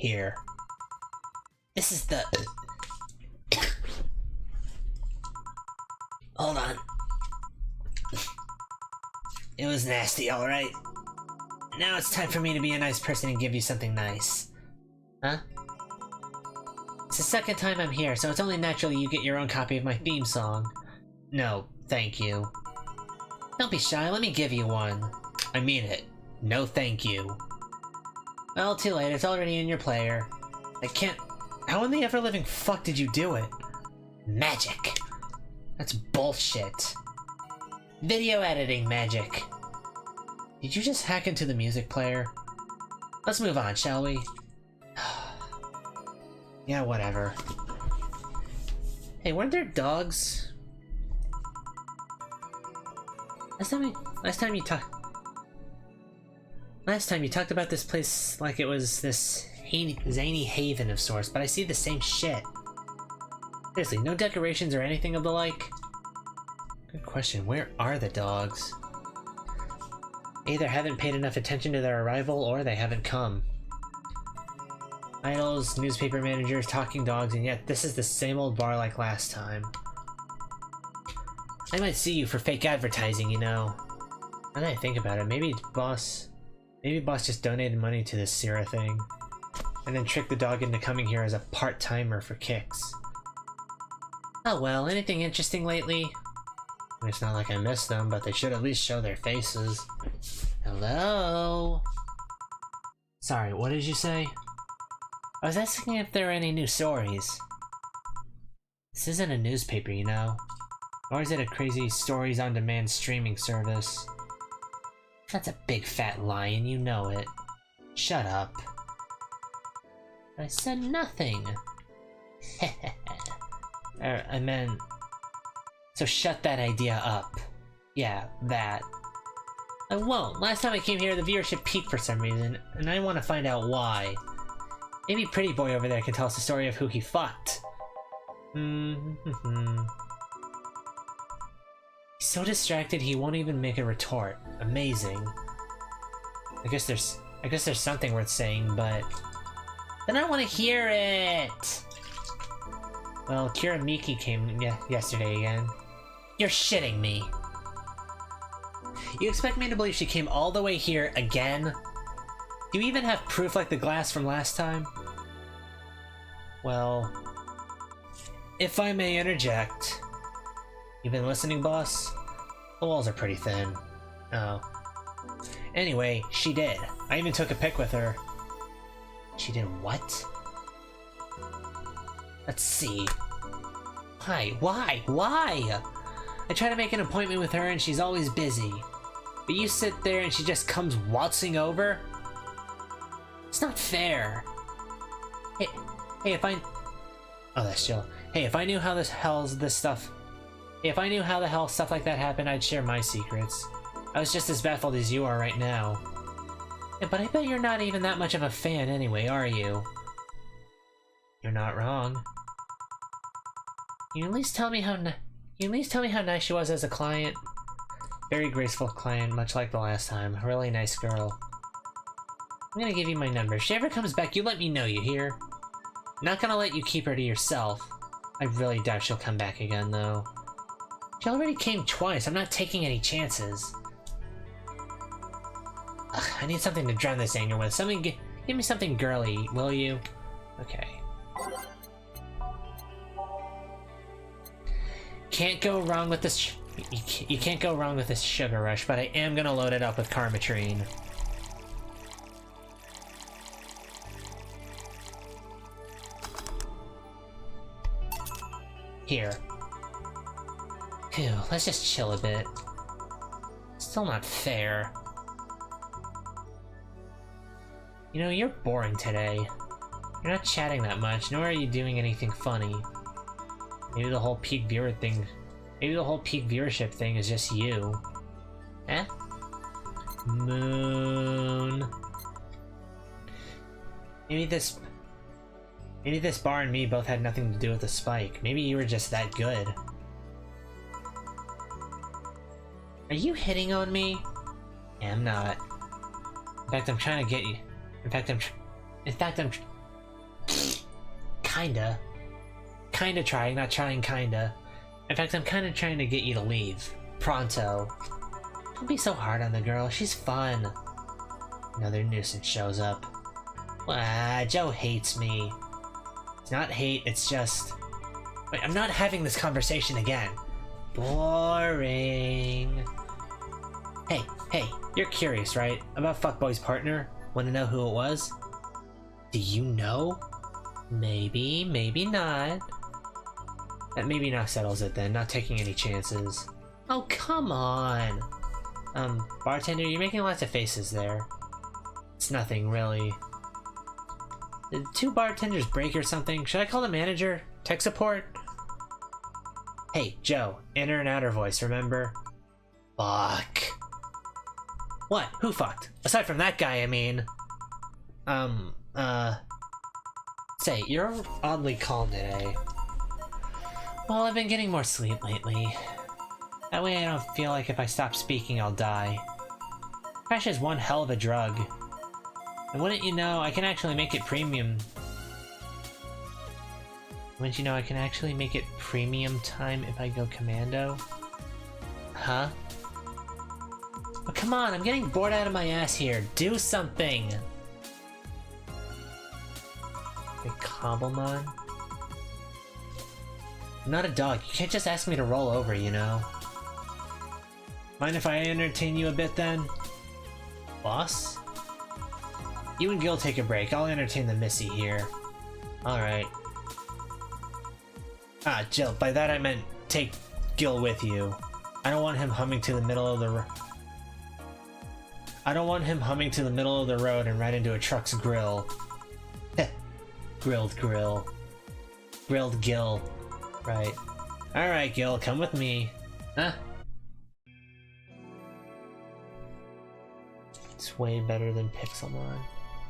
Here. This is the... Hold on. It was nasty, alright? Now it's time for me to be a nice person and give you something nice. Huh? It's the second time I'm here, so it's only natural you get your own copy of my theme song. No, thank you. Don't be shy, let me give you one. I mean it. No thank you. Well, too late, it's already in your player. I can't... How in the ever-living fuck did you do it? Magic. That's bullshit. Video editing magic. Did you just hack into the music player? Let's move on, shall we? Yeah, whatever. Hey, weren't there dogs? Last time you talked about this place like it was this zany haven of sorts, but I see the same shit. Seriously, no decorations or anything of the like? Good question, where are the dogs? They either haven't paid enough attention to their arrival, or they haven't come. Idols, newspaper managers, talking dogs, and yet this is the same old bar like last time. I might see you for fake advertising, you know. Now that I think about it, maybe boss just donated money to this Sierra thing, and then tricked the dog into coming here as a part-timer for kicks. Oh well, anything interesting lately? I mean, it's not like I miss them, but they should at least show their faces. Hello? Sorry, what did you say? I was asking if there are any new stories. This isn't a newspaper, you know. Or is it a crazy stories on demand streaming service? That's a big fat lie and you know it. Shut up. I said nothing. I meant... So shut that idea up. Yeah, that. I won't. Last time I came here, the viewership peaked for some reason, and I want to find out why. Maybe Pretty Boy over there can tell us the story of who he fucked. He's so distracted he won't even make a retort. Amazing. I guess there's something worth saying, but... Then I want to hear it! Well, Kira Miki came yesterday again. You're shitting me. You expect me to believe she came all the way here again? Do you even have proof like the glass from last time? Well... If I may interject... You been listening, boss? The walls are pretty thin. Oh. Anyway, she did. I even took a pic with her. She did what? Let's see. Why? I try to make an appointment with her and she's always busy. But you sit there and she just comes waltzing over? It's not fair. Hey, if I... Oh, that's chill. Hey, if I knew how If I knew how the hell stuff like that happened, I'd share my secrets. I was just as baffled as you are right now. Yeah, but I bet you're not even that much of a fan anyway, are you? You're not wrong. You at least tell me how nice she was as a client. Very graceful client, much like the last time. A really nice girl. I'm gonna give you my number. If she ever comes back, you let me know, you hear? Not gonna let you keep her to yourself. I really doubt she'll come back again, though. She already came twice. I'm not taking any chances. Ugh, I need something to drown this anger with. Give me something girly, will you? Okay. Can't go wrong with this. You can't go wrong with this sugar rush, but I am gonna load it up with Karmatrine. Here. Phew, let's just chill a bit. Still not fair. You know, you're boring today. You're not chatting that much, nor are you doing anything funny. Maybe the whole peak viewership thing is just you. Eh? Moon. Maybe this bar and me both had nothing to do with the spike. Maybe you were just that good. Are you hitting on me? Yeah, I'm not. In fact, I'm trying to get you. In fact, Kinda. Kinda trying, not trying kinda. In fact, I'm kinda trying to get you to leave. Pronto. Don't be so hard on the girl, she's fun. Another nuisance shows up. Joe hates me. It's not hate, it's just... Wait, I'm not having this conversation again. Boring. Hey, you're curious, right? About Fuckboy's partner? Want to know who it was? Do you know? Maybe, maybe not. That maybe not settles it then, not taking any chances. Oh, come on! Bartender, you're making lots of faces there. It's nothing, really. Did 2 bartenders break or something? Should I call the manager? Tech support? Hey, Joe, inner and outer voice, remember? Fuck. What? Who fucked? Aside from that guy, I mean. Say, you're oddly calm today. Well, I've been getting more sleep lately. That way I don't feel like if I stop speaking, I'll die. Crash is one hell of a drug. And wouldn't you know, I can actually make it premium. Wouldn't you know I can actually make it premium time if I go commando? Huh? But come on, I'm getting bored out of my ass here. Do something! Wait, Cobblemon? I'm not a dog. You can't just ask me to roll over, you know? Mind if I entertain you a bit then? Boss? You and Gil take a break. I'll entertain the Missy here. Alright. Ah, Jill, by that I meant take Gil with you. I don't want him humming to the middle of the I don't want him humming to the middle of the road and right into a truck's grill. Heh. Grilled grill. Grilled Gil. Right. Alright, Gil, come with me. Huh? It's way better than Pixelmon.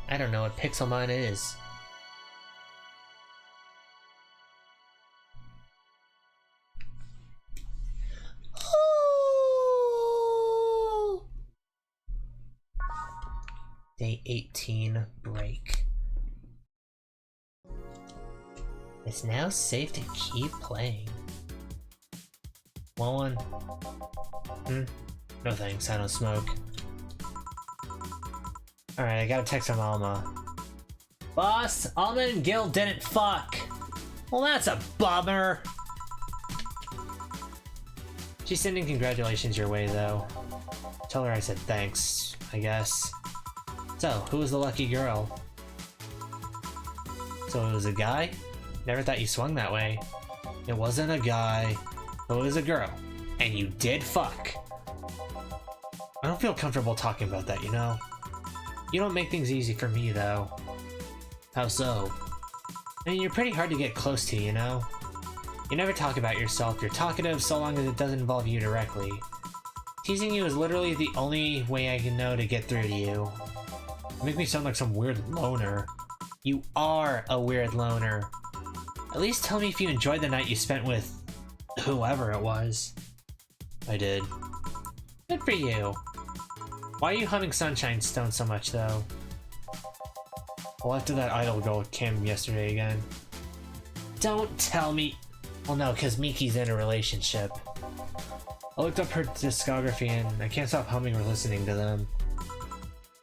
I don't know what Pixelmon is. Day 18 break. It's now safe to keep playing. Want one? No thanks, I don't smoke. Alright, I gotta text from Alma. Boss, Alma and Gil didn't fuck! Well, that's a bummer! She's sending congratulations your way, though. Tell her I said thanks, I guess. So, who was the lucky girl? So it was a guy? Never thought you swung that way. It wasn't a guy, it was a girl. And you did fuck! I don't feel comfortable talking about that, you know? You don't make things easy for me, though. How so? I mean, you're pretty hard to get close to, you know? You never talk about yourself, you're talkative so long as it doesn't involve you directly. Teasing you is literally the only way I can know to get through to you. You make me sound like some weird loner. You are a weird loner. At least tell me if you enjoyed the night you spent with whoever it was. I did. Good for you. Why are you humming Sunshine Stone so much, though? Well, after that idol girl came yesterday again. Don't tell me... Well, no, because Miki's in a relationship. I looked up her discography and I can't stop humming or listening to them.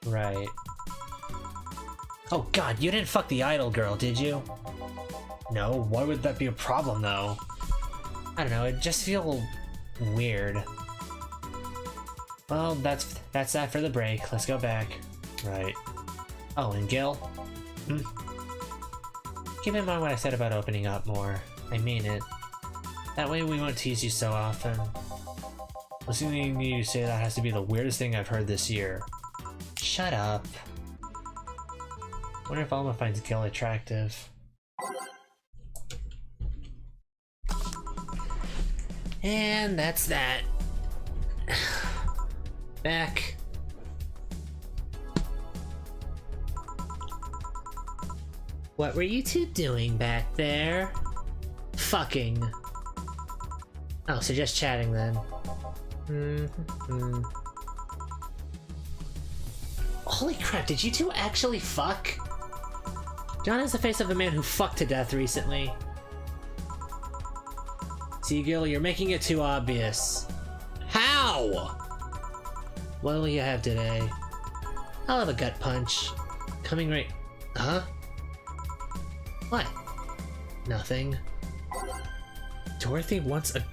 Right. Oh god, you didn't fuck the idol girl, did you? No, why would that be a problem, though? I don't know, it just feels weird. Well, that's that for the break. Let's go back. Right. Oh, and Gil? Keep in mind what I said about opening up more. I mean it. That way we won't tease you so often. Listening to you say that has to be the weirdest thing I've heard this year. Shut up. Wonder if Alma finds Gil attractive. And that's that. Back. What were you two doing back there? Fucking. Oh, so just chatting then. Holy crap, did you two actually fuck? John has the face of a man who fucked to death recently. Seagull, you're making it too obvious. How? What'll you have today? I'll have a gut punch. Coming right... Huh? What? Nothing. Dorothy wants a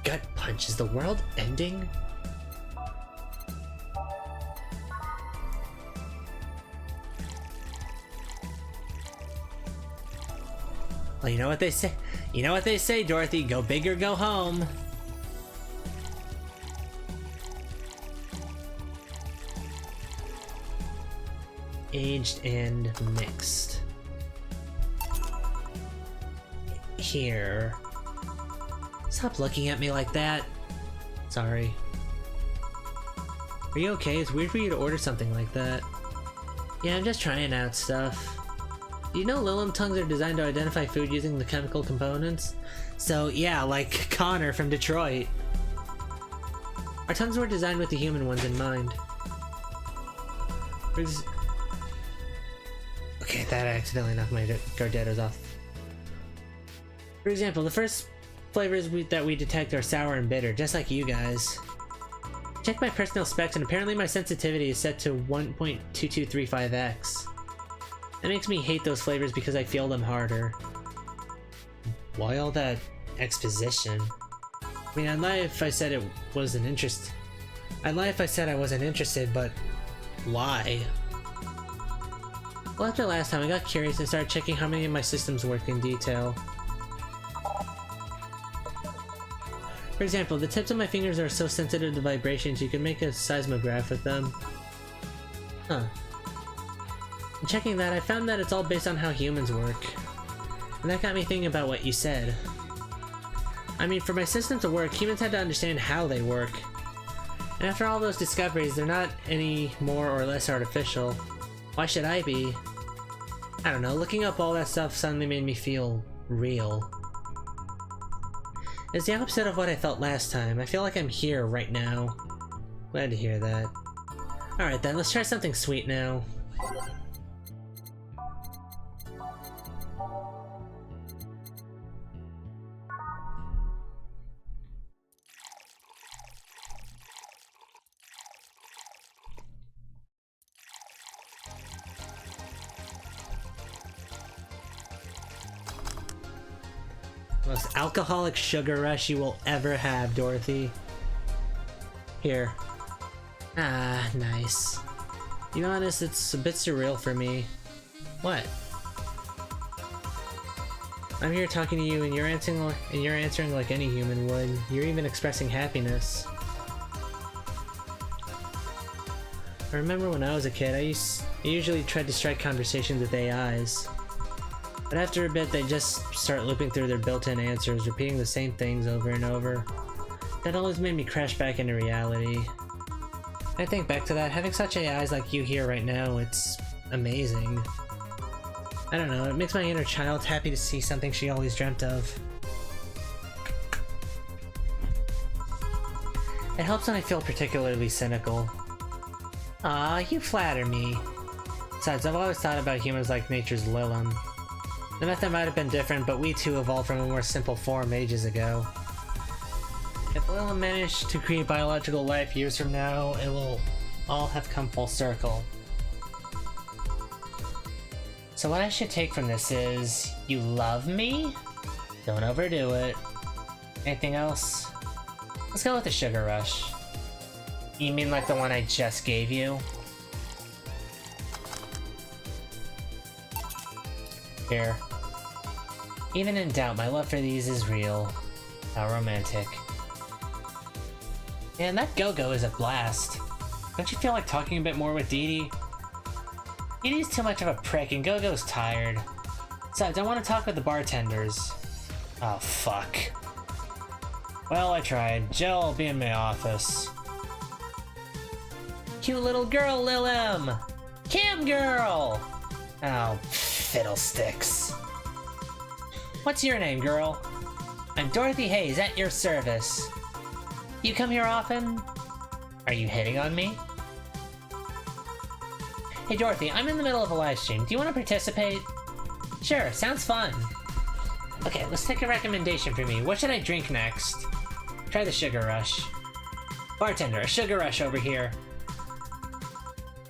gut punch. Is the world ending? Well, you know what they say? You know what they say, Dorothy. Go big or go home. Aged and mixed. Here. Stop looking at me like that. Sorry. Are you okay? It's weird for you to order something like that. Yeah, I'm just trying out stuff. You know Lilim tongues are designed to identify food using the chemical components? So yeah, like Connor from Detroit. Our tongues were designed with the human ones in mind. Okay, that accidentally knocked my Gardettos off. For example, the first flavors that we detect are sour and bitter, just like you guys. Check my personal specs and apparently my sensitivity is set to 1.2235x. That makes me hate those flavors because I feel them harder. Why all that exposition? I mean, I'd lie if I said it wasn't interest. I'd lie if I said I wasn't interested, but why? Well, after last time, I got curious and started checking how many of my systems work in detail. For example, the tips of my fingers are so sensitive to vibrations you can make a seismograph with them. Huh. In checking that, I found that it's all based on how humans work. And that got me thinking about what you said. I mean, for my system to work, humans had to understand how they work. And after all those discoveries, they're not any more or less artificial. Why should I be? I don't know, looking up all that stuff suddenly made me feel real. It's the opposite of what I felt last time. I feel like I'm here right now. Glad to hear that. Alright then, let's try something sweet now. Most alcoholic sugar rush you will ever have, Dorothy. Here. Ah, nice. To be honest, it's a bit surreal for me. What? I'm here talking to you and you're answering like any human would. You're even expressing happiness. I remember when I was a kid, I usually tried to strike conversations with AIs. But after a bit, they just start looping through their built-in answers, repeating the same things over and over. That always made me crash back into reality. I think back to that, having such AIs like you here right now, it's amazing. I don't know, it makes my inner child happy to see something she always dreamt of. It helps when I feel particularly cynical. Ah, you flatter me. Besides, I've always thought about humans like nature's Lilim. The method might have been different, but we too evolved from a more simple form ages ago. If Lilim managed to create biological life years from now, it will all have come full circle. So what I should take from this is, you love me? Don't overdo it. Anything else? Let's go with the sugar rush. You mean like the one I just gave you? Here. Even in doubt, my love for these is real. How romantic. Man, that Go-Go is a blast. Don't you feel like talking a bit more with Dee Dee? Dee Dee's too much of a prick and Go-Go's tired. Besides, I want to talk with the bartenders. Oh, fuck. Well, I tried. Jill will be in my office. Cute little girl, Lilim! Cam girl! Oh, fiddlesticks. What's your name, girl? I'm Dorothy Hayes, at your service. You come here often? Are you hitting on me? Hey Dorothy, I'm in the middle of a live stream. Do you want to participate? Sure, sounds fun. Okay, let's take a recommendation for me. What should I drink next? Try the Sugar Rush. Bartender, a Sugar Rush over here.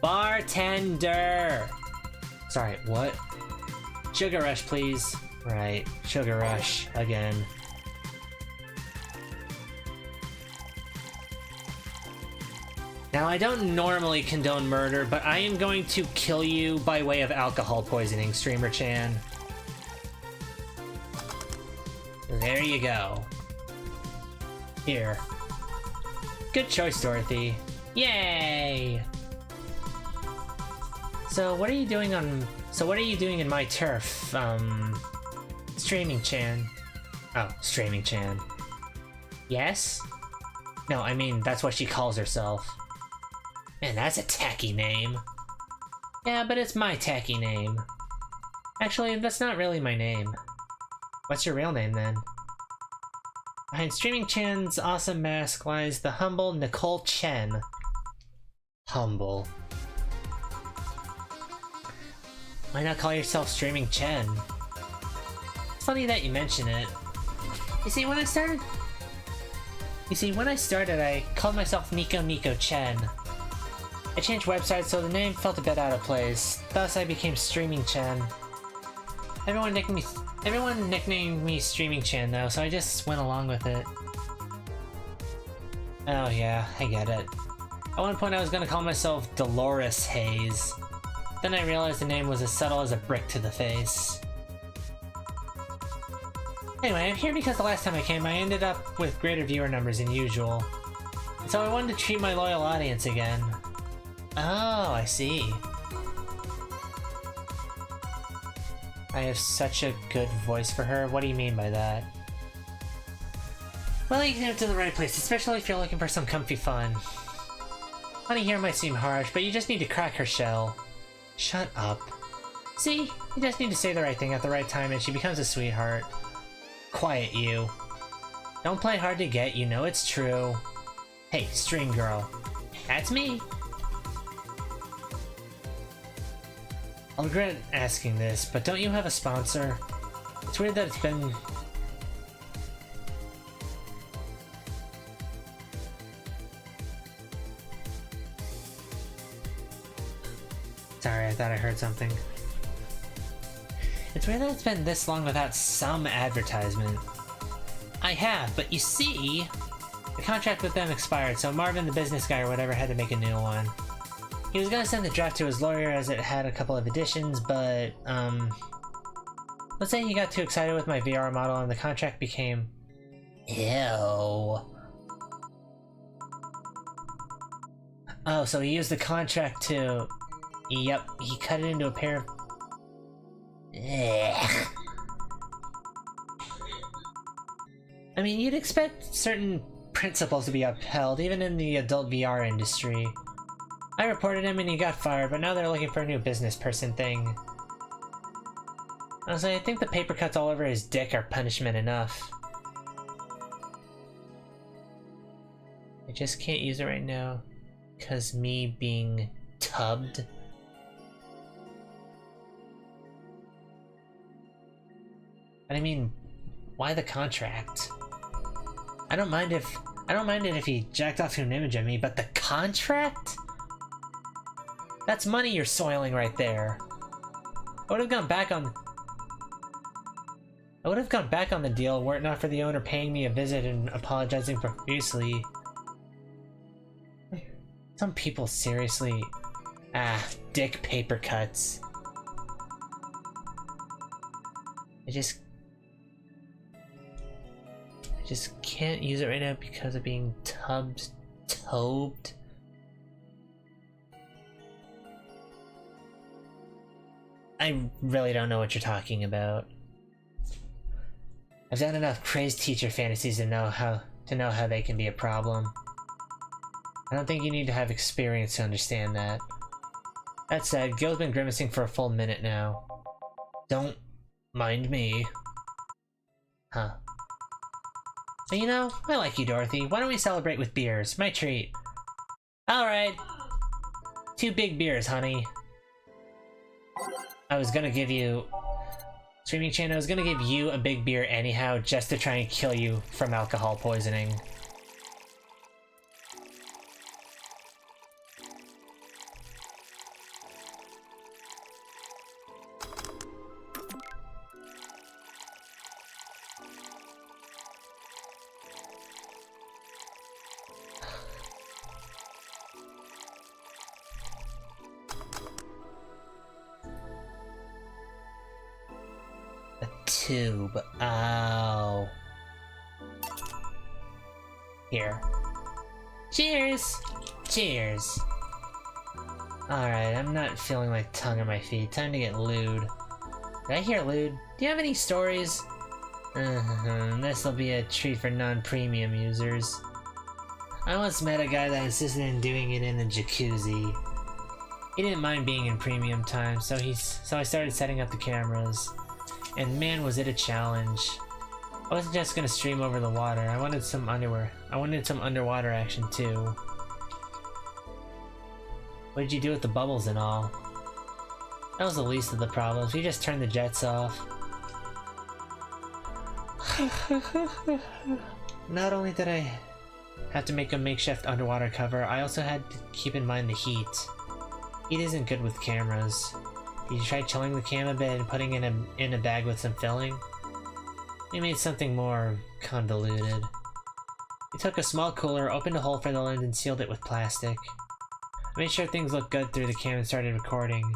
Bartender! Sorry, what? Sugar Rush, please. Right, Sugar Rush, again. Now, I don't normally condone murder, but I am going to kill you by way of alcohol poisoning, Streamer Chan. There you go. Here. Good choice, Dorothy. Yay! So what are you doing in my turf? Streaming Chan. Oh, Streaming Chan. Yes? No, I mean, that's what she calls herself. Man, that's a tacky name. Yeah, but it's my tacky name. Actually, that's not really my name. What's your real name, then? Behind Streaming Chan's awesome mask lies the humble Nicole Chen. Humble. Why not call yourself Streaming Chen? It's funny that you mention it. You see, when I started, I called myself Nico Chen. I changed websites so the name felt a bit out of place. Thus, I became Streaming Chen. Everyone nicknamed me Streaming Chen though, so I just went along with it. Oh yeah, I get it. At one point I was gonna call myself Dolores Hayes. Then I realized the name was as subtle as a brick to the face. Anyway, I'm here because the last time I came I ended up with greater viewer numbers than usual. So I wanted to treat my loyal audience again. Oh, I see. I have such a good voice for her. What do you mean by that? Well, you came to the right place, especially if you're looking for some comfy fun. Honey here might seem harsh, but you just need to crack her shell. Shut up. See? You just need to say the right thing at the right time and she becomes a sweetheart. Quiet, you. Don't play hard to get, you know it's true. Hey, Stream Girl. That's me. I'll regret asking this, but don't you have a sponsor? It's weird that it's been... Sorry, I thought I heard something. It's weird that it's been this long without some advertisement. I have, but you see... The contract with them expired, so Marvin, the business guy or whatever, had to make a new one. He was gonna send the draft to his lawyer as it had a couple of additions, but, let's say he got too excited with my VR model and the contract became... Ew. Oh, so he used the contract to... Yep, he cut it into a pair of... Ugh. I mean, you'd expect certain principles to be upheld, even in the adult VR industry. I reported him and he got fired, but now they're looking for a new business person thing. Honestly, I think the paper cuts all over his dick are punishment enough. I just can't use it right now, cause me being tubbed. But I mean, why the contract? I don't mind it if he jacked off to an image of me, but the contract? That's money you're soiling right there. I would have gone back on the deal were it not for the owner paying me a visit and apologizing profusely. Some people seriously... dick paper cuts. I just can't use it right now because of being tobed. I really don't know what you're talking about. I've done enough crazed teacher fantasies to know how they can be a problem. I don't think you need to have experience to understand that. That said, Gil's been grimacing for a full minute now. Don't mind me. Huh. So you know, I like you, Dorothy. Why don't we celebrate with beers? My treat. Alright. 2 big beers, honey. I was gonna give you Streaming Chan, I was gonna give you a big beer anyhow, just to try and kill you from alcohol poisoning. Tube. Oh. Here. Cheers! Cheers! Alright, I'm not feeling like tongue on my feet. Time to get lewd. Did I hear lewd? Do you have any stories? This'll be a treat for non-premium users. I once met a guy that insisted on doing it in the jacuzzi. He didn't mind being in premium time, so I started setting up the cameras. And man, was it a challenge. I wasn't just gonna stream over the water. I wanted some underwater action too. What did you do with the bubbles and all? That was the least of the problems. We just turned the jets off. Not only did I have to make a makeshift underwater cover, I also had to keep in mind the heat. Heat isn't good with cameras. Did you try chilling the cam a bit and putting it in a bag with some filling? We made something more convoluted. We took a small cooler, opened a hole for the lens, and sealed it with plastic. I made sure things looked good through the cam and started recording.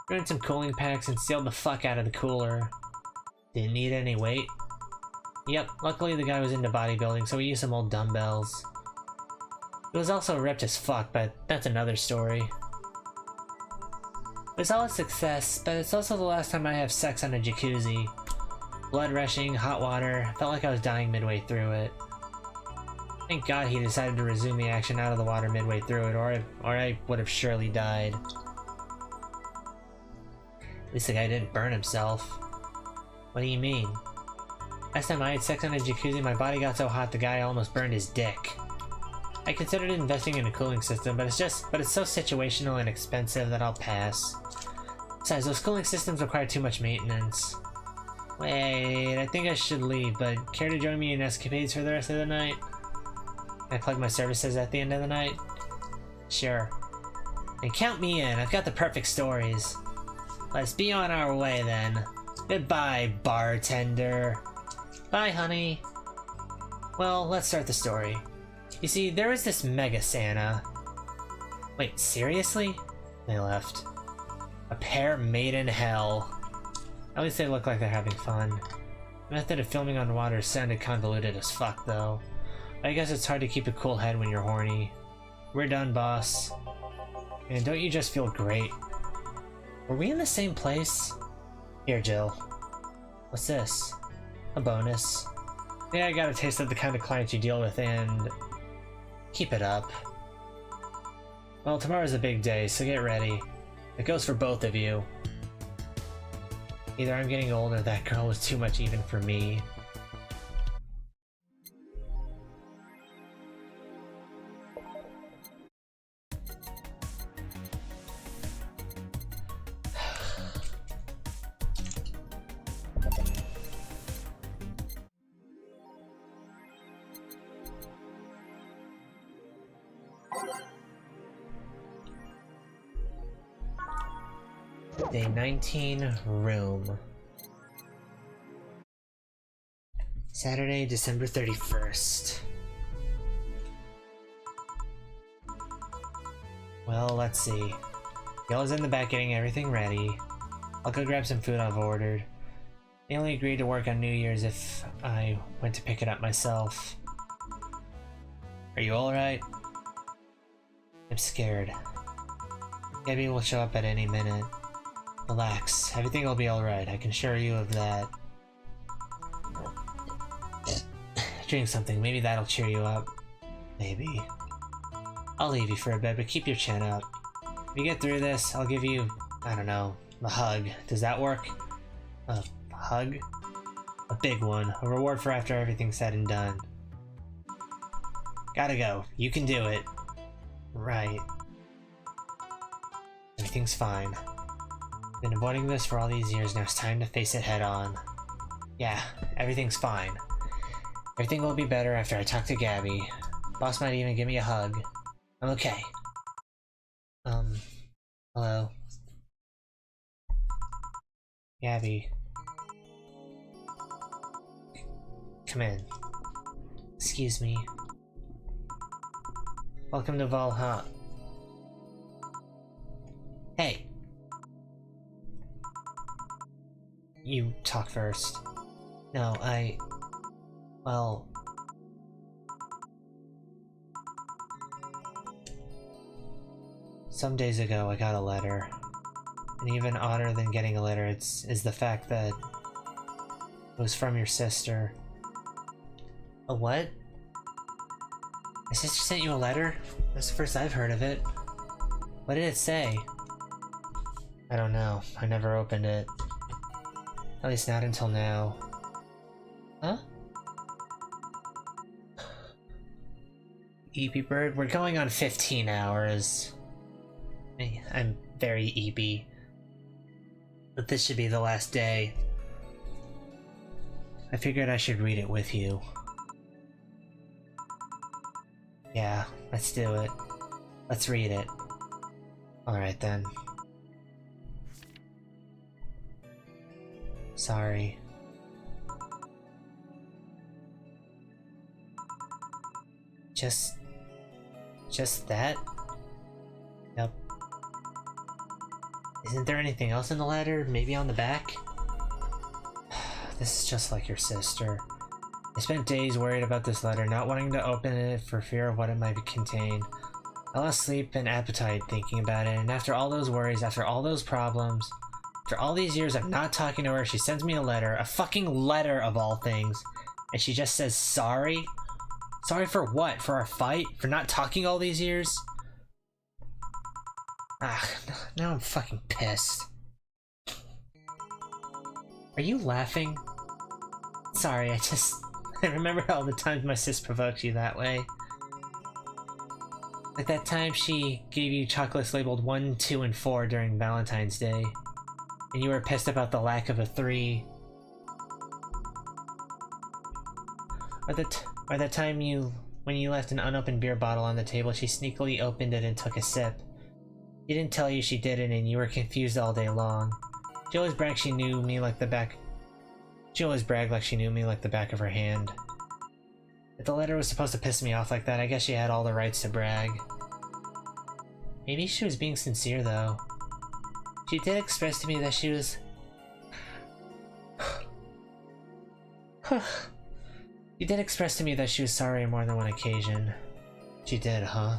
Threw in some cooling packs and sealed the fuck out of the cooler. Didn't need any weight. Yep, luckily the guy was into bodybuilding, so we used some old dumbbells. It was also ripped as fuck, but that's another story. It was all a success, but it's also the last time I have sex on a jacuzzi. Blood rushing, hot water, felt like I was dying midway through it. Thank God he decided to resume the action out of the water midway through it, or I would have surely died. At least the guy didn't burn himself. What do you mean? Last time I had sex on a jacuzzi, my body got so hot the guy almost burned his dick. I considered investing in a cooling system, but it's so situational and expensive that I'll pass. Besides, those cooling systems require too much maintenance. Wait, I think I should leave, but care to join me in escapades for the rest of the night? Can I plug my services at the end of the night? Sure. And count me in, I've got the perfect stories. Let's be on our way then. Goodbye, bartender. Bye, honey. Well, let's start the story. You see, there was this Mega Santa. Wait, seriously? They left. A pair made in hell. At least they look like they're having fun. The method of filming on water sounded convoluted as fuck, though. I guess it's hard to keep a cool head when you're horny. We're done, boss. And don't you just feel great? Were we in the same place? Here, Jill. What's this? A bonus. Yeah, I got a taste of the kind of clients you deal with, and keep it up. Well, tomorrow's a big day, so get ready. It goes for both of you. Either I'm getting old or that girl was too much even for me. Day 19, room. Saturday, December 31st. Well, let's see. Yellow's in the back getting everything ready. I'll go grab some food I've ordered. They only agreed to work on New Year's if I went to pick it up myself. Are you alright? I'm scared. Gabby will show up at any minute. Relax, everything will be alright, I can assure you of that. Drink something, maybe that'll cheer you up. Maybe. I'll leave you for a bit, but keep your chin up. If you get through this, I'll give you, I don't know, a hug. Does that work? A hug? A big one, a reward for after everything's said and done. Gotta go, you can do it. Right. Everything's fine. Been avoiding this for all these years, now it's time to face it head on. Yeah, everything's fine. Everything will be better after I talk to Gabby. Boss might even give me a hug. I'm okay. Hello. Gabby. Come in. Excuse me. Welcome to Valhalla. Hey! You talk first. No, well... Some days ago I got a letter. And even odder than getting a letter is the fact that it was from your sister. A what? My sister sent you a letter? That's the first I've heard of it. What did it say? I don't know. I never opened it. At least not until now. Huh? Eepy bird, we're going on 15 hours. I'm very eepy. But this should be the last day. I figured I should read it with you. Yeah, let's do it. Let's read it. Alright then. Sorry. Just that? Yep. Isn't there anything else in the letter? Maybe on the back? This is just like your sister. I spent days worried about this letter, not wanting to open it for fear of what it might contain. I lost sleep and appetite thinking about it, and after all those worries, after all those problems, after all these years of not talking to her, she sends me a letter, a fucking letter of all things, and she just says sorry? Sorry for what? For our fight? For not talking all these years? Ah, now I'm fucking pissed. Are you laughing? Sorry, I remember all the times my sis provoked you that way. Like that time she gave you chocolates labeled 1, 2, and 4 during Valentine's Day. And you were pissed about the lack of a 3. Or that time when you left an unopened beer bottle on the table, she sneakily opened it and took a sip. She didn't tell you she did it and you were confused all day long. She always bragged she knew me like the back... She always bragged like she knew me like the back of her hand. If the letter was supposed to piss me off like that, I guess she had all the rights to brag. Maybe she was being sincere, though. She did express to me that she was... She did express to me that she was sorry on more than one occasion. She did, huh?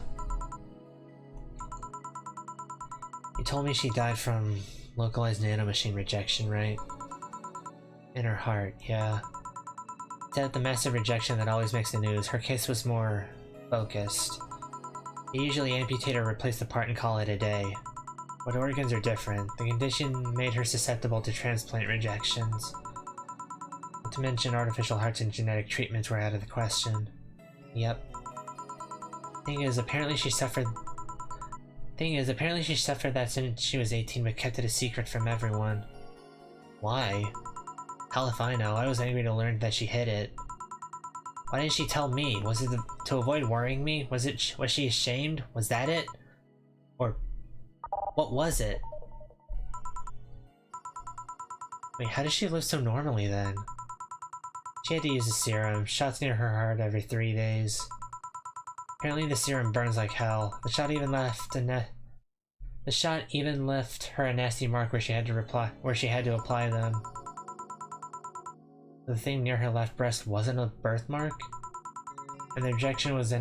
You told me she died from localized nanomachine rejection, right? In her heart, yeah. Instead of the massive rejection that always makes the news, her case was more focused. They usually amputate or replace the part and call it a day. But organs are different. The condition made her susceptible to transplant rejections. Not to mention artificial hearts and genetic treatments were out of the question. Yep. Thing is, apparently she suffered that since she was 18 but kept it a secret from everyone. Why? Hell if I know. I was angry to learn that she hid it. Why didn't she tell me? Was it to avoid worrying me? Was she ashamed? Was that it? Or what was it? Wait, how does she live so normally then? She had to use a serum. Shots near her heart every 3 days. Apparently the serum burns like hell. The shot even left her a nasty mark where she had to apply them. The thing near her left breast wasn't a birthmark, and the rejection was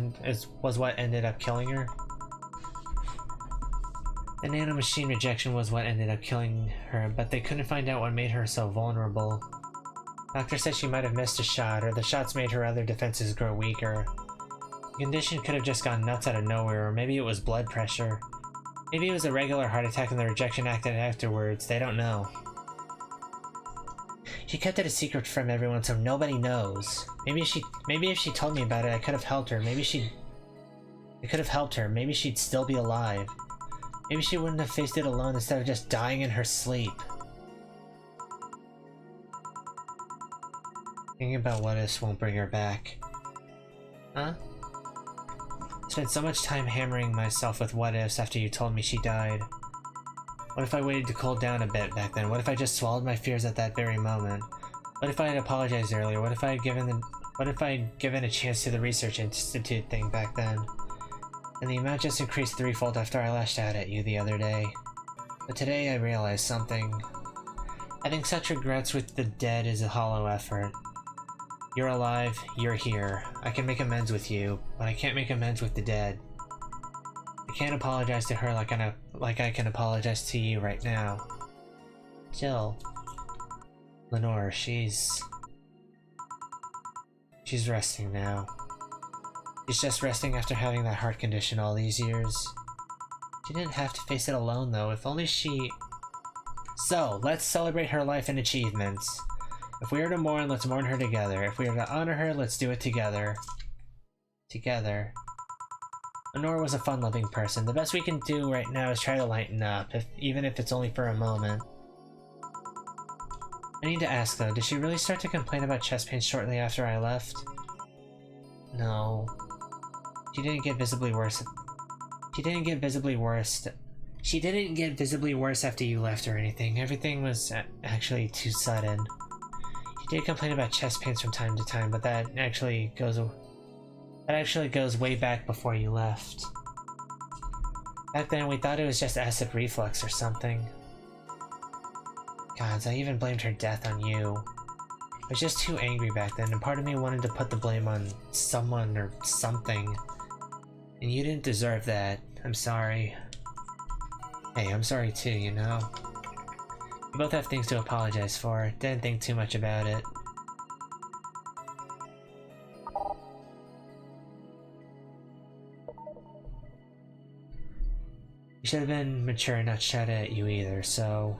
what ended up killing her. The nanomachine rejection was what ended up killing her, but they couldn't find out what made her so vulnerable. Doctor said she might have missed a shot, or the shots made her other defenses grow weaker. The condition could have just gone nuts out of nowhere, or maybe it was blood pressure. Maybe it was a regular heart attack and the rejection acted afterwards. They don't know. She kept it a secret from everyone so nobody knows. Maybe if she told me about it, I could have helped her. Maybe it could have helped her. Maybe she'd still be alive. Maybe she wouldn't have faced it alone instead of just dying in her sleep. Thinking about what ifs won't bring her back. Huh? I spent so much time hammering myself with what ifs after you told me she died. What if I waited to cool down a bit back then? What if I just swallowed my fears at that very moment? What if I had apologized earlier? What if I had given a chance to the Research Institute thing back then? And the amount just increased threefold after I lashed out at you the other day. But today I realized something. I think such regrets with the dead is a hollow effort. You're alive, you're here. I can make amends with you, but I can't make amends with the dead. I can't apologize to her like I can apologize to you right now. Jill. Lenore, she's resting now. She's just resting after having that heart condition all these years. She didn't have to face it alone though, if only she... So, let's celebrate her life and achievements. If we are to mourn, let's mourn her together. If we are to honor her, let's do it together. Together. Lenore was a fun-loving person. The best we can do right now is try to lighten up, even if it's only for a moment. I need to ask though, did she really start to complain about chest pain shortly after I left? No. She didn't get visibly worse. She didn't get visibly worse after you left or anything. Everything was actually too sudden. She did complain about chest pains from time to time, but that actually goes way back before you left. Back then we thought it was just acid reflux or something. Gods, I even blamed her death on you. I was just too angry back then, and part of me wanted to put the blame on someone or something. And you didn't deserve that. I'm sorry. Hey, I'm sorry too, you know? We both have things to apologize for. Didn't think too much about it. You should have been mature and not shout at you either, so...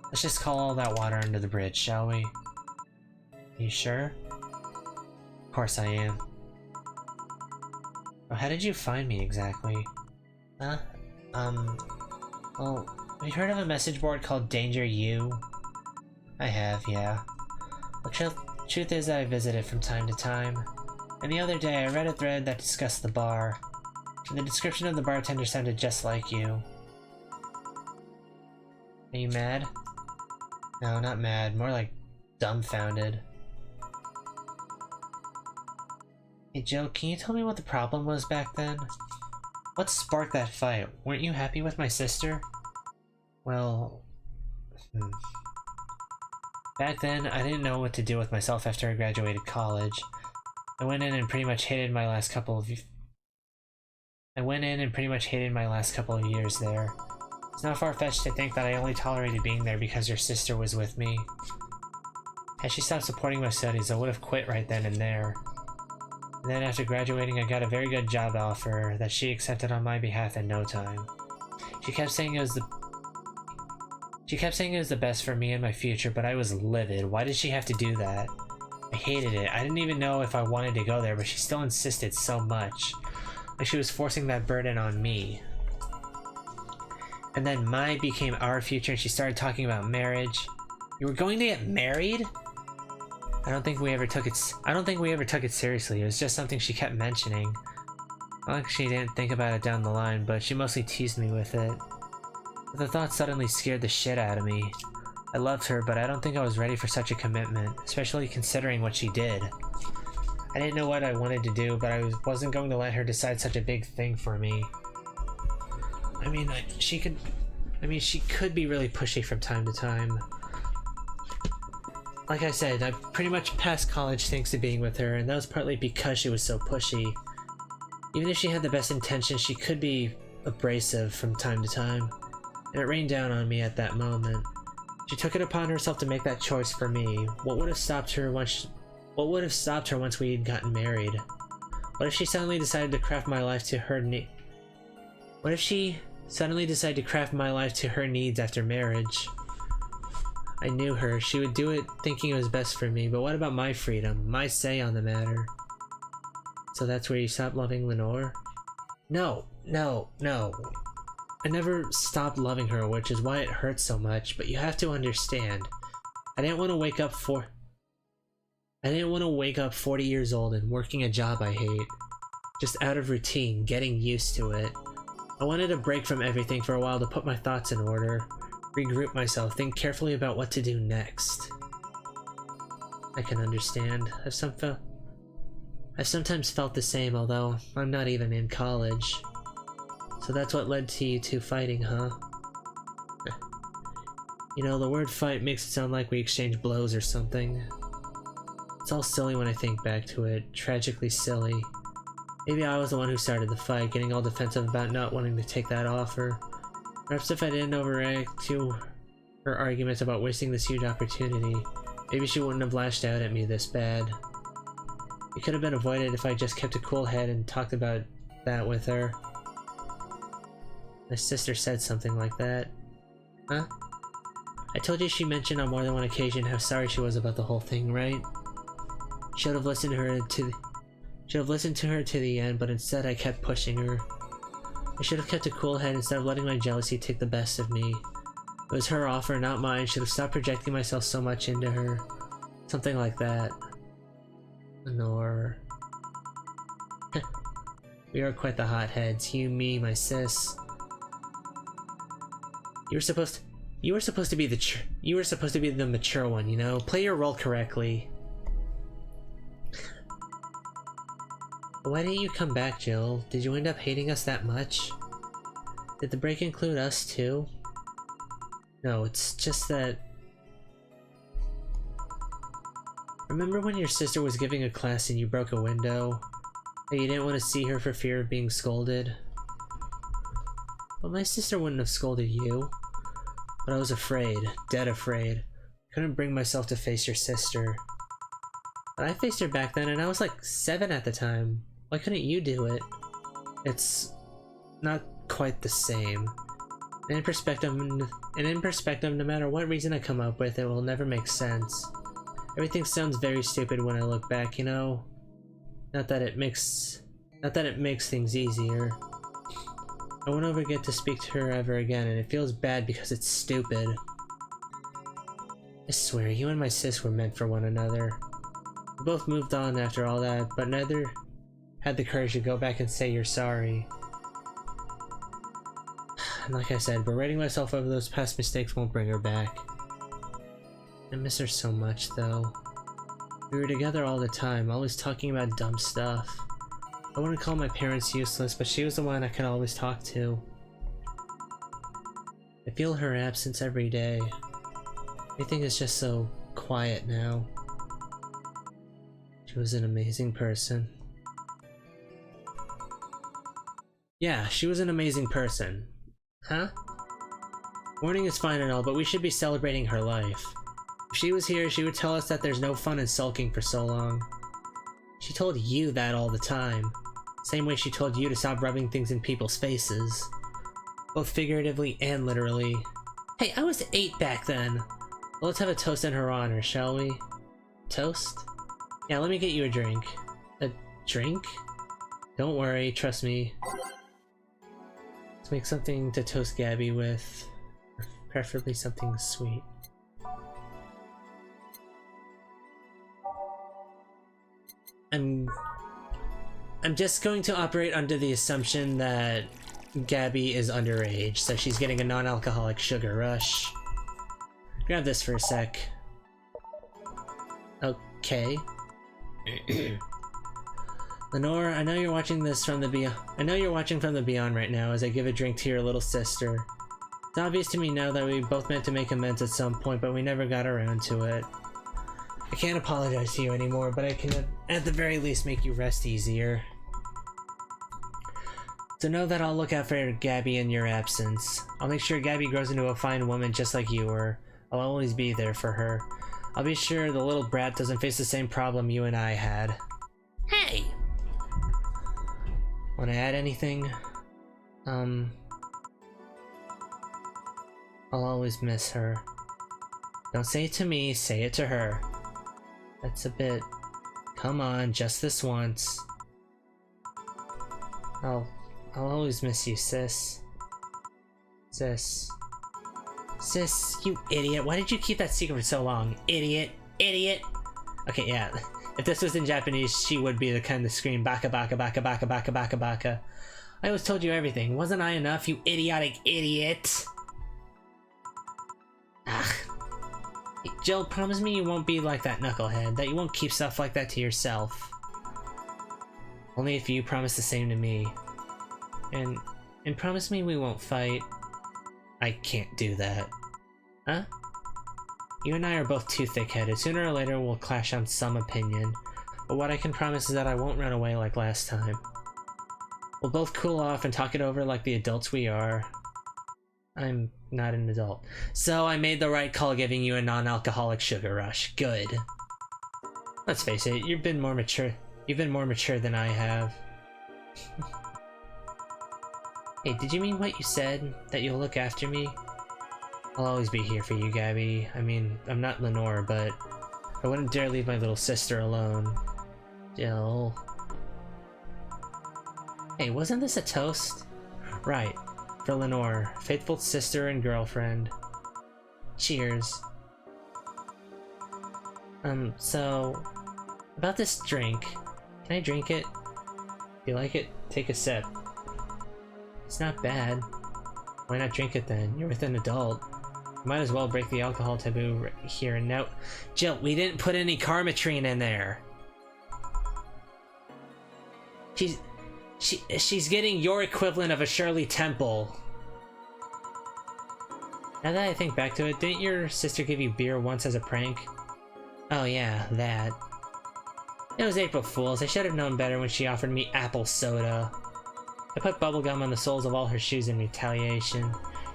Let's just call all that water under the bridge, shall we? You sure? Of course I am. Oh, how did you find me exactly? Huh? Well, have you heard of a message board called Danger U? I have, yeah. The truth is I visit it from time to time. And the other day I read a thread that discussed the bar. And the description of the bartender sounded just like you. Are you mad? No, not mad. More like dumbfounded. Hey Jill, can you tell me what the problem was back then? What sparked that fight? Weren't you happy with my sister? Well... Back then, I didn't know what to do with myself after I graduated college. I went in and pretty much hated my last couple of years there. It's not far-fetched to think that I only tolerated being there because your sister was with me. Had she stopped supporting my studies, I would have quit right then and there. And then after graduating, I got a very good job offer that she accepted on my behalf in no time. She kept saying it was the best for me and my future, but I was livid. Why did she have to do that? I hated it. I didn't even know if I wanted to go there, but she still insisted so much. Like she was forcing that burden on me. And then my became our future and she started talking about marriage. You were going to get married? I don't think we ever took it seriously. It was just something she kept mentioning. I like she didn't think about it down the line, but she mostly teased me with it. But the thought suddenly scared the shit out of me. I loved her, but I don't think I was ready for such a commitment, especially considering what she did. I didn't know what I wanted to do, but I wasn't going to let her decide such a big thing for me. I mean, she could be really pushy from time to time. Like I said, I pretty much passed college thanks to being with her, and that was partly because she was so pushy. Even if she had the best intentions, she could be abrasive from time to time, and it rained down on me at that moment. She took it upon herself to make that choice for me. What would have stopped her once we had gotten married? What if she suddenly decided to craft my life to her What if she suddenly decided to craft my life to her needs after marriage? I knew her. She would do it thinking it was best for me, but what about my freedom, my say on the matter? So that's where you stopped loving Lenore? No. I never stopped loving her, which is why it hurts so much, but you have to understand. I didn't want to wake up 40 years old and working a job I hate. Just out of routine, getting used to it. I wanted a break from everything for a while to put my thoughts in order, regroup myself, think carefully about what to do next. I can understand. I've sometimes felt the same, although I'm not even in college. So that's what led to you two fighting, huh? You know, the word fight makes it sound like we exchanged blows or something. It's all silly when I think back to it, tragically silly. Maybe I was the one who started the fight, getting all defensive about not wanting to take that offer. Perhaps if I didn't overreact to her arguments about wasting this huge opportunity, maybe she wouldn't have lashed out at me this bad. It could have been avoided if I just kept a cool head and talked about that with her. My sister said something like that. Huh? I told you she mentioned on more than one occasion how sorry she was about the whole thing, right? Should have listened to her to the end, but instead I kept pushing her. I should have kept a cool head instead of letting my jealousy take the best of me. It was her offer, not mine. Should have stopped projecting myself so much into her. Something like that. Lenore. We are quite the hotheads. You, me, my sis. You were supposed to be the mature one, you know? Play your role correctly. Why didn't you come back, Jill? Did you end up hating us that much? Did the break include us too? No, it's just that... Remember when your sister was giving a class and you broke a window? And you didn't want to see her for fear of being scolded? Well, my sister wouldn't have scolded you. But I was afraid, dead afraid. Couldn't bring myself to face your sister. But I faced her back then and I was like 7 at the time. Why couldn't you do it? It's not quite the same. And in perspective, no matter what reason I come up with, it will never make sense. Everything sounds very stupid when I look back, you know? Not that it makes things easier. I won't ever get to speak to her ever again, and it feels bad because it's stupid. I swear, you and my sis were meant for one another. We both moved on after all that, but neither had the courage to go back and say you're sorry. And like I said, berating myself over those past mistakes won't bring her back. I miss her so much, though. We were together all the time, always talking about dumb stuff. I wouldn't call my parents useless, but she was the one I could always talk to. I feel her absence every day. Everything is just so quiet now. She was an amazing person. Yeah, she was an amazing person. Huh? Mourning is fine and all, but we should be celebrating her life. If she was here, she would tell us that there's no fun in sulking for so long. She told you that all the time. Same way she told you to stop rubbing things in people's faces. Both figuratively and literally. Hey, I was 8 back then. Well, let's have a toast in her honor, shall we? Toast? Yeah, let me get you a drink. A drink? Don't worry, trust me. Let's make something to toast Gabby with. Preferably something sweet. I'm just going to operate under the assumption that Gabby is underage, so she's getting a non-alcoholic sugar rush. Grab this for a sec. Okay. Lenore, I know you're watching this from the beyond. I know you're watching from the beyond right now as I give a drink to your little sister. It's obvious to me now that we both meant to make amends at some point, but we never got around to it. I can't apologize to you anymore, but I can at the very least make you rest easier. So know that I'll look out for Gabby in your absence. I'll make sure Gabby grows into a fine woman just like you were. I'll always be there for her. I'll be sure the little brat doesn't face the same problem you and I had. Hey! Wanna add anything? I'll always miss her. Don't say it to me, say it to her. That's a bit... Come on, just this once. I'll always miss you, sis. Sis. Sis, you idiot. Why did you keep that secret for so long? Idiot. Idiot. Okay, yeah. If this was in Japanese, she would be the kind to scream baka baka baka baka baka baka baka. I always told you everything. Wasn't I enough, you idiotic idiot? Ugh. Hey, Jill, promise me you won't be like that knucklehead, that you won't keep stuff like that to yourself. Only if you promise the same to me. And promise me we won't fight. I can't do that. Huh? You and I are both too thick-headed. Sooner or later we'll clash on some opinion. But what I can promise is that I won't run away like last time. We'll both cool off and talk it over like the adults we are. I'm not an adult. So I made the right call giving you a non-alcoholic sugar rush. Good. Let's face it, you've been more mature than I have. Hey, did you mean what you said? That you'll look after me? I'll always be here for you, Gabby. I mean, I'm not Lenore, but I wouldn't dare leave my little sister alone. Jill. Hey, wasn't this a toast? Right. For Lenore, faithful sister and girlfriend. Cheers. So... about this drink. Can I drink it? If you like it, take a sip. It's not bad. Why not drink it then? You're with an adult. You might as well break the alcohol taboo here and now. Jill, we didn't put any Karmatrine in there. She's getting your equivalent of a Shirley Temple. Now that I think back to it, didn't your sister give you beer once as a prank? Oh yeah, that. It was April Fool's. I should have known better when she offered me apple soda. I put bubblegum on the soles of all her shoes in retaliation.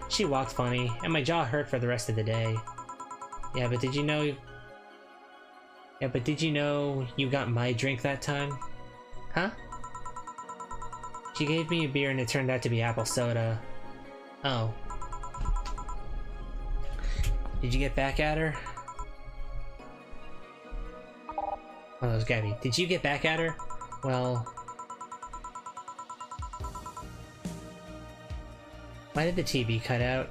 She walked funny, and my jaw hurt for the rest of the day. Yeah, but did you know you got my drink that time? Huh? She gave me a beer and it turned out to be apple soda. Oh. Did you get back at her? Oh, that was Gabby. Did you get back at her? Well... why did the TV cut out?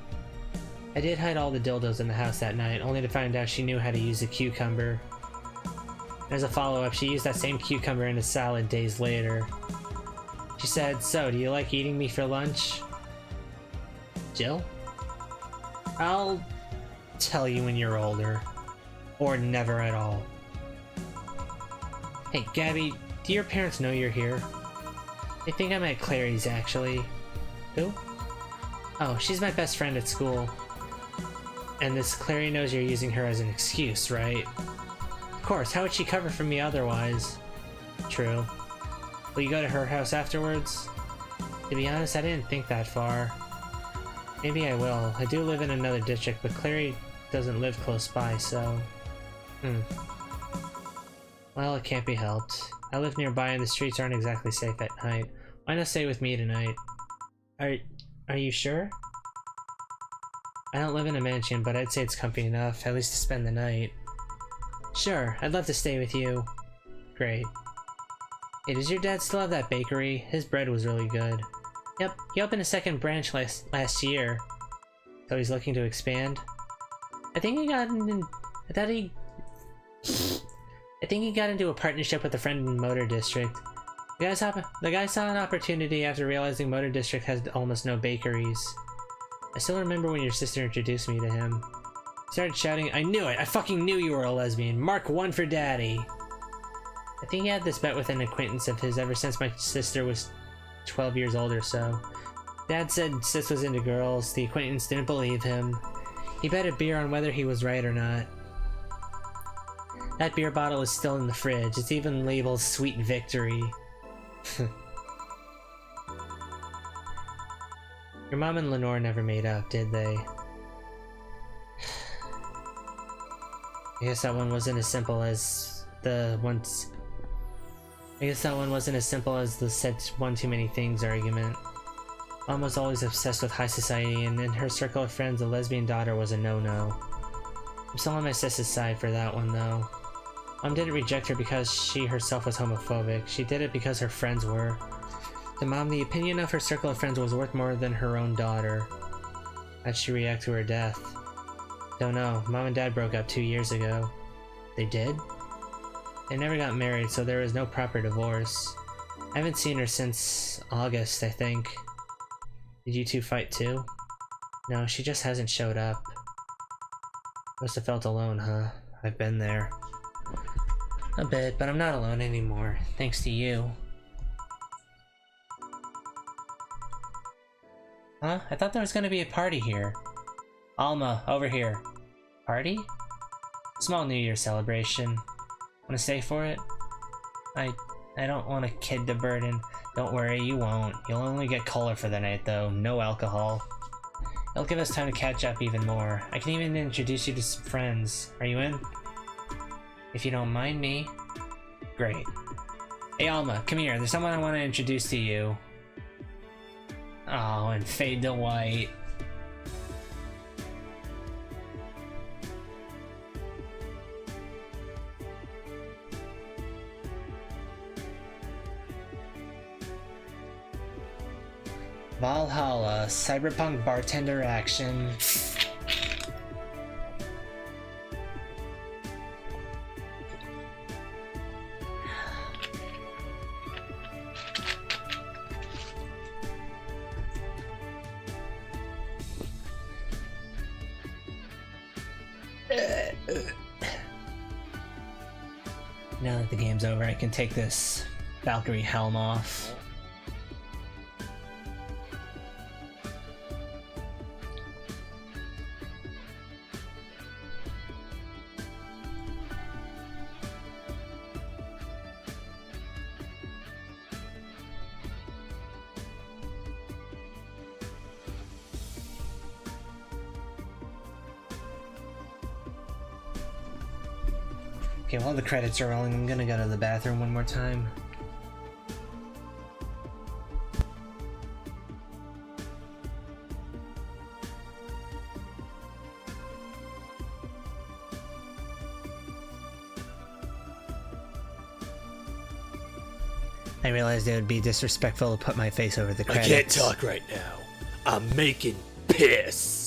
I did hide all the dildos in the house that night, only to find out she knew how to use a cucumber. As a follow-up, she used that same cucumber in a salad days later. She said, "So, do you like eating me for lunch?" Jill? I'll tell you when you're older. Or never at all. Hey, Gabby, do your parents know you're here? They think I'm at Clary's, actually. Who? Oh, she's my best friend at school. And this Clary knows you're using her as an excuse, right? Of course, how would she cover for me otherwise? True. Will you go to her house afterwards? To be honest, I didn't think that far. Maybe I will. I do live in another district, but Clary doesn't live close by, so... Well, it can't be helped. I live nearby and the streets aren't exactly safe at night. Why not stay with me tonight? Are you sure? I don't live in a mansion, but I'd say it's comfy enough, at least to spend the night. Sure, I'd love to stay with you. Great. Hey, does your dad still have that bakery? His bread was really good. Yep, he opened a second branch last year. So he's looking to expand? I think he got into a partnership with a friend in Motor District. The guy saw an opportunity after realizing Motor District has almost no bakeries. I still remember when your sister introduced me to him. He started shouting, "I knew it! I fucking knew you were a lesbian! Mark 1 for daddy!" I think he had this bet with an acquaintance of his ever since my sister was 12 years old or so. Dad said sis was into girls, the acquaintance didn't believe him. He bet a beer on whether he was right or not. That beer bottle is still in the fridge, it's even labeled Sweet Victory. Your mom and Lenore never made up, did they? I guess that one wasn't as simple as the said one too many things argument. Mom was always obsessed with high society, and in her circle of friends, a lesbian daughter was a no-no. I'm still on my sister's side for that one, though. Mom didn't reject her because she herself was homophobic. She did it because her friends were. To Mom, the opinion of her circle of friends was worth more than her own daughter. How'd she react to her death? Don't know. Mom and Dad broke up 2 years ago. They did? They never got married, so there was no proper divorce. I haven't seen her since August, I think. Did you two fight too? No, she just hasn't showed up. Must have felt alone, huh? I've been there. A bit, but I'm not alone anymore, thanks to you. Huh? I thought there was gonna be a party here. Alma, over here. Party? Small New Year celebration. Wanna stay for it? I don't want a kid to burden. Don't worry, you won't. You'll only get cola for the night though, no alcohol. It'll give us time to catch up even more. I can even introduce you to some friends. Are you in? If you don't mind me. Great. Hey Alma, come here. There's someone I want to introduce to you. Oh, and fade to white. Valhalla, cyberpunk bartender action. Now that the game's over, I can take this Valkyrie helm off. Okay, while the credits are rolling, I'm gonna go to the bathroom one more time. I realized it would be disrespectful to put my face over the credits. I can't talk right now. I'm making piss.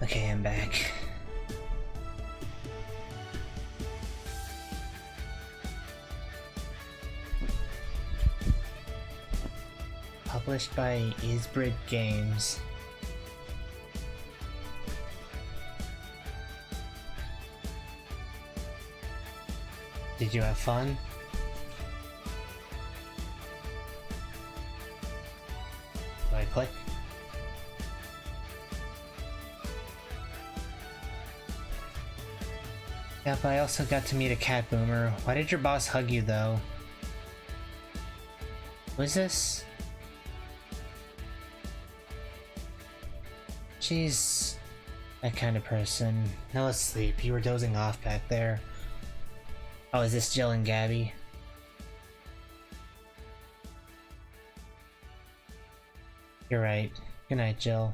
Okay, I'm back. Published by Isbrid Games. Did you have fun? Do I click? Yeah, but I also got to meet a cat boomer. Why did your boss hug you, though? Was this? She's that kind of person. Now let's sleep. You were dozing off back there. Oh, is this Jill and Gabby? You're right. Good night, Jill.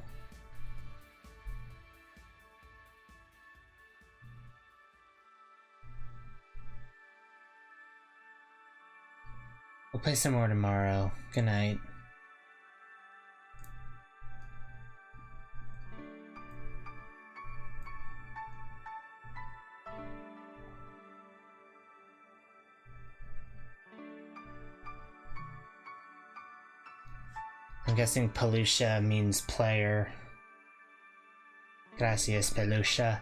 We'll play some more tomorrow. Good night. I'm guessing Pelusia means player. Gracias, Pelusia.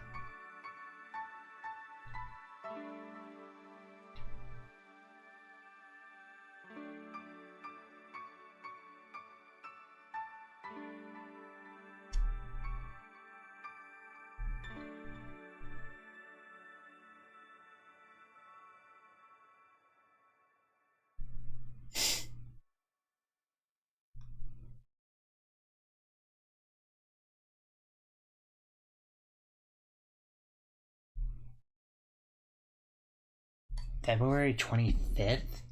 February 25th?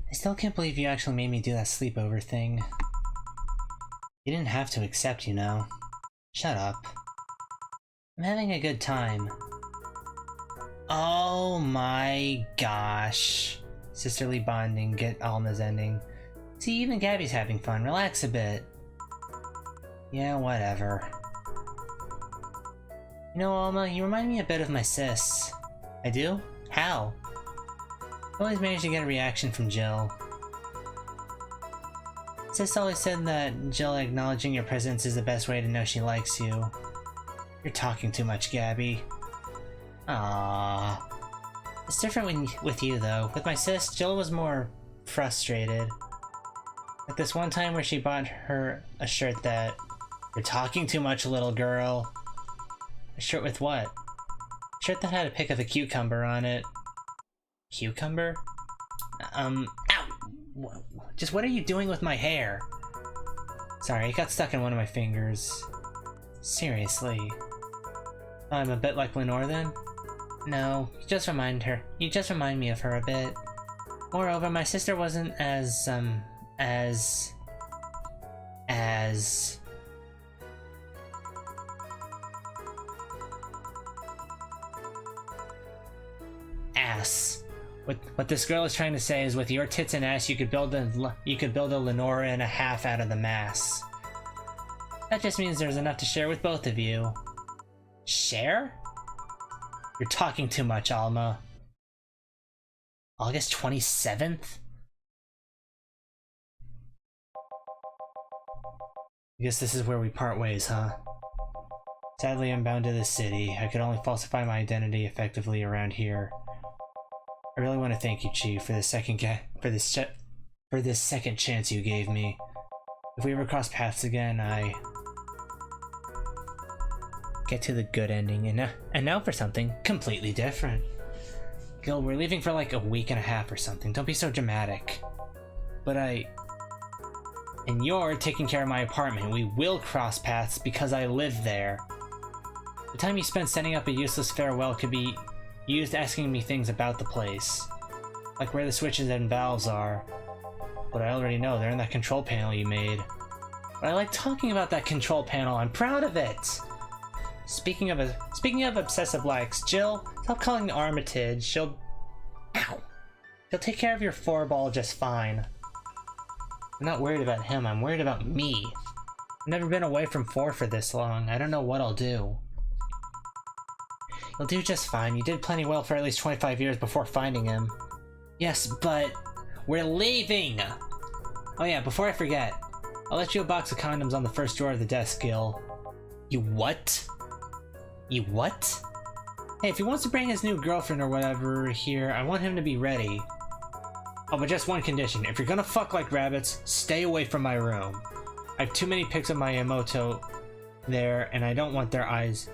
I still can't believe you actually made me do that sleepover thing. You didn't have to accept, you know. Shut up. I'm having a good time. Oh my gosh. Sisterly bonding, get Alma's ending. See, even Gabby's having fun. Relax a bit. Yeah, whatever. You know, Alma, you remind me a bit of my sis. I do? How? I always manage to get a reaction from Jill. Sis always said that Jill acknowledging your presence is the best way to know she likes you. You're talking too much, Gabby. Aww. It's different with you, though. With my sis, Jill was more frustrated. Like this one time where she bought her a shirt that... You're talking too much, little girl. A shirt with what? A shirt that had a pic of a cucumber on it. Cucumber? Ow! Just what are you doing with my hair? Sorry, it got stuck in one of my fingers. Seriously. I'm a bit like Lenore then? No, you just remind me of her a bit. Moreover, my sister wasn't as ass. What this girl is trying to say is with your tits and ass, you could build a Lenore and a half out of the mass. That just means there's enough to share with both of you. Share? You're talking too much, Alma. August 27th? I guess this is where we part ways, huh? Sadly, I'm bound to this city. I could only falsify my identity effectively around here. I really want to thank you, Chief, for this second chance you gave me. If we ever cross paths again, I get to the good ending, and now for something completely different. Gil, we're leaving for like a week and a half or something. Don't be so dramatic. But and you're taking care of my apartment. We will cross paths because I live there. The time you spent setting up a useless farewell could be used asking me things about the place. Like where the switches and valves are. But I already know, they're in that control panel you made. But I like talking about that control panel, I'm proud of it! Speaking of obsessive likes, Jill, stop calling Armitage. She'll take care of your 4-ball just fine. I'm not worried about him, I'm worried about me. I've never been away from 4 for this long. I don't know what I'll do. You'll do just fine. You did plenty well for at least 25 years before finding him. Yes, but we're leaving! Oh yeah, before I forget, I'll let you a box of condoms on the first drawer of the desk, Gil. You what? You what? Hey, if he wants to bring his new girlfriend or whatever here, I want him to be ready. Oh, but just one condition. If you're gonna fuck like rabbits, stay away from my room. I have too many pics of my Emoto there, and I don't want their eyes...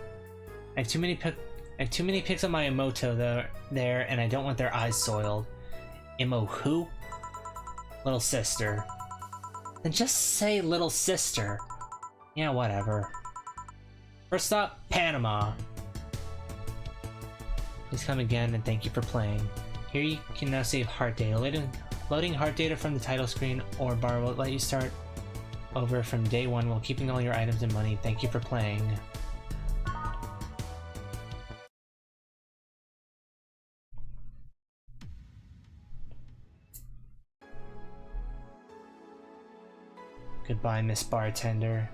I have too many pics of my Emoto there, and I don't want their eyes soiled. Emo who? Little sister. Then just say little sister. Yeah, whatever. First stop, Panama. Please come again and thank you for playing. Here you can now save heart data. Loading heart data from the title screen or bar will let you start over from day 1 while keeping all your items and money. Thank you for playing. Goodbye, Miss Bartender.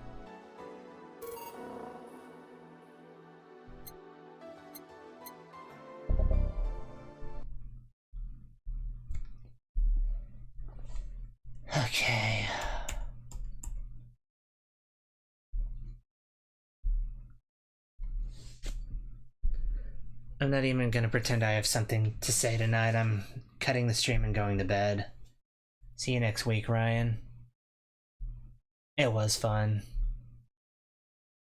Okay. I'm not even gonna pretend I have something to say tonight. I'm cutting the stream and going to bed. See you next week, Ryan. It was fun.